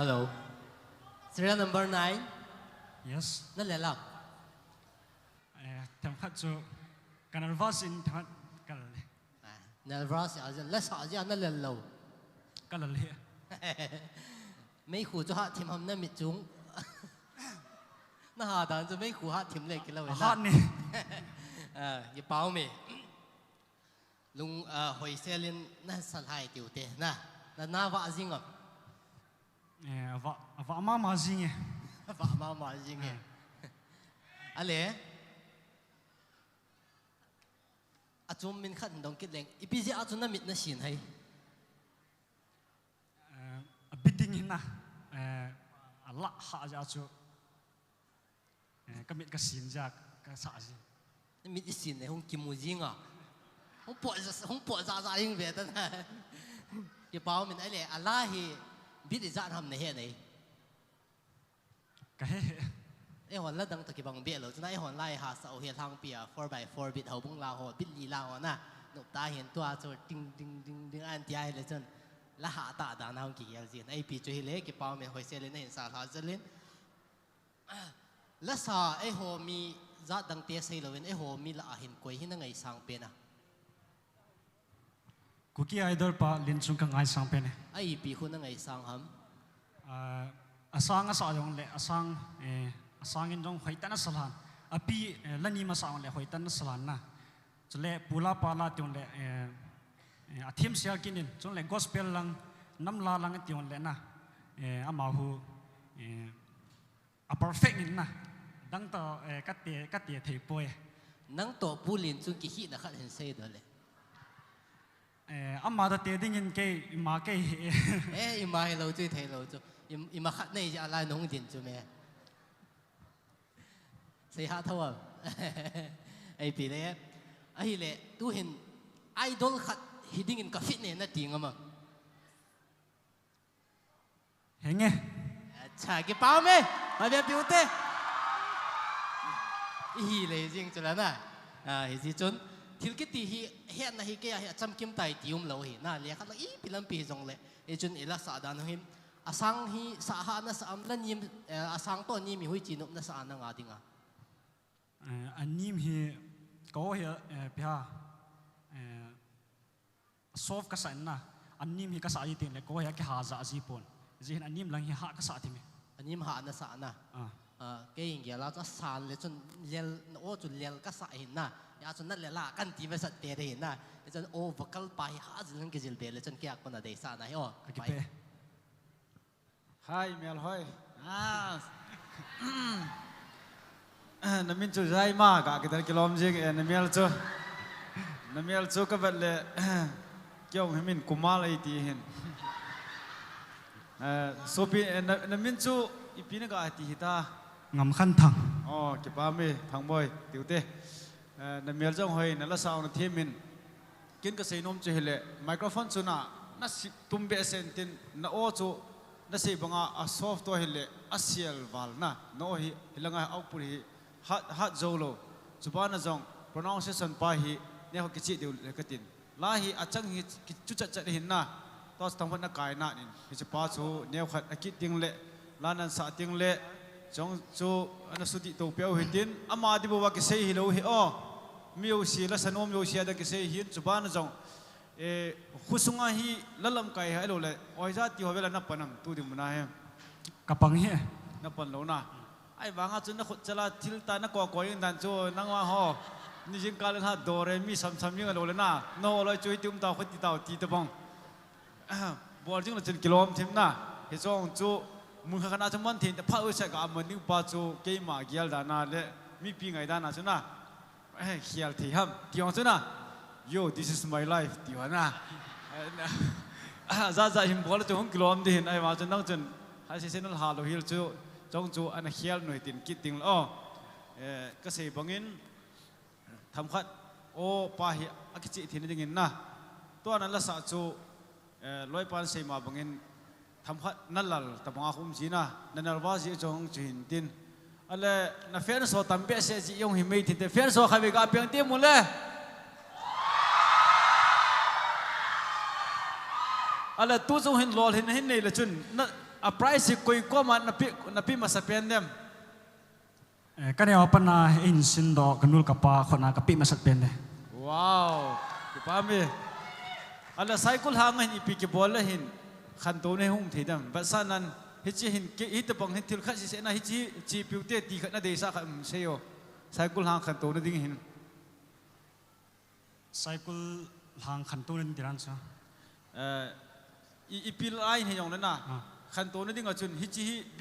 Hello. Serial number 9. Yes. Nó lẽ lắm. Thằng phát cho cái nervous in thằng cái Nervous à, lẽ sợ gì nó lẽ lâu. cái là mấy khu cho họ tìm hầm nó mịt chúng. Nó hà đàn cho mấy khu họ tìm lại cái lâu vậy. hot nè. Cái bao mì. Lung hồi xe lên nó sẵn hai tiểu tệ na. Nó vợ gì ngọc. Vợ mà gì nhỉ? Vợ mà gì nhỉ? À lẽ à chúng mình khẩn đồng kết lệnh. Bây giờ à chúng nó mịt nó xin hay. Bidding hina. Allah hạ ra cho. Cái mịt cái xin ra cái啥gì? Mịt cái xin này không kiếm mua gì ngà. Không bỏ ra những việc đó nè. Cái bao mình ấy là Allah thì biết được ra làm này hệ này. Cái ấy hoàn là đăng cái bằng biết rồi, cho nên hoàn lại hạ sáu hiện hàng bia 4x4 bit hậu bung lao hồ bit lì lao na, nộp ta hiện tua cho ding ding ding ding anh tiaiเลยจนละหาตาดานเอากี่อย่างสิไอ้ปีจุยเล็กcái bao mình hồi xe lên này sao tháo dần lên,ละsaไอ้หัวมีจัดดังเตี้ยใส่เลยไอ้หัวมีละเห็นกวยที่นั่งไงสังเป็นอ่ะ Cookie idol pa lin chung ka ngai sang pen. Ai pi khu na ngai sang ham. Asang asa yong le asang in jong hoitan salan. Api lani ma sang le hoitan salan na. Chole pula pala tion le athim sia kinin chong le gospel lang nam la lang tion le na. Amahu a perfect in na. Dang to kat te thei poi. Nang to pulin chung ki hi na khat hen sei do le. Amma da te ding in ke ima ke ima hello chui thei lo chu ima khat nei ja lai nong din chu me sei ha thaw ai pi le ai le tu hin idol khat hiding in ka fit ne na ting ama henge cha ke pao me ba be piu te hi le jing chu la na hi ji chun thiếu cái tí hi hiện là hi cái hi chăm kim tài tium lâu hi na liệt khát là ý pilam pi rong le e chun ila sa dan him asang hi sa ha na sa am lan yim asang to ni mi hui chi nup na sa na nga dinga anim hi ko hi pia soft ka sa na anim hi ka sa yi tin le ko hi ka ha za ji pon ji hin anim lang hi ha ka sa ti me anim ha na sa na cái hình kia là cho sàn le chun lel o chun lel ka sa hin na ya chun na le la kan ti ba sa te re na chun o vocal pai ha jin ke jil be le chun kyak pana de sa na yo pe hai mel hoi na min chu zai ma ka cái kilom jing na mel chu ka vat le kyong hi min kumal ai ti hin so pi na min chu ipi na ka ti ta ngam khan thang cái ba me thang boy tiểu te na mel jong hoi na la sao na themin kin ka sei nom che hele microphone chu na tum be sen tin na o chu na sei banga a soft to hele a sial wal na no hi hilanga output hi hat zolo chupa na jong pronunciation pa hi ne ho kichi de ka tin la hi achang hi chu cha cha hin na to tang na kai na nin hi chupa chu ne khat akit ting le lanan sa ting le chong chu ana sudi to peo hi tin ama di bo ki sei hi lo hi o miu si la sanom yo sia da ki sei hi chupa na jong khusunga hi lalam kai ha lo le oi za ti ho vela na panam tu di muna he kapang he na pan lo na ai wanga chu na khut chala thil ta na ko ko ing dan chu nangwa ho ni jing ka le ha do re mi sam sam ing lo le na no lo chui tum ta khut ti ta ti ta bong bol jing la chen kilom thim na he chong chu mun kha na chman thin ta pha u sa ka man ni pa chu ke ma gyal da na le mi pi ngai da na chu na khial thi ham ti ong chu na yo this is my life ti wa na za him bol chu hong kilom di hin ai ma chu nang chen hai se senal ha lo hil chu chong chu an khial noi tin ki ting lo ka sei bangin tham khat o pa hi akichi thin ding in na to an la sa chu loi pan sei ma bangin tham khat nalal tabanga khum jina nanarwa ji chong chin tin ale na fan so tambe se ji yong hi mei tin fan so khabe ga pyang te mule ale tu zo hin lol hin nei le chun a price koi ko man napi masapian dem kan ya apa na insin do kenul kapa khona kapi masat pen de wow kipami ala SAIKUL hangan ipi ki bola hin khanto ne hum thidam basanan hichi hin ke itapang hin til khasi se na hichi chi piute ti khana de sa kham seyo SAIKUL hang khanto ne ding hin SAIKUL hang khanto ne diran sa ipil ai he yong na khanto ne ding achun hichi